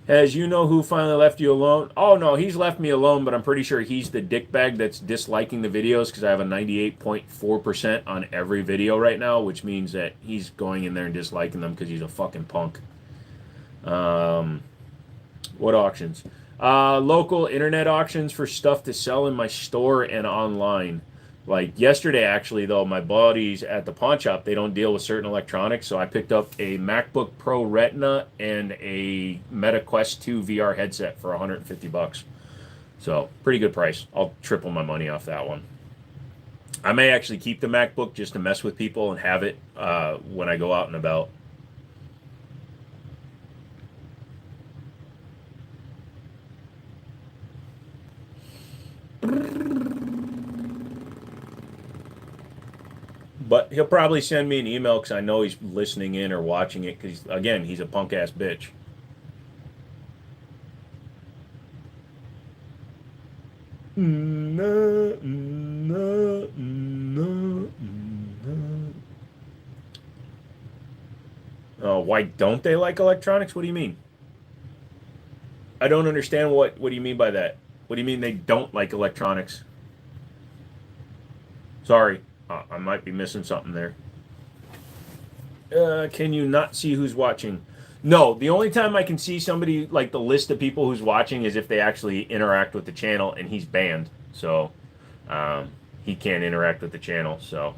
As you know who finally left you alone? Oh, no, he's left me alone, but I'm pretty sure he's the dickbag that's disliking the videos because I have a 98.4% on every video right now, which means that he's going in there and disliking them because he's a fucking punk. What auctions? Local internet auctions for stuff to sell in my store and online. Like yesterday, actually, though, my buddies at the pawn shop, they don't deal with certain electronics, so I picked up a MacBook Pro Retina and a Meta Quest 2 VR headset for $150. So, pretty good price. I'll triple my money off that one. I may actually keep the MacBook just to mess with people and have it when I go out and about. But he'll probably send me an email because I know he's listening in or watching it because, again, he's a punk-ass bitch. Oh, why don't they like electronics? What do you mean? I don't understand what do you mean by that? What do you mean they don't like electronics? Sorry. I might be missing something there. Can you not see who's watching? No, the only time I can see somebody, like the list of people who's watching, is if they actually interact with the channel, and he's banned. So, he can't interact with the channel. So,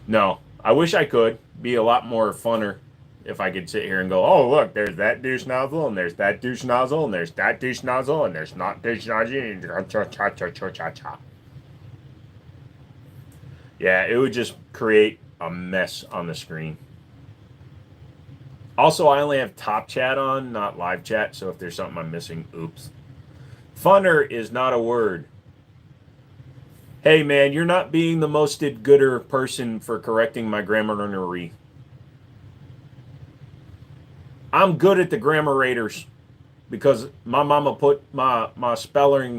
no. I wish I could. Be a lot more funner if I could sit here and go, oh, look, there's that douche nozzle, and there's that douche nozzle, and there's that douche nozzle, and there's not douche nozzle, and cha-cha-cha-cha-cha-cha. Yeah, it would just create a mess on the screen. Also, I only have top chat on, not live chat, so if there's something I'm missing, oops. Funner is not a word. Hey, man, you're not being the most gooder person for correcting my grammarly. I'm good at the grammar raters because my mama put my spelling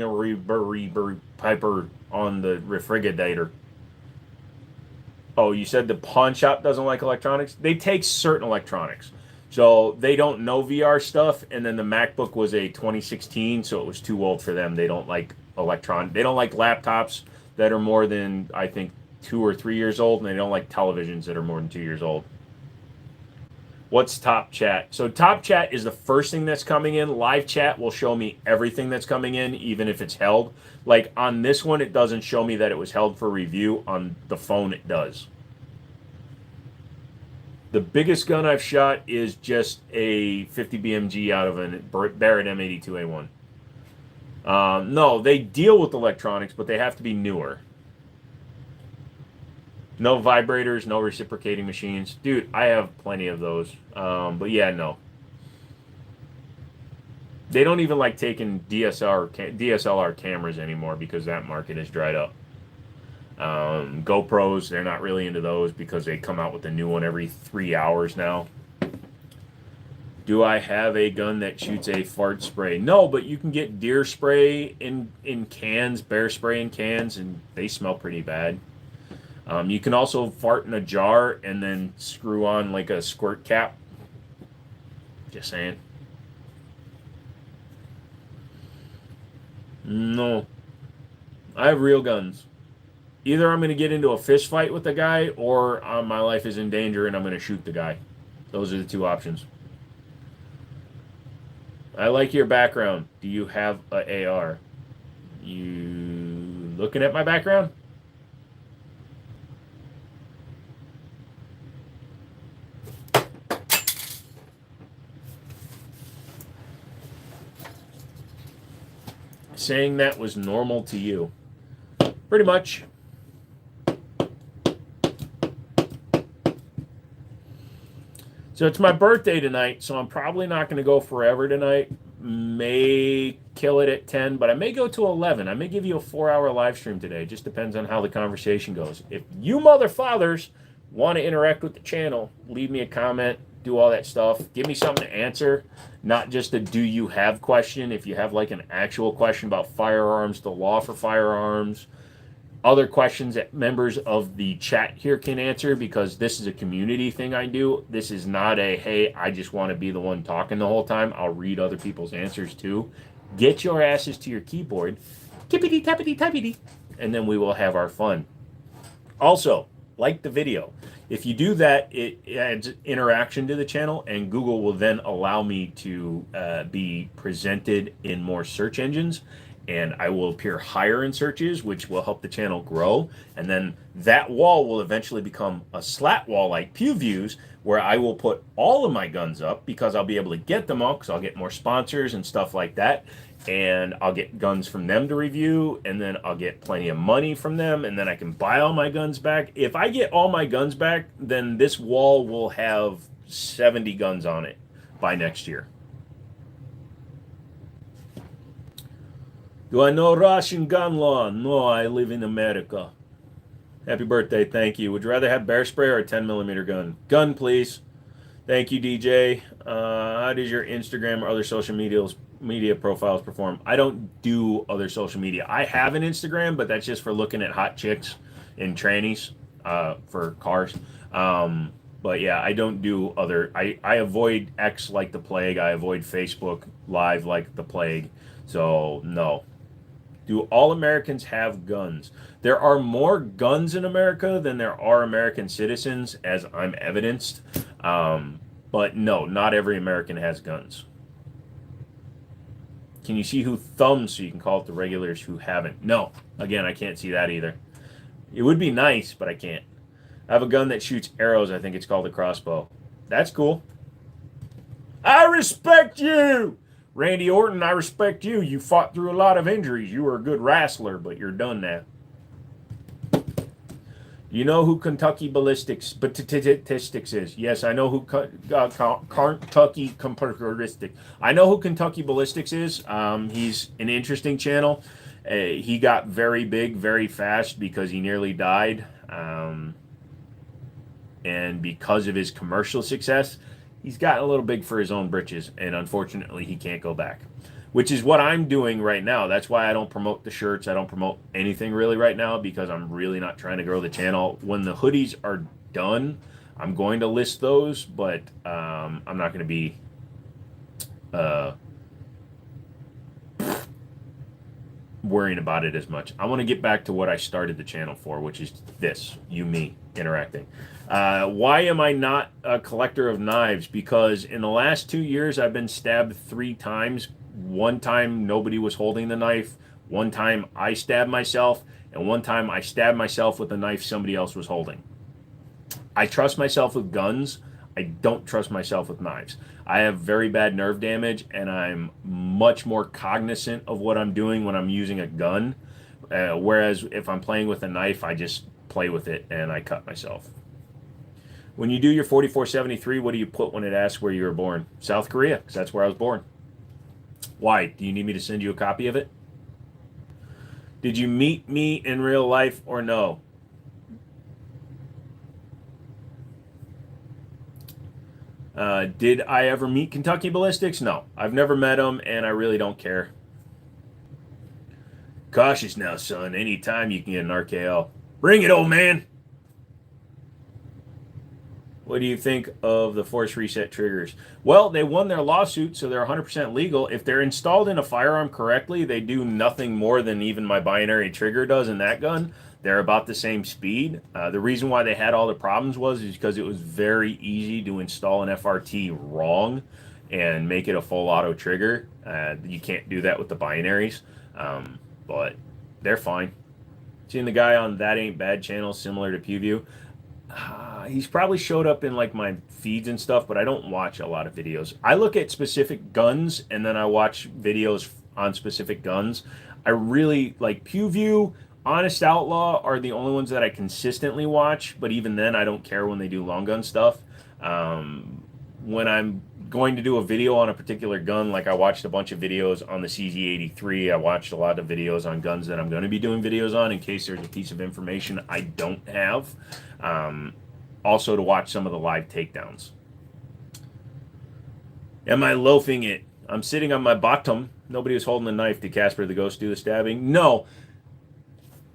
paper on the refrigerator. Oh, you said the pawn shop doesn't like electronics? They take certain electronics. So they don't know VR stuff, and then the MacBook was a 2016, so it was too old for them. They don't like they don't like laptops that are more than, I think, 2 or 3 years old, and they don't like televisions that are more than 2 years old. What's top chat? So top chat is the first thing that's coming in. Live chat will show me everything that's coming in, even if it's held. Like on this one, it doesn't show me that it was held for review. On the phone, it does. The biggest gun I've shot is just a 50 BMG out of a Barrett M82A1. No, they deal with electronics, but they have to be newer. No vibrators, no reciprocating machines. Dude, I have plenty of those. But yeah, no. They don't even like taking DSLR cameras anymore because that market has dried up. GoPros, they're not really into those because they come out with a new one every 3 hours now. Do I have a gun that shoots a fart spray? No, but you can get deer spray in cans, bear spray in cans, and they smell pretty bad. You can also fart in a jar and then screw on like a squirt cap. Just saying. No, I have real guns. Either I'm going to get into a fist fight with the guy, or my life is in danger and I'm going to shoot the guy. Those are the two options. I like your background. Do you have a AR? You looking at my background? Saying that was normal to you. Pretty much. So it's my birthday tonight, so I'm probably not going to go forever tonight. May kill it at 10, but I may go to 11. I may give you a 4-hour live stream today. It just depends on how the conversation goes. If you mother fathers want to interact with the channel, leave me a comment, do all that stuff. Give me something to answer, not just a do you have question. If you have like an actual question about firearms, the law for firearms, other questions that members of the chat here can answer, because this is a community thing I do. This is not a, hey, I just want to be the one talking the whole time. I'll read other people's answers too. Get your asses to your keyboard, tippity tappity tappity, and then we will have our fun. Also, like the video. If you do that, it adds interaction to the channel, and Google will then allow me to be presented in more search engines, and I will appear higher in searches, which will help the channel grow. And then that wall will eventually become a slat wall like Pew Views, where I will put all of my guns up because I'll be able to get them all, because I'll get more sponsors and stuff like that. And I'll get guns from them to review, and then I'll get plenty of money from them, and then I can buy all my guns back. If I get all my guns back, then this wall will have 70 guns on it by next year. Do I know Russian gun law? No, I live in America. Happy birthday, thank you. Would you rather have bear spray or a 10mm gun? Gun, please. Thank you, DJ. How does your Instagram or other social media profiles perform? I don't do other social media. I have an Instagram, but that's just for looking at hot chicks in trannies for cars. But yeah, I don't do other. I avoid X like the plague. I avoid Facebook Live like the plague. So no. Do all Americans have guns? There are more guns in America than there are American citizens, as I'm evidenced. But no, not every American has guns. Can you see who thumbs so you can call it the regulars who haven't? No. Again, I can't see that either. It would be nice, but I can't. I have a gun that shoots arrows. I think it's called a crossbow. That's cool. I respect you! Randy Orton, I respect you. You fought through a lot of injuries. You were a good wrestler, but you're done now. You know who Kentucky Ballistics Statistics is? Yes, I know who Kentucky Ballistics. I know who Kentucky Ballistics is. He's an interesting channel. He got very big very fast because he nearly died. And because of his commercial success, he's gotten a little big for his own britches, and unfortunately he can't go back, which is what I'm doing right now. That's why I don't promote the shirts. I don't promote anything really right now, because I'm really not trying to grow the channel. When the hoodies are done, I'm going to list those, but I'm not going to be worrying about it as much. I want to get back to what I started the channel for, which is this, you, me, interacting. Why am I not a collector of knives? Because in the last 2 years, I've been stabbed 3 times. One time, nobody was holding the knife. One time, I stabbed myself. And one time, I stabbed myself with a knife somebody else was holding. I trust myself with guns. I don't trust myself with knives. I have very bad nerve damage, and I'm much more cognizant of what I'm doing when I'm using a gun. Whereas if I'm playing with a knife, I just play with it and I cut myself. When you do your 4473, what do you put when it asks where you were born? South Korea, because that's where I was born. Why? Do you need me to send you a copy of it? Did you meet me in real life or no? Did I ever meet Kentucky Ballistics? No. I've never met him, and I really don't care. Cautious now, son. Anytime you can get an RKO. Bring it, old man! What do you think of the force reset triggers? Well, they won their lawsuit, so they're 100% legal. If they're installed in a firearm correctly, they do nothing more than even my binary trigger does in that gun. They're about the same speed. The reason why they had all the problems was because it was very easy to install an FRT wrong and make it a full auto trigger. You can't do that with the binaries, but they're fine. Seeing the guy on That Ain't Bad channel, similar to PewView. He's probably showed up in like my feeds and stuff, but I don't watch a lot of videos. I look at specific guns and then I watch videos on specific guns. I really like PewView, Honest Outlaw are the only ones that I consistently watch, but even then I don't care when they do long gun stuff. When I'm going to do a video on a particular gun, like I watched a bunch of videos on the CZ83, I watched a lot of videos on guns that I'm going to be doing videos on in case there's a piece of information I don't have. Also to watch some of the live takedowns. Am I loafing it? I'm sitting on my bottom. Nobody was holding a knife. Did Casper the Ghost do the stabbing? No.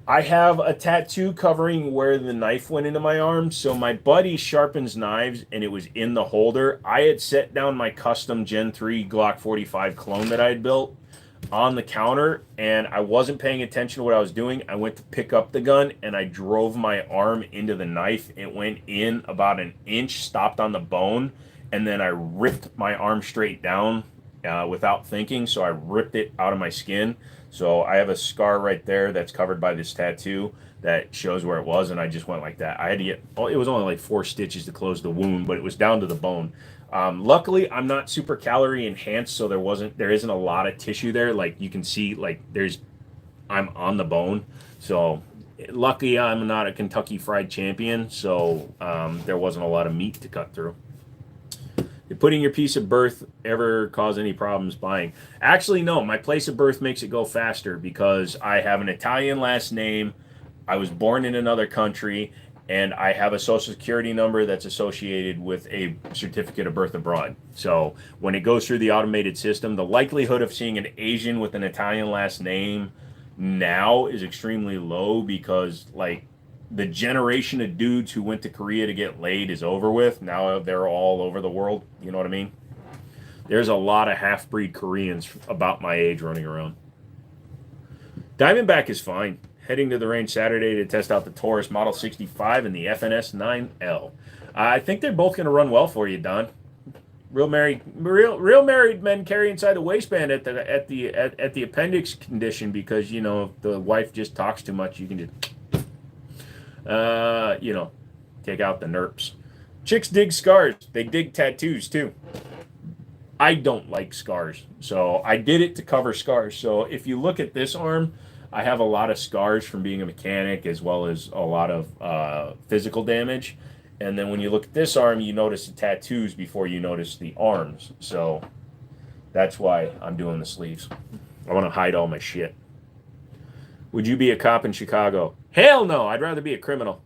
I have a tattoo covering where the knife went into my arm. So my buddy sharpens knives and it was in the holder. I had set down my custom Gen 3 Glock 45 clone that I had built on the counter and I wasn't paying attention to what I was doing. I went to pick up the gun and I drove my arm into the knife. It went in about an inch, stopped on the bone, and then I ripped my arm straight down without thinking. So I ripped it out of my skin. So I have a scar right there that's covered by this tattoo that shows where it was, and I just went like that. I had to get, it was only like 4 stitches to close the wound, but it was down to the bone. Luckily, I'm not super calorie enhanced, so there isn't a lot of tissue there. Like you can see, like I'm on the bone. So luckily, I'm not a Kentucky Fried Champion, so there wasn't a lot of meat to cut through. Did putting your piece of birth ever cause any problems buying? Actually, no. My place of birth makes it go faster because I have an Italian last name. I was born in another country, and I have a social security number that's associated with a certificate of birth abroad. So when it goes through the automated system, the likelihood of seeing an Asian with an Italian last name now is extremely low because like the generation of dudes who went to Korea to get laid is over with. Now they're all over the world. You know what I mean? There's a lot of half-breed Koreans about my age running around. Diamondback is fine. Heading to the range Saturday to test out the Taurus Model 65 and the FNS 9L. I think they're both going to run well for you, Don. Real married men carry inside the waistband at the appendix condition because you know if the wife just talks too much. You can just take out the nerps. Chicks dig scars. They dig tattoos too. I don't like scars, so I did it to cover scars. So if you look at this arm, I have a lot of scars from being a mechanic as well as a lot of physical damage. And then when you look at this arm, you notice the tattoos before you notice the arms. So that's why I'm doing the sleeves. I want to hide all my shit. Would you be a cop in Chicago? Hell no, I'd rather be a criminal.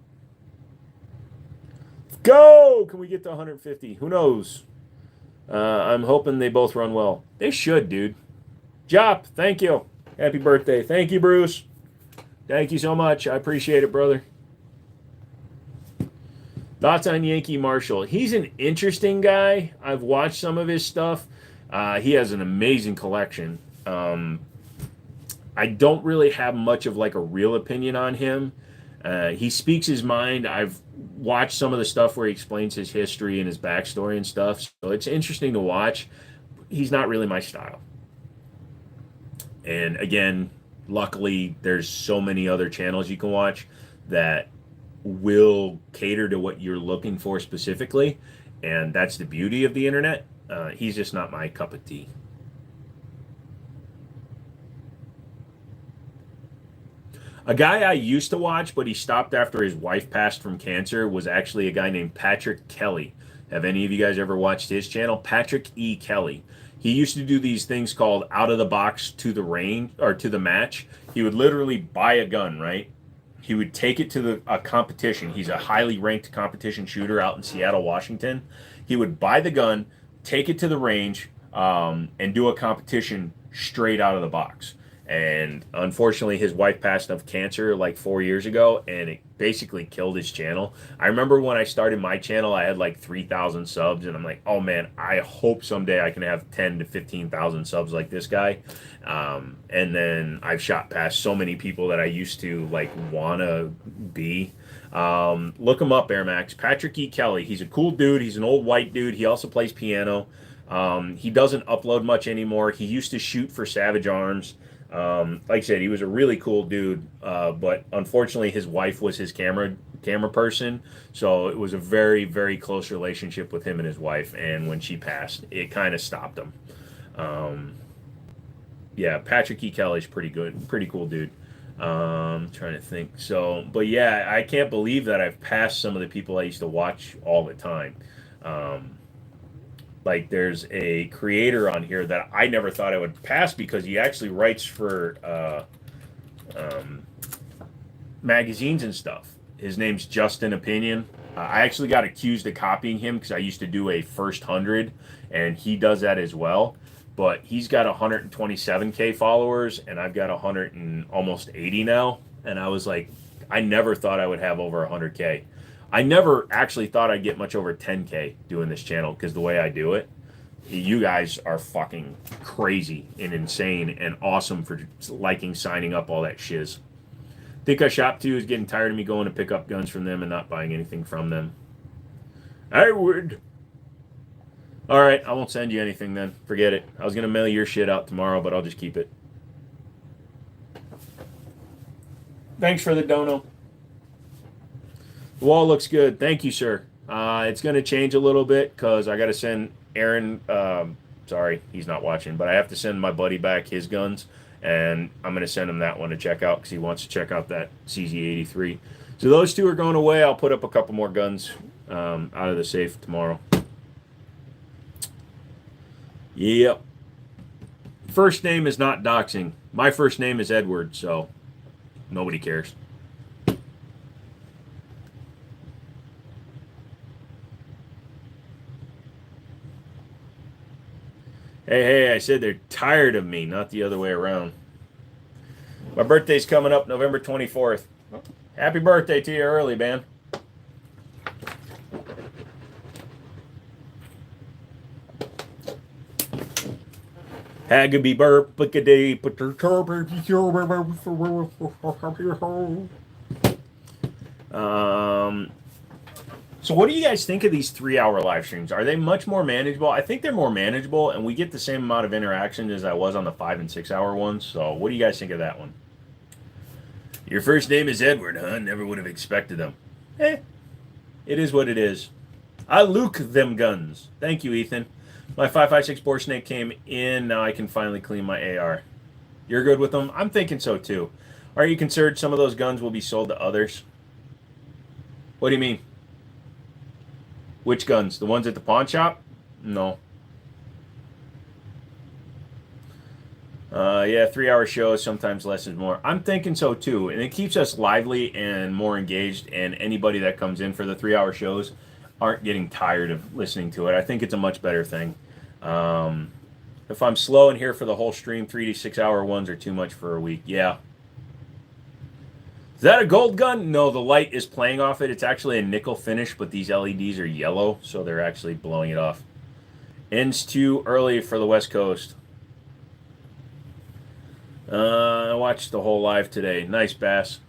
Go! Can we get to 150? Who knows? I'm hoping they both run well. They should, dude. Jop, thank you. Happy birthday. Thank you, Bruce. Thank you so much. I appreciate it, brother. Thoughts on Yankee Marshall? He's an interesting guy. I've watched some of his stuff. He has an amazing collection. I don't really have much of like a real opinion on him. He speaks his mind. I've watched some of the stuff where he explains his history and his backstory and stuff. So it's interesting to watch. He's not really my style. And again, luckily, there's so many other channels you can watch that will cater to what you're looking for specifically. And that's the beauty of the internet. He's just not my cup of tea. A guy I used to watch, but he stopped after his wife passed from cancer, was actually a guy named Patrick Kelly. Have any of you guys ever watched his channel? Patrick E. Kelly. He used to do these things called out of the box to the range or to the match. He would literally buy a gun, right? He would take it to a competition. He's a highly ranked competition shooter out in Seattle, Washington. He would buy the gun, take it to the range, and do a competition straight out of the box. And unfortunately, his wife passed of cancer like 4 years ago, and it basically killed his channel. I remember when I started my channel, I had like 3,000 subs, and I'm like, oh man, I hope someday I can have 10 to 15,000 subs like this guy. And then I've shot past so many people that I used to like wanna be. Look him up, Air Max. Patrick E. Kelly. He's a cool dude. He's an old white dude. He also plays piano. He doesn't upload much anymore. He used to shoot for Savage Arms. Like I said, he was a really cool dude, but unfortunately his wife was his camera person, so it was a very, very close relationship with him and his wife, and when she passed, it kind of stopped him. Yeah, Patrick E. Kelly's pretty good, pretty cool dude. Trying to think. So, but yeah, I can't believe that I've passed some of the people I used to watch all the time. Like there's a creator on here that I never thought I would pass because he actually writes for magazines and stuff. His name's Justin Opinion. I actually got accused of copying him because I used to do a first 100, and he does that as well. But he's got 127K followers, and I've got 100 and almost 80 now. And I was like, I never thought I would have over 100K. I never actually thought I'd get much over 10K doing this channel because the way I do it, you guys are fucking crazy and insane and awesome for liking signing up all that shiz. Think I Shop 2 is getting tired of me going to pick up guns from them and not buying anything from them. I would. All right, I won't send you anything then. Forget it. I was going to mail your shit out tomorrow, but I'll just keep it. Thanks for the dono. The wall looks good. Thank you, sir. It's going to change a little bit because I got to send Aaron, sorry, he's not watching, but I have to send my buddy back his guns, and I'm going to send him that one to check out because he wants to check out that CZ83. So those two are going away. I'll put up a couple more guns out of the safe tomorrow. Yep. First name is not doxing. My first name is Edward, so nobody cares. Hey, I said they're tired of me, not the other way around. My birthday's coming up November 24th. Happy birthday to you early, man. Haggaby burp, day, So what do you guys think of these 3-hour live streams? Are they much more manageable? I think they're more manageable, and we get the same amount of interaction as I was on the 5 and 6 hour ones. So what do you guys think of that one? Your first name is Edward, huh? Never would have expected them. It is what it is. I luke them guns. Thank you, Ethan. My 5.56 bore snake came in. Now I can finally clean my AR. You're good with them? I'm thinking so too. Are you concerned some of those guns will be sold to others? What do you mean? Which guns? The ones at the pawn shop? No. Yeah, 3-hour shows, sometimes less is more. I'm thinking so too. And it keeps us lively and more engaged. And anybody that comes in for the 3-hour shows aren't getting tired of listening to it. I think it's a much better thing. If I'm slow in here for the whole stream, 3 to 6 hour ones are too much for a week. Yeah. Is that a gold gun? No, the light is playing off it. It's actually a nickel finish, but these LEDs are yellow, so they're actually blowing it off. Ends too early for the West Coast. I watched the whole live today. Nice, Bass.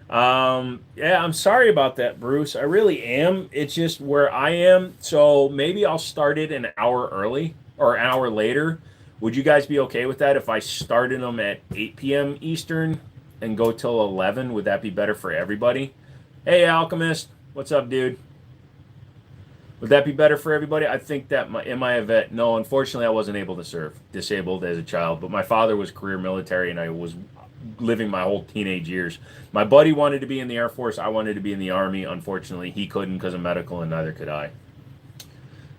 Yeah, I'm sorry about that, Bruce. I really am. It's just where I am, so maybe I'll start it an hour early or an hour later. Would you guys be okay with that if I started them at 8 p.m. Eastern and go till 11? Would that be better for everybody? Hey, Alchemist. What's up, dude? Would that be better for everybody? I think that am I a vet? No, unfortunately, I wasn't able to serve. Disabled as a child. But my father was career military, and I was living my whole teenage years. My buddy wanted to be in the Air Force. I wanted to be in the Army. Unfortunately, he couldn't because of medical, and neither could I.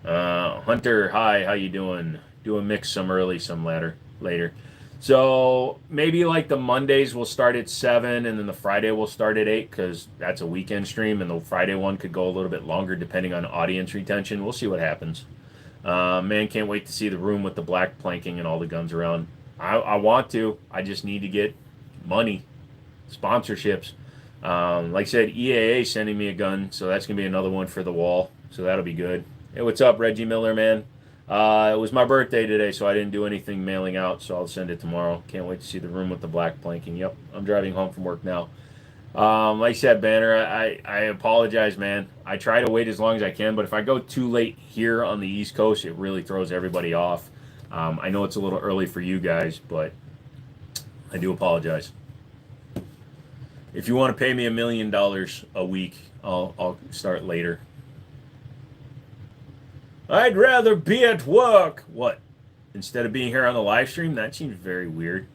Hunter, hi. How you doing? Do a mix, some early, some later. So maybe like the Mondays will start at 7 and then the Friday will start at 8 because that's a weekend stream and the Friday one could go a little bit longer depending on audience retention. We'll see what happens. Man, can't wait to see the room with the black planking and all the guns around. I want to. I just need to get money, sponsorships. Like I said, EAA sending me a gun, so that's going to be another one for the wall. So that'll be good. Hey, what's up, Reggie Miller, man? It was my birthday today, so I didn't do anything mailing out, so I'll send it tomorrow. Can't wait to see the room with the black planking. Yep, I'm driving home from work now. Like I said, Banner, I apologize, man. I try to wait as long as I can, but if I go too late here on the East Coast, it really throws everybody off. I know it's a little early for you guys, but I do apologize. If you want to pay me $1 million a week, I'll start later. I'd rather be at work. What? Instead of being here on the live stream? That seems very weird.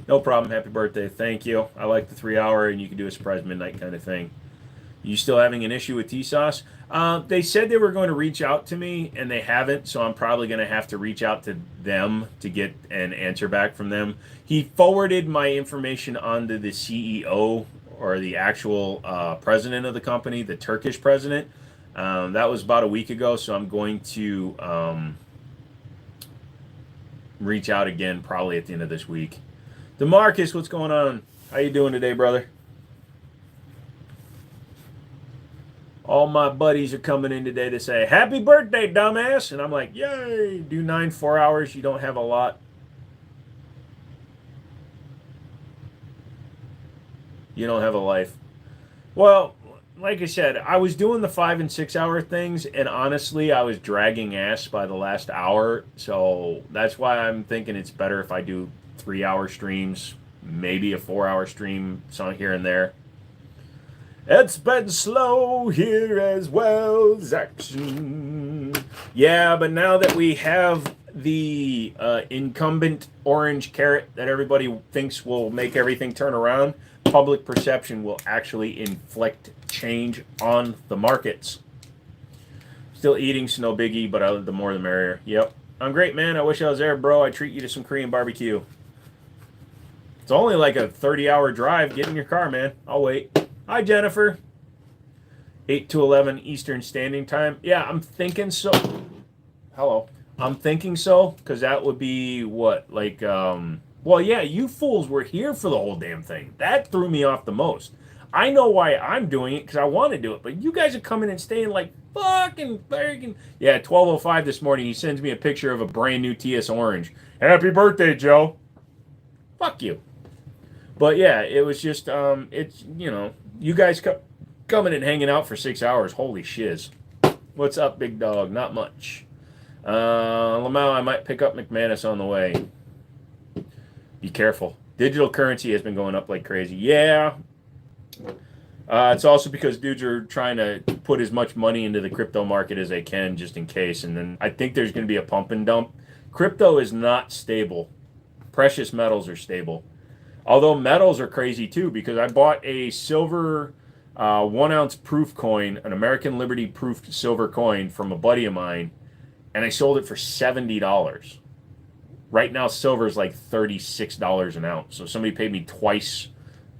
No problem. Happy birthday. Thank you. I like the 3 hour and you can do a surprise midnight kind of thing. You still having an issue with T-Sauce? They said they were going to reach out to me and they haven't, so I'm probably going to have to reach out to them to get an answer back from them. He forwarded my information onto the CEO or the actual president of the company, the Turkish president. That was about a week ago, so I'm going to reach out again probably at the end of this week. DeMarcus, what's going on? How you doing today, brother? All my buddies are coming in today to say, happy birthday, dumbass. And I'm like, yay, do 9 4 hours. You don't have a lot. You don't have a life. Well, like I said, I was doing the 5 and 6 hour things, and honestly, I was dragging ass by the last hour. So that's why I'm thinking it's better if I do 3 hour streams, maybe a 4 hour stream, some here and there. It's been slow here as well as action. Yeah, but now that we have the incumbent orange carrot that everybody thinks will make everything turn around, public perception will actually inflict change on the markets. Still eating, so no biggie, but the more the merrier. Yep. I'm great, man. I wish I was there, bro. I treat you to some Korean barbecue. It's only like a 30-hour drive. Get in your car, man. I'll wait. Hi, Jennifer. 8 to 11 Eastern Standing Time. Yeah, I'm thinking so. Hello. I'm thinking so, because that would be what? Like, well, yeah, you fools were here for the whole damn thing. That threw me off the most. I know why I'm doing it, because I want to do it, but you guys are coming and staying like fucking. Yeah, 12:05 this morning, he sends me a picture of a brand new TS Orange. Happy birthday, Joe. Fuck you. But yeah, it was just, it's, you know, you guys coming and hanging out for 6 hours. Holy shiz. What's up, big dog? Not much. Lamau, I might pick up McManus on the way. Be careful. Digital currency has been going up like crazy. Yeah. It's also because dudes are trying to put as much money into the crypto market as they can just in case. And then I think there's going to be a pump and dump. Crypto is not stable. Precious metals are stable. Although metals are crazy too, because I bought a silver 1 ounce proof coin, an American Liberty proof silver coin from a buddy of mine, and I sold it for $70. Right now, silver is like $36 an ounce. So somebody paid me twice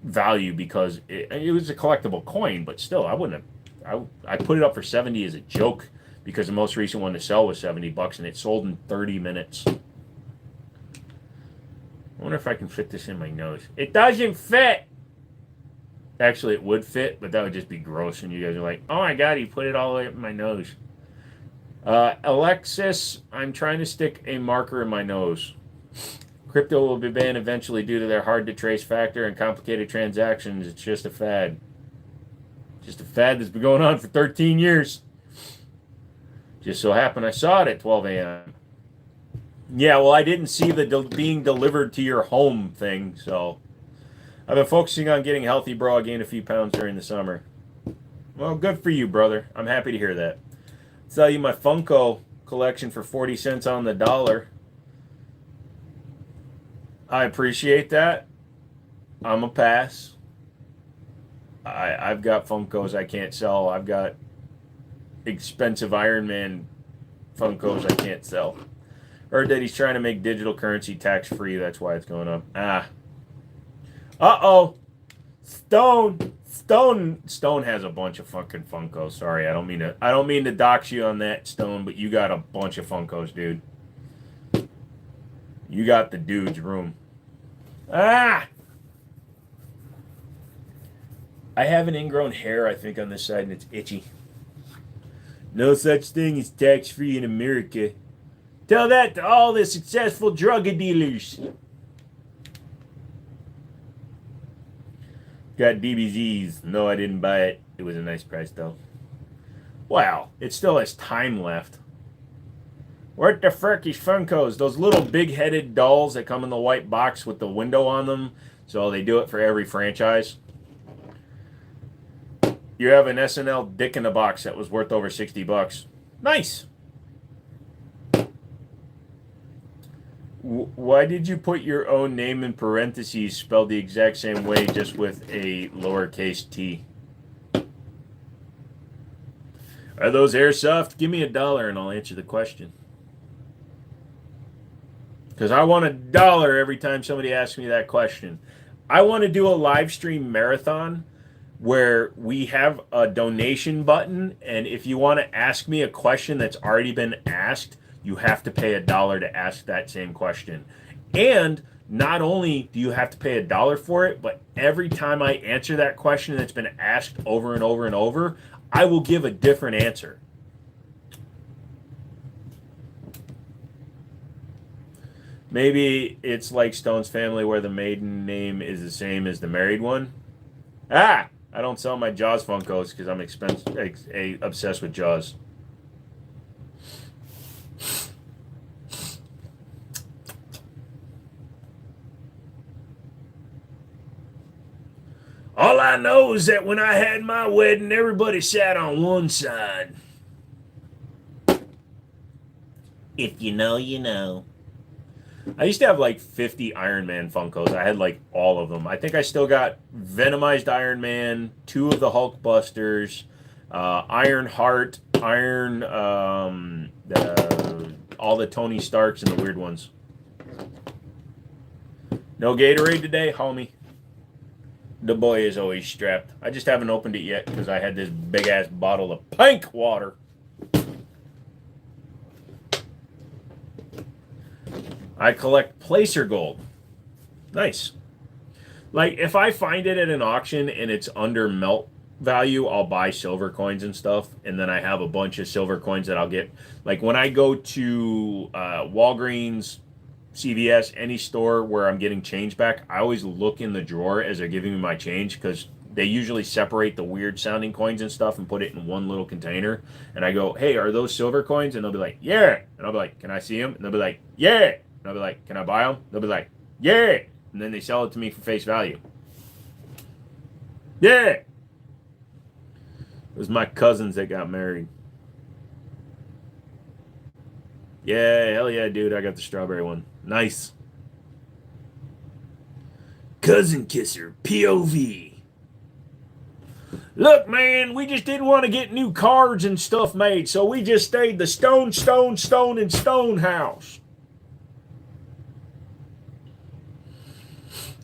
value because it was a collectible coin, but still, I wouldn't have. I put it up for 70 as a joke because the most recent one to sell was $70, and it sold in 30 minutes. I wonder if I can fit this in my nose. It doesn't fit. Actually, it would fit, but that would just be gross. And you guys are like, oh my God, he put it all the way up in my nose. Alexis, I'm trying to stick a marker in my nose. Crypto will be banned eventually due to their hard-to-trace factor and complicated transactions. It's just a fad. Just a fad that's been going on for 13 years. Just so happened I saw it at 12 a.m. Yeah, well, I didn't see the being delivered to your home thing, so I've been focusing on getting healthy, bro. I gained a few pounds during the summer. Well, good for you, brother. I'm happy to hear that. I'll sell you my Funko collection for 40 cents on the dollar. I appreciate that. I'm a pass. I've got Funkos I can't sell. I've got expensive Iron Man Funkos I can't sell. Heard that he's trying to make digital currency tax free. That's why it's going up. Ah. Uh-oh. Stone has a bunch of fucking Funkos. Sorry, I don't mean to dox you on that, Stone, but you got a bunch of Funkos, dude. You got the dude's room. Ah! I have an ingrown hair, I think, on this side, and it's itchy. No such thing as tax-free in America. Tell that to all the successful drug dealers. Got DBZs. No, I didn't buy it. It was a nice price, though. Wow, it still has time left. What the frick is Funkos? Those little big-headed dolls that come in the white box with the window on them. So they do it for every franchise. You have an SNL dick in a box that was worth over $60. Nice. Why did you put your own name in parentheses spelled the exact same way, just with a lowercase t? Are those airsoft? Give me $1 and I'll answer the question. Because I want $1 every time somebody asks me that question. I want to do a live stream marathon where we have a donation button, and if you want to ask me a question that's already been asked, you have to pay $1 to ask that same question. And not only do you have to pay $1 for it, but every time I answer that question that's been asked over and over and over, I will give a different answer. Maybe it's like Stone's Family where the maiden name is the same as the married one. Ah! I don't sell my Jaws Funkos because I'm obsessed with Jaws. All I know is that when I had my wedding, everybody sat on one side. If you know, you know. I used to have like 50 Iron Man Funkos. I had like all of them. I think I still got Venomized Iron Man, 2 of the Hulk Busters, Iron Heart, all the Tony Starks and the weird ones. No Gatorade today, homie. The boy is always strapped. I just haven't opened it yet because I had this big ass bottle of pink water. I collect placer gold. Nice. Like, if I find it at an auction and it's under melt value, I'll buy silver coins and stuff. And then I have a bunch of silver coins that I'll get. Like, when I go to Walgreens, CVS, any store where I'm getting change back, I always look in the drawer as they're giving me my change because they usually separate the weird sounding coins and stuff and put it in one little container. And I go, hey, are those silver coins? And they'll be like, yeah. And I'll be like, can I see them? And they'll be like, yeah. And I'll be like, can I buy them? They'll be like, yeah. And then they sell it to me for face value. Yeah. It was my cousins that got married. Yeah, hell yeah, dude. I got the strawberry one. Nice. Cousin Kisser, POV. Look, man, we just didn't want to get new cards and stuff made, so we just stayed the Stone, and Stone house.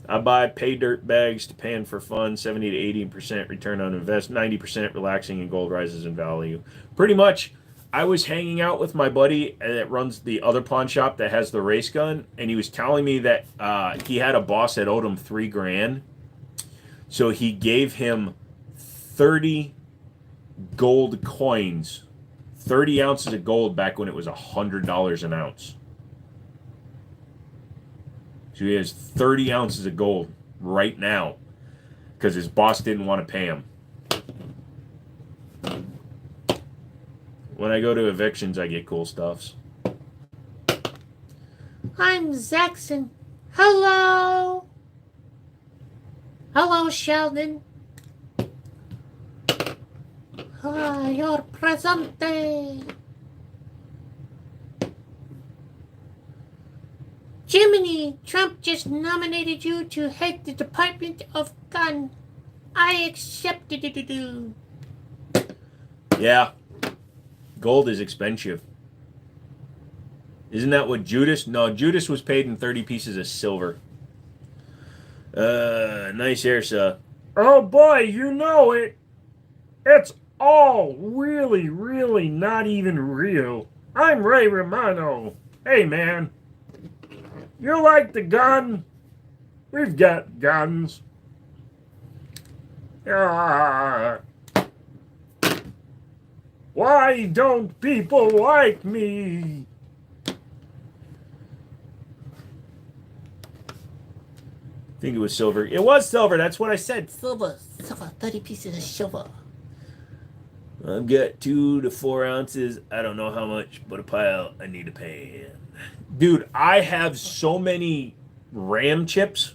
I buy pay dirt bags to pan for fun, 70 to 80% return on invest, 90% relaxing, and gold rises in value. Pretty much, I was hanging out with my buddy that runs the other pawn shop that has the race gun, and he was telling me that he had a boss that owed him $3,000. So he gave him 30 gold coins, 30 ounces of gold back when it was $100 an ounce. So he has 30 ounces of gold right now because his boss didn't want to pay him. When I go to evictions, I get cool stuffs. I'm Zaxxon. Hello. Hello, Sheldon. Your presente. Jiminy, Trump just nominated you to head the Department of Gun. I accepted it. Yeah. Gold is expensive. Isn't that what Judas? No, Judas was paid in 30 pieces of silver. Nice hair, sir. Oh boy, you know it. It's all really, really not even real. I'm Ray Romano. Hey man, you like the gun? We've got guns. Ah, why don't people like me? I think it was silver. It was silver. That's what I said. Silver, 30 pieces of silver. I've got 2 to 4 ounces. I don't know how much, but a pile I need a pan. Dude, I have so many RAM chips.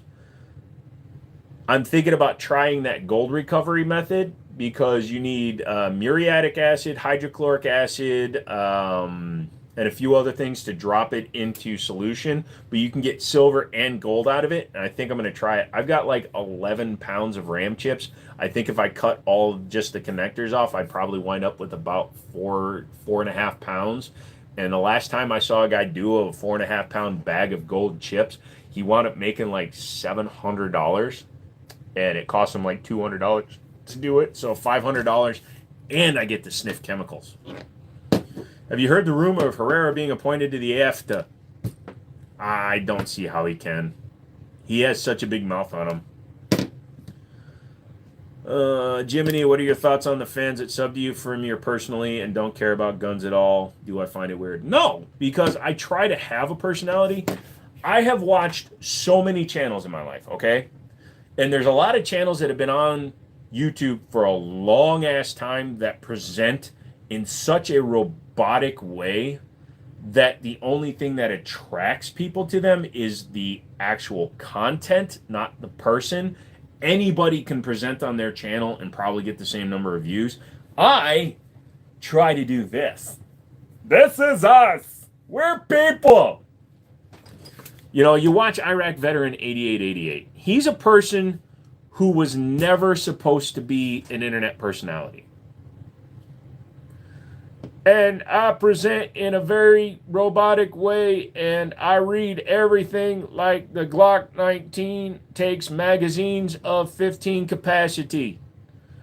I'm thinking about trying that gold recovery method because you need muriatic acid, hydrochloric acid, and a few other things to drop it into solution. But you can get silver and gold out of it, and I think I'm going to try it. I've got like 11 pounds of RAM chips. I think if I cut all just the connectors off, I'd probably wind up with about 4.5 pounds. And the last time I saw a guy do a 4.5 pound bag of gold chips, he wound up making like $700, and it cost him like $200 to do it. So $500, and I get to sniff chemicals. Have you heard the rumor of Herrera being appointed to the AFTA? I don't see how he can. He has such a big mouth on him. Jiminy, what are your thoughts on the fans that sub to you from you personally and don't care about guns at all? Do I find it weird? No, because I try to have a personality. I have watched so many channels in my life, okay? And there's a lot of channels that have been on YouTube for a long ass time that present in such a robotic way that the only thing that attracts people to them is the actual content, not the person. Anybody can present on their channel and probably get the same number of views. I try to do this. This is us. We're people. You know, you watch Iraq Veteran 8888. He's a person who was never supposed to be an internet personality. And I present in a very robotic way, and I read everything like the Glock 19 takes magazines of 15 capacity.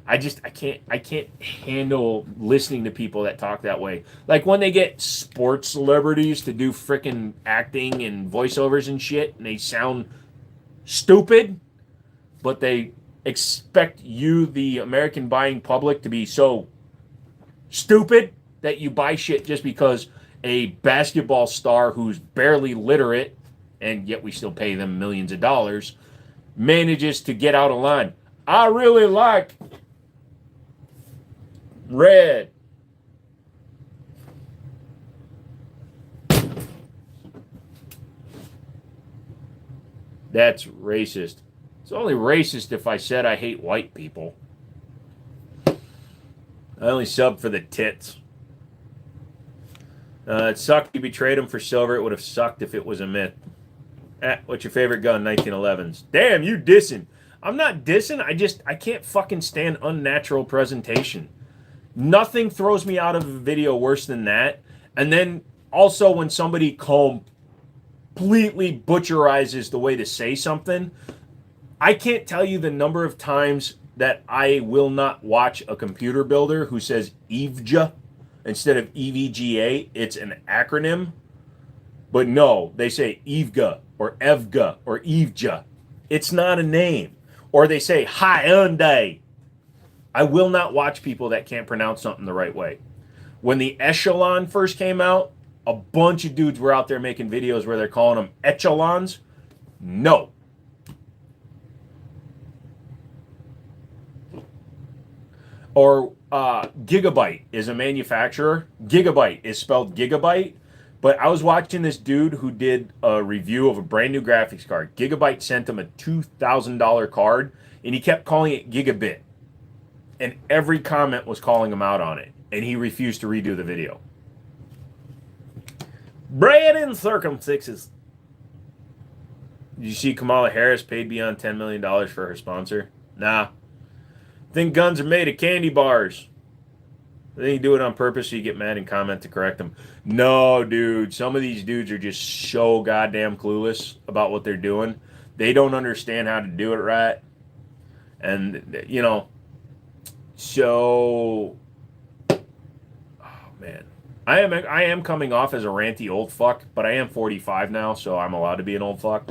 I can't handle listening to people that talk that way. Like when they get sports celebrities to do frickin' acting and voiceovers and shit, and they sound stupid, but they expect you, the American buying public, to be so stupid that you buy shit just because a basketball star who's barely literate, and yet we still pay them millions of dollars, manages to get out of line. I really like red. That's racist. It's only racist if I said I hate white people. I only sub for the tits. It sucked you betrayed him for silver. It would have sucked if it was a myth. What's your favorite gun? 1911s. Damn, you dissing. I'm not dissing. I can't fucking stand unnatural presentation. Nothing throws me out of a video worse than that. And then also when somebody completely butcherizes the way to say something, I can't tell you the number of times that I will not watch a computer builder who says EVGA instead of EVGA. It's an acronym. But no, they say EVGA or EVGA or EVGA. It's not a name. Or they say Hyundai. I will not watch people that can't pronounce something the right way. When the Echelon first came out, a bunch of dudes were out there making videos where they're calling them Echelons. No. Or Gigabyte is a manufacturer. Gigabyte is spelled gigabyte. But I was watching this dude who did a review of a brand new graphics card. Gigabyte sent him a $2,000 card, and he kept calling it Gigabit. And every comment was calling him out on it. And he refused to redo the video. Bread and circumcisions. Did you see Kamala Harris paid beyond $10 million for her sponsor? Nah. Think guns are made of candy bars. Then you do it on purpose so you get mad and comment to correct them. No, dude. Some of these dudes are just so goddamn clueless about what they're doing. They don't understand how to do it right. And, you know, so... Oh, man. I am coming off as a ranty old fuck, but I am 45 now, so I'm allowed to be an old fuck.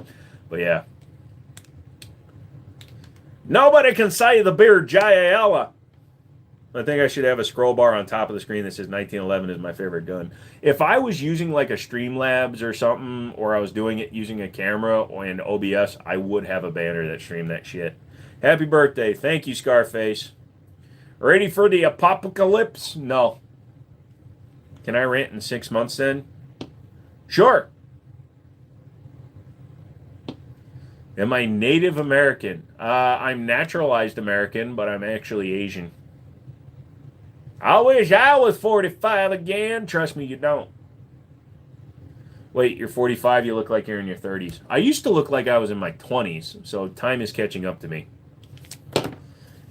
But, yeah. Nobody can say the beer Jayala. I think I should have a scroll bar on top of the screen that says 1911 is my favorite gun. If I was using like a Streamlabs or something, or I was doing it using a camera and OBS, I would have a banner that streamed that shit. Happy birthday. Thank you, Scarface. Ready for the apocalypse? No. Can I rant in 6 months then? Sure. Am I Native American? I'm naturalized American, but I'm actually Asian. I wish I was 45 again. Trust me, you don't. Wait, you're 45, you look like you're in your 30s. I used to look like I was in my 20s, so time is catching up to me.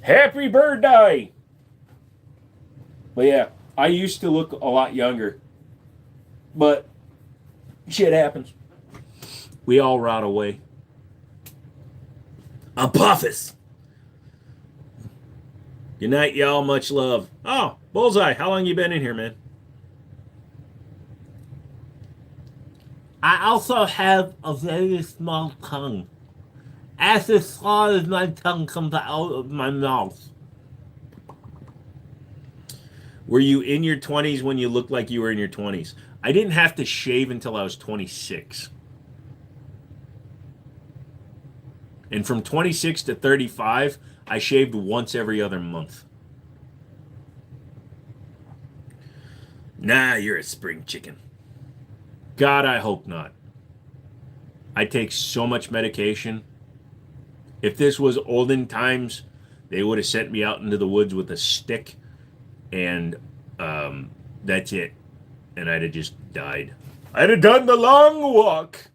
Happy birthday! But yeah, I used to look a lot younger. But shit happens. We all rot away. Apophis! Good night, y'all. Much love. Oh, Bullseye, how long you been in here, man? I also have a very small tongue. As small as my tongue comes out of my mouth. Were you in your 20s when you looked like you were in your 20s? I didn't have to shave until I was 26. And from 26 to 35, I shaved once every other month. Nah, you're a spring chicken. God, I hope not. I take so much medication. If this was olden times, they would have sent me out into the woods with a stick, and that's it. And I'd have just died. I'd have done the long walk.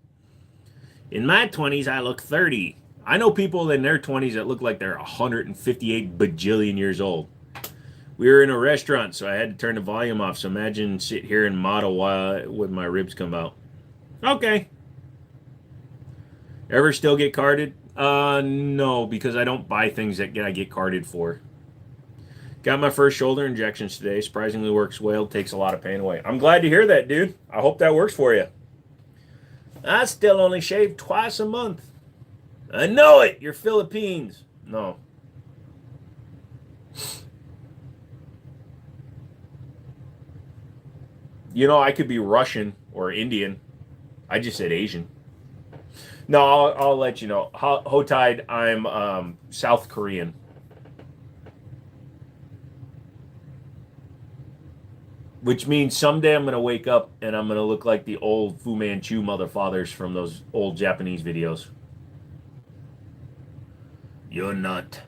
In my 20s, I look 30. I know people in their 20s that look like they're 158 bajillion years old. We were in a restaurant, so I had to turn the volume off. So imagine sit here and model when my ribs come out. Okay. Ever still get carded? No, because I don't buy things that I get carded for. Got my first shoulder injections today. Surprisingly works well. Takes a lot of pain away. I'm glad to hear that, dude. I hope that works for you. I still only shave twice a month. I know it. You're Philippines. No. You know, I could be Russian or Indian. I just said Asian. No, I'll let you know. Hotide, I'm South Korean. Which means someday I'm going to wake up and I'm going to look like the old Fu Manchu motherfathers from those old Japanese videos. You're not.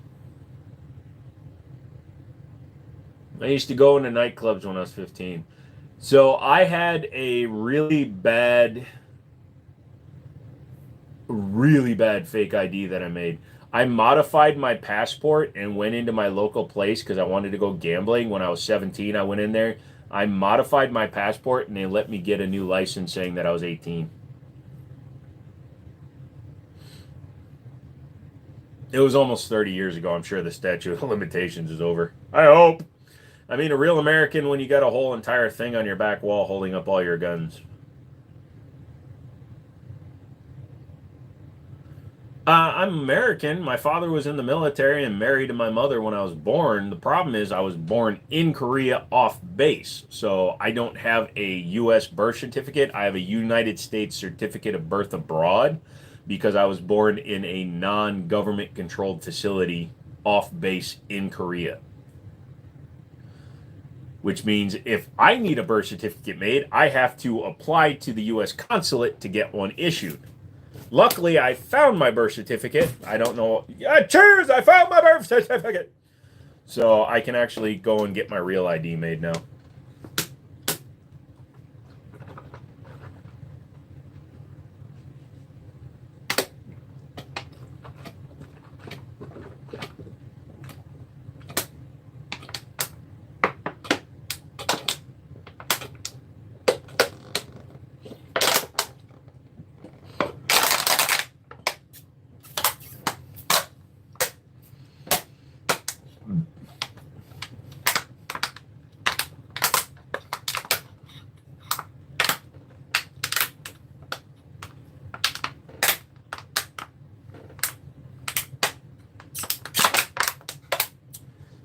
I used to go into nightclubs when I was 15. So I had a really bad fake ID that I made. I modified my passport and went into my local place because I wanted to go gambling. When I was 17, I went in there. I modified my passport and they let me get a new license saying that I was 18. It was almost 30 years ago. I'm sure the statute of limitations is over. I hope. I mean, a real American when you got a whole entire thing on your back wall holding up all your guns. I'm American. My father was in the military and married to my mother when I was born. The problem is I was born in Korea off base. So I don't have a U.S. birth certificate. I have a United States certificate of birth abroad because I was born in a non-government controlled facility off base in Korea. Which means if I need a birth certificate made, I have to apply to the U.S. consulate to get one issued. Luckily, I found my birth certificate. I don't know. Cheers! I found my birth certificate! So I can actually go and get my real ID made now.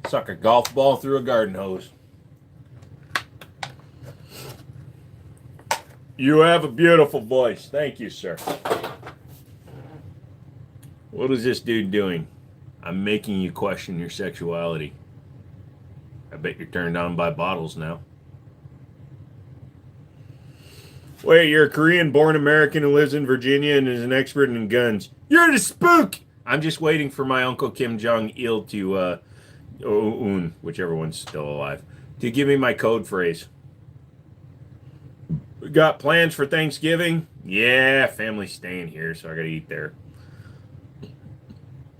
Suck a golf ball through a garden hose. You have a beautiful voice. Thank you, sir. What is this dude doing? I'm making you question your sexuality. I bet you're turned on by bottles now. Wait, you're a Korean-born American who lives in Virginia and is an expert in guns. You're the spook! I'm just waiting for my Uncle Kim Jong-il to, Un, whichever one's still alive, to give me my code phrase. We got plans for Thanksgiving? Yeah, family's staying here, so I gotta eat there.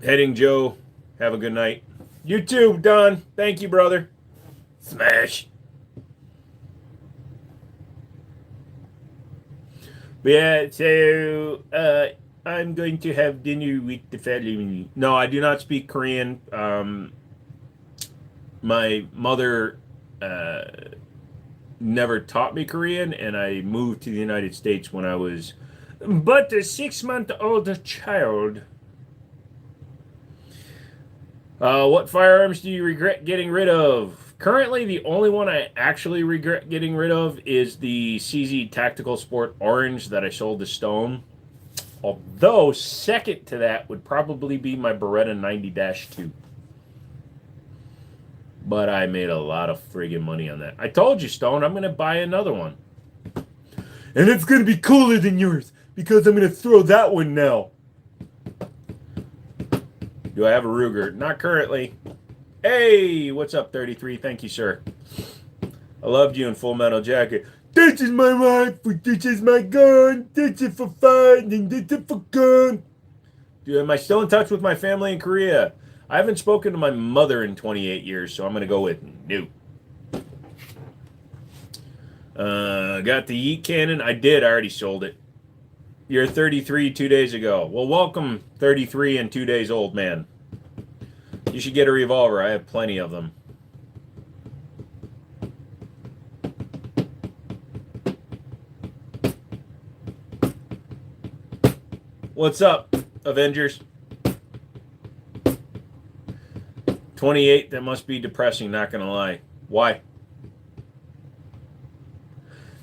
Heading, Joe. Have a good night. You too, Don. Thank you, brother. Smash. But yeah, so I'm going to have dinner with the family. No, I do not speak Korean. My mother never taught me Korean, and I moved to the United States when I was but a 6-month-old child. What firearms do you regret getting rid of? Currently, the only one I actually regret getting rid of is the CZ Tactical Sport Orange that I sold to Stone. Although, second to that would probably be my Beretta 90-2. But I made a lot of friggin' money on that. I told you, Stone, I'm going to buy another one. And it's going to be cooler than yours, because I'm going to throw that one now. Do I have a Ruger? Not currently. Hey, what's up, 33? Thank you, sir. I loved you in Full Metal Jacket. This is my rifle, this is my gun, this is for fun, and this is for gun. Dude, am I still in touch with my family in Korea? I haven't spoken to my mother in 28 years, so I'm going to go with no. Got the Yeet Cannon? I did, I already sold it. You're 33 2 days ago. Well, welcome, 33 and 2 days old man. You should get a revolver. I have plenty of them. What's up, Avengers? 28, that must be depressing, not going to lie. Why?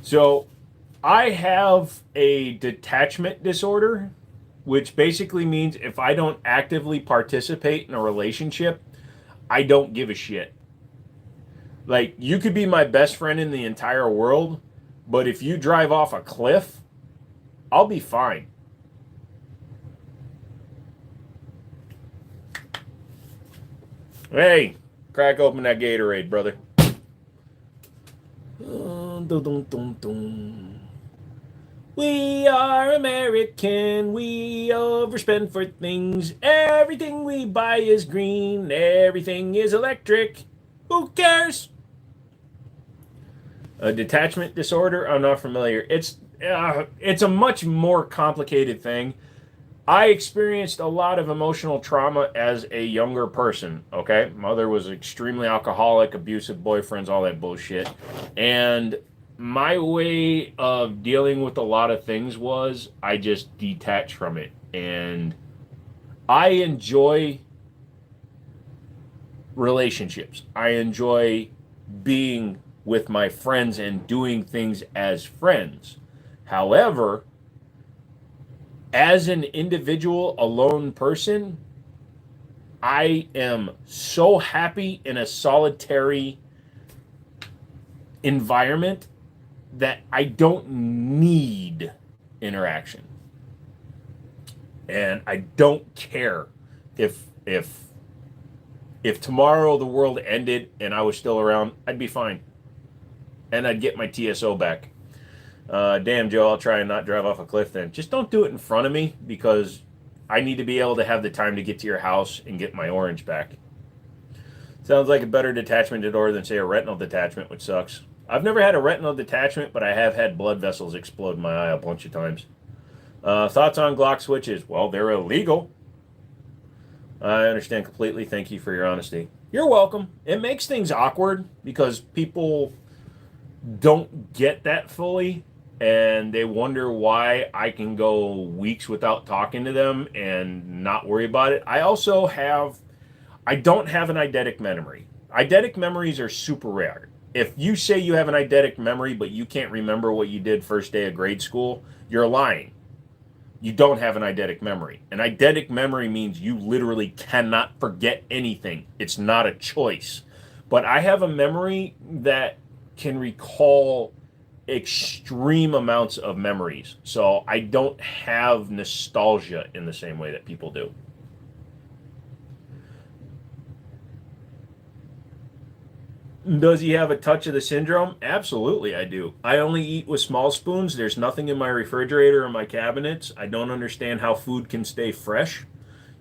So, I have a detachment disorder, which basically means if I don't actively participate in a relationship, I don't give a shit. Like, you could be my best friend in the entire world, but if you drive off a cliff, I'll be fine. Hey, crack open that Gatorade, brother. We are American, we overspend for things. Everything we buy is green, everything is electric. Who cares? A detachment disorder? I'm not familiar. It's a much more complicated thing. I experienced a lot of emotional trauma as a younger person, okay? Mother was extremely alcoholic, abusive boyfriends, all that bullshit. And my way of dealing with a lot of things was I just detach from it. And I enjoy relationships. I enjoy being with my friends and doing things as friends. However, as an individual, alone person, I am so happy in a solitary environment that I don't need interaction. And I don't care if tomorrow the world ended and I was still around, I'd be fine. And I'd get my TSO back. Damn, Joe, I'll try and not drive off a cliff then. Just don't do it in front of me, because I need to be able to have the time to get to your house and get my orange back. Sounds like a better detachment disorder than, say, a retinal detachment, which sucks. I've never had a retinal detachment, but I have had blood vessels explode in my eye a bunch of times. Thoughts on Glock switches? Well, they're illegal. I understand completely. Thank you for your honesty. You're welcome. It makes things awkward because people don't get that fully, and they wonder why I can go weeks without talking to them and not worry about it. I don't have an eidetic memory. Eidetic memories are super rare. If you say you have an eidetic memory, but you can't remember what you did first day of grade school, you're lying. You don't have an eidetic memory. An eidetic memory means you literally cannot forget anything. It's not a choice. But I have a memory that can recall extreme amounts of memories. So I don't have nostalgia in the same way that people do. Does he have a touch of the syndrome? Absolutely, I do. I only eat with small spoons. There's nothing in my refrigerator or my cabinets. I don't understand how food can stay fresh,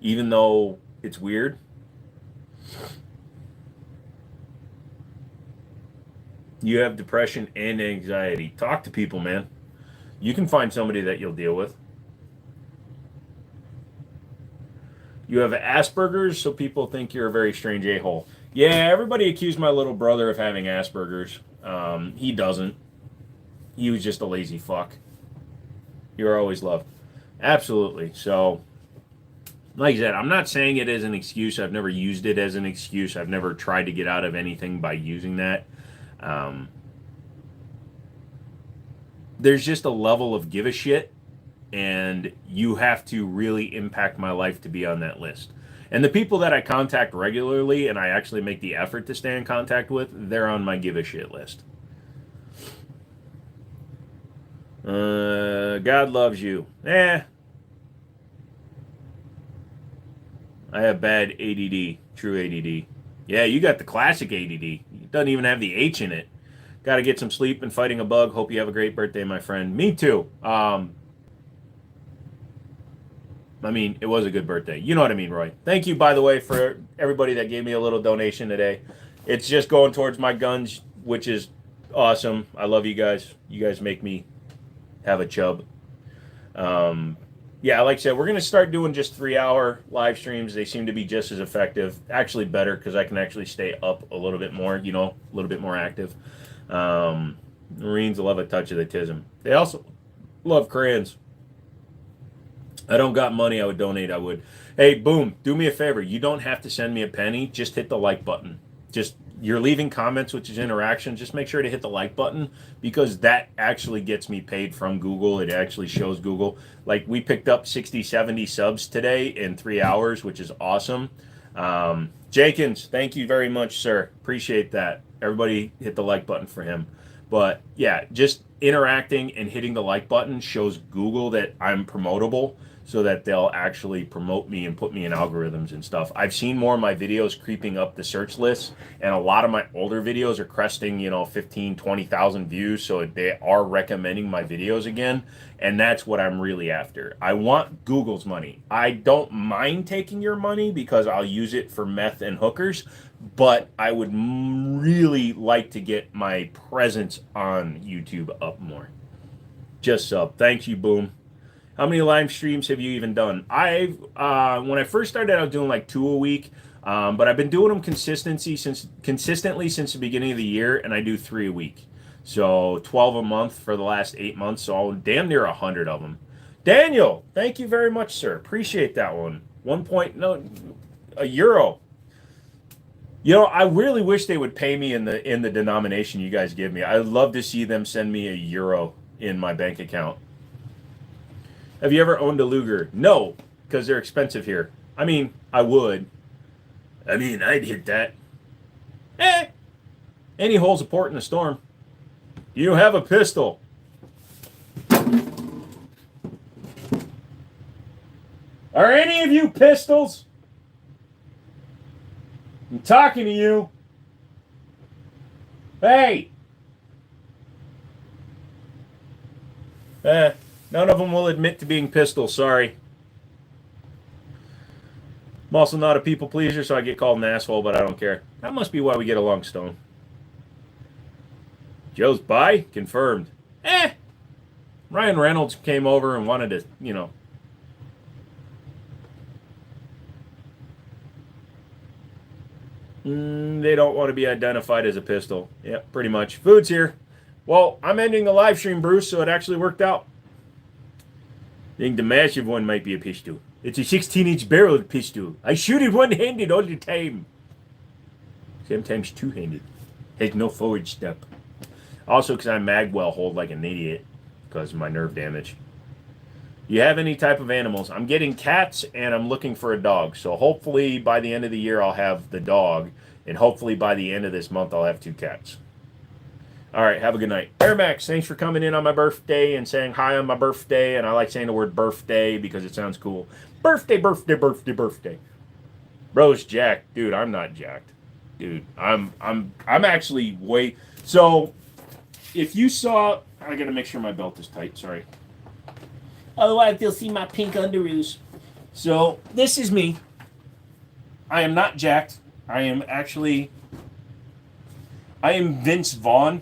even though it's weird. You have depression and anxiety. Talk to people, man. You can find somebody that you'll deal with. You have Asperger's, so people think you're a very strange a-hole. Yeah, everybody accused my little brother of having Asperger's. He doesn't. He was just a lazy fuck. You're always loved. Absolutely. So, like I said, I'm not saying it as an excuse. I've never used it as an excuse. I've never tried to get out of anything by using that. There's just a level of give a shit, and you have to really impact my life to be on that list. And the people that I contact regularly and I actually make the effort to stay in contact with, they're on my give a shit list. God loves you. I have bad ADD, true ADD. Yeah, you got the classic ADD. It doesn't even have the H in it. Got to get some sleep and fighting a bug. Hope you have a great birthday, my friend. Me too. I mean, it was a good birthday. You know what I mean, Roy. Thank you, by the way, for everybody that gave me a little donation today. It's just going towards my guns, which is awesome. I love you guys. You guys make me have a chub. Yeah, like I said, we're going to start doing just 3-hour live streams. They seem to be just as effective. Actually better because I can actually stay up a little bit more, you know, a little bit more active. Marines love a touch of the tism. They also love crayons. I don't got money I would donate, I would. Hey, boom, do me a favor. You don't have to send me a penny. Just hit the like button. Just, you're leaving comments, which is interaction. Just make sure to hit the like button because that actually gets me paid from Google. It actually shows Google. Like, we picked up 60, 70 subs today in 3 hours, which is awesome. Jenkins, thank you very much, sir. Appreciate that. Everybody hit the like button for him. But, yeah, just interacting and hitting the like button shows Google that I'm promotable, so that they'll actually promote me and put me in algorithms and stuff. I've seen more of my videos creeping up the search list, and a lot of my older videos are cresting, 15, 20,000 views, so they are recommending my videos again, and that's what I'm really after. I want Google's money. I don't mind taking your money because I'll use it for meth and hookers, but I would really like to get my presence on YouTube up more. Just sub. Thank you, Boom. How many live streams have you even done? When I first started, I was doing like 2 a week, but I've been doing them consistently since the beginning of the year, and I do 3 a week. So 12 a month for the last 8 months, so damn near 100 of them. Daniel, thank you very much, sir. Appreciate that one. €1. I really wish they would pay me in the denomination you guys give me. I'd love to see them send me €1 in my bank account. Have you ever owned a Luger? No, because they're expensive here. I mean, I would. I mean, I'd hit that. Any holes a port in a storm. You have a pistol. Are any of you pistols? I'm talking to you. Hey. None of them will admit to being pistols, sorry. I'm also not a people pleaser, so I get called an asshole, but I don't care. That must be why we get along, Stone. Joe's bi? Confirmed. Ryan Reynolds came over and wanted to, They don't want to be identified as a pistol. Yeah, pretty much. Food's here. Well, I'm ending the live stream, Bruce, so it actually worked out. I think the massive one might be a pistol. It's a 16-inch barrel pistol. I shoot it one-handed all the time. Sometimes two-handed. Has no forward step. Also, because I magwell hold like an idiot because of my nerve damage. You have any type of animals? I'm getting cats and I'm looking for a dog. So hopefully by the end of the year I'll have the dog. And hopefully by the end of this month I'll have 2 cats. All right, have a good night. Air Max, thanks for coming in on my birthday and saying hi on my birthday. And I like saying the word birthday because it sounds cool. Birthday, birthday, birthday, birthday. Bro's jacked. Dude, I'm not jacked. Dude, I'm actually way... So, if you saw... I gotta make sure my belt is tight, sorry. Otherwise, they'll see my pink underoos. So, this is me. I am not jacked. I am Vince Vaughn.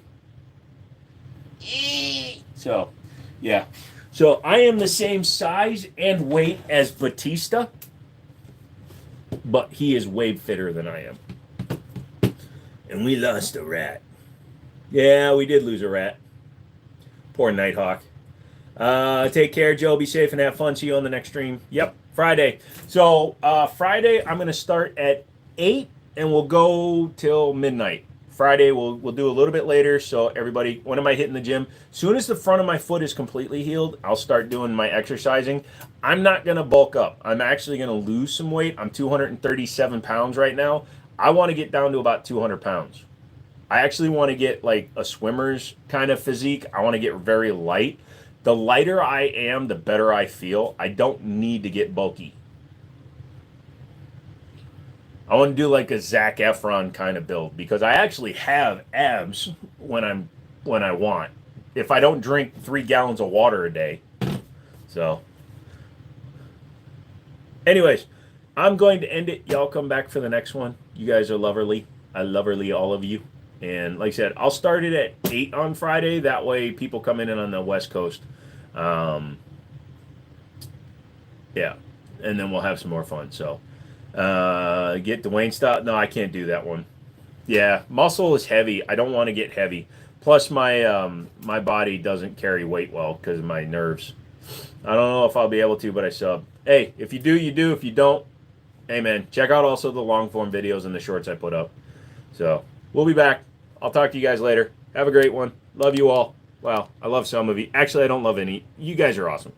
So, yeah. So, I am the same size and weight as Batista. But he is way fitter than I am. And we lost a rat. Yeah, we did lose a rat. Poor Nighthawk. Take care, Joe. Be safe and have fun. See you on the next stream. Yep, Friday. So Friday, I'm going to start at 8 and we'll go till midnight. Friday, we'll do a little bit later. So everybody, when am I hitting the gym? As soon as the front of my foot is completely healed, I'll start doing my exercising. I'm not going to bulk up. I'm actually going to lose some weight. I'm 237 pounds right now. I want to get down to about 200 pounds. I actually want to get like a swimmer's kind of physique. I want to get very light. The lighter I am, the better I feel. I don't need to get bulky. I want to do like a Zac Efron kind of build because I actually have abs when I want. If I don't drink 3 gallons of water a day. So, anyways, I'm going to end it. Y'all come back for the next one. You guys are loverly. I loverly all of you. And like I said, I'll start it at 8 on Friday. That way people come in on the West Coast. Yeah. And then we'll have some more fun. So, get Dwayne stop. No, I can't do that one. Yeah. Muscle is heavy. I don't want to get heavy. Plus my, my body doesn't carry weight well because of my nerves. I don't know if I'll be able to, but I sub. Hey, if you do, you do. If you don't, hey man, check out also the long form videos and the shorts I put up. So we'll be back. I'll talk to you guys later. Have a great one. Love you all. Wow, I love some of you. Actually, I don't love any. You guys are awesome.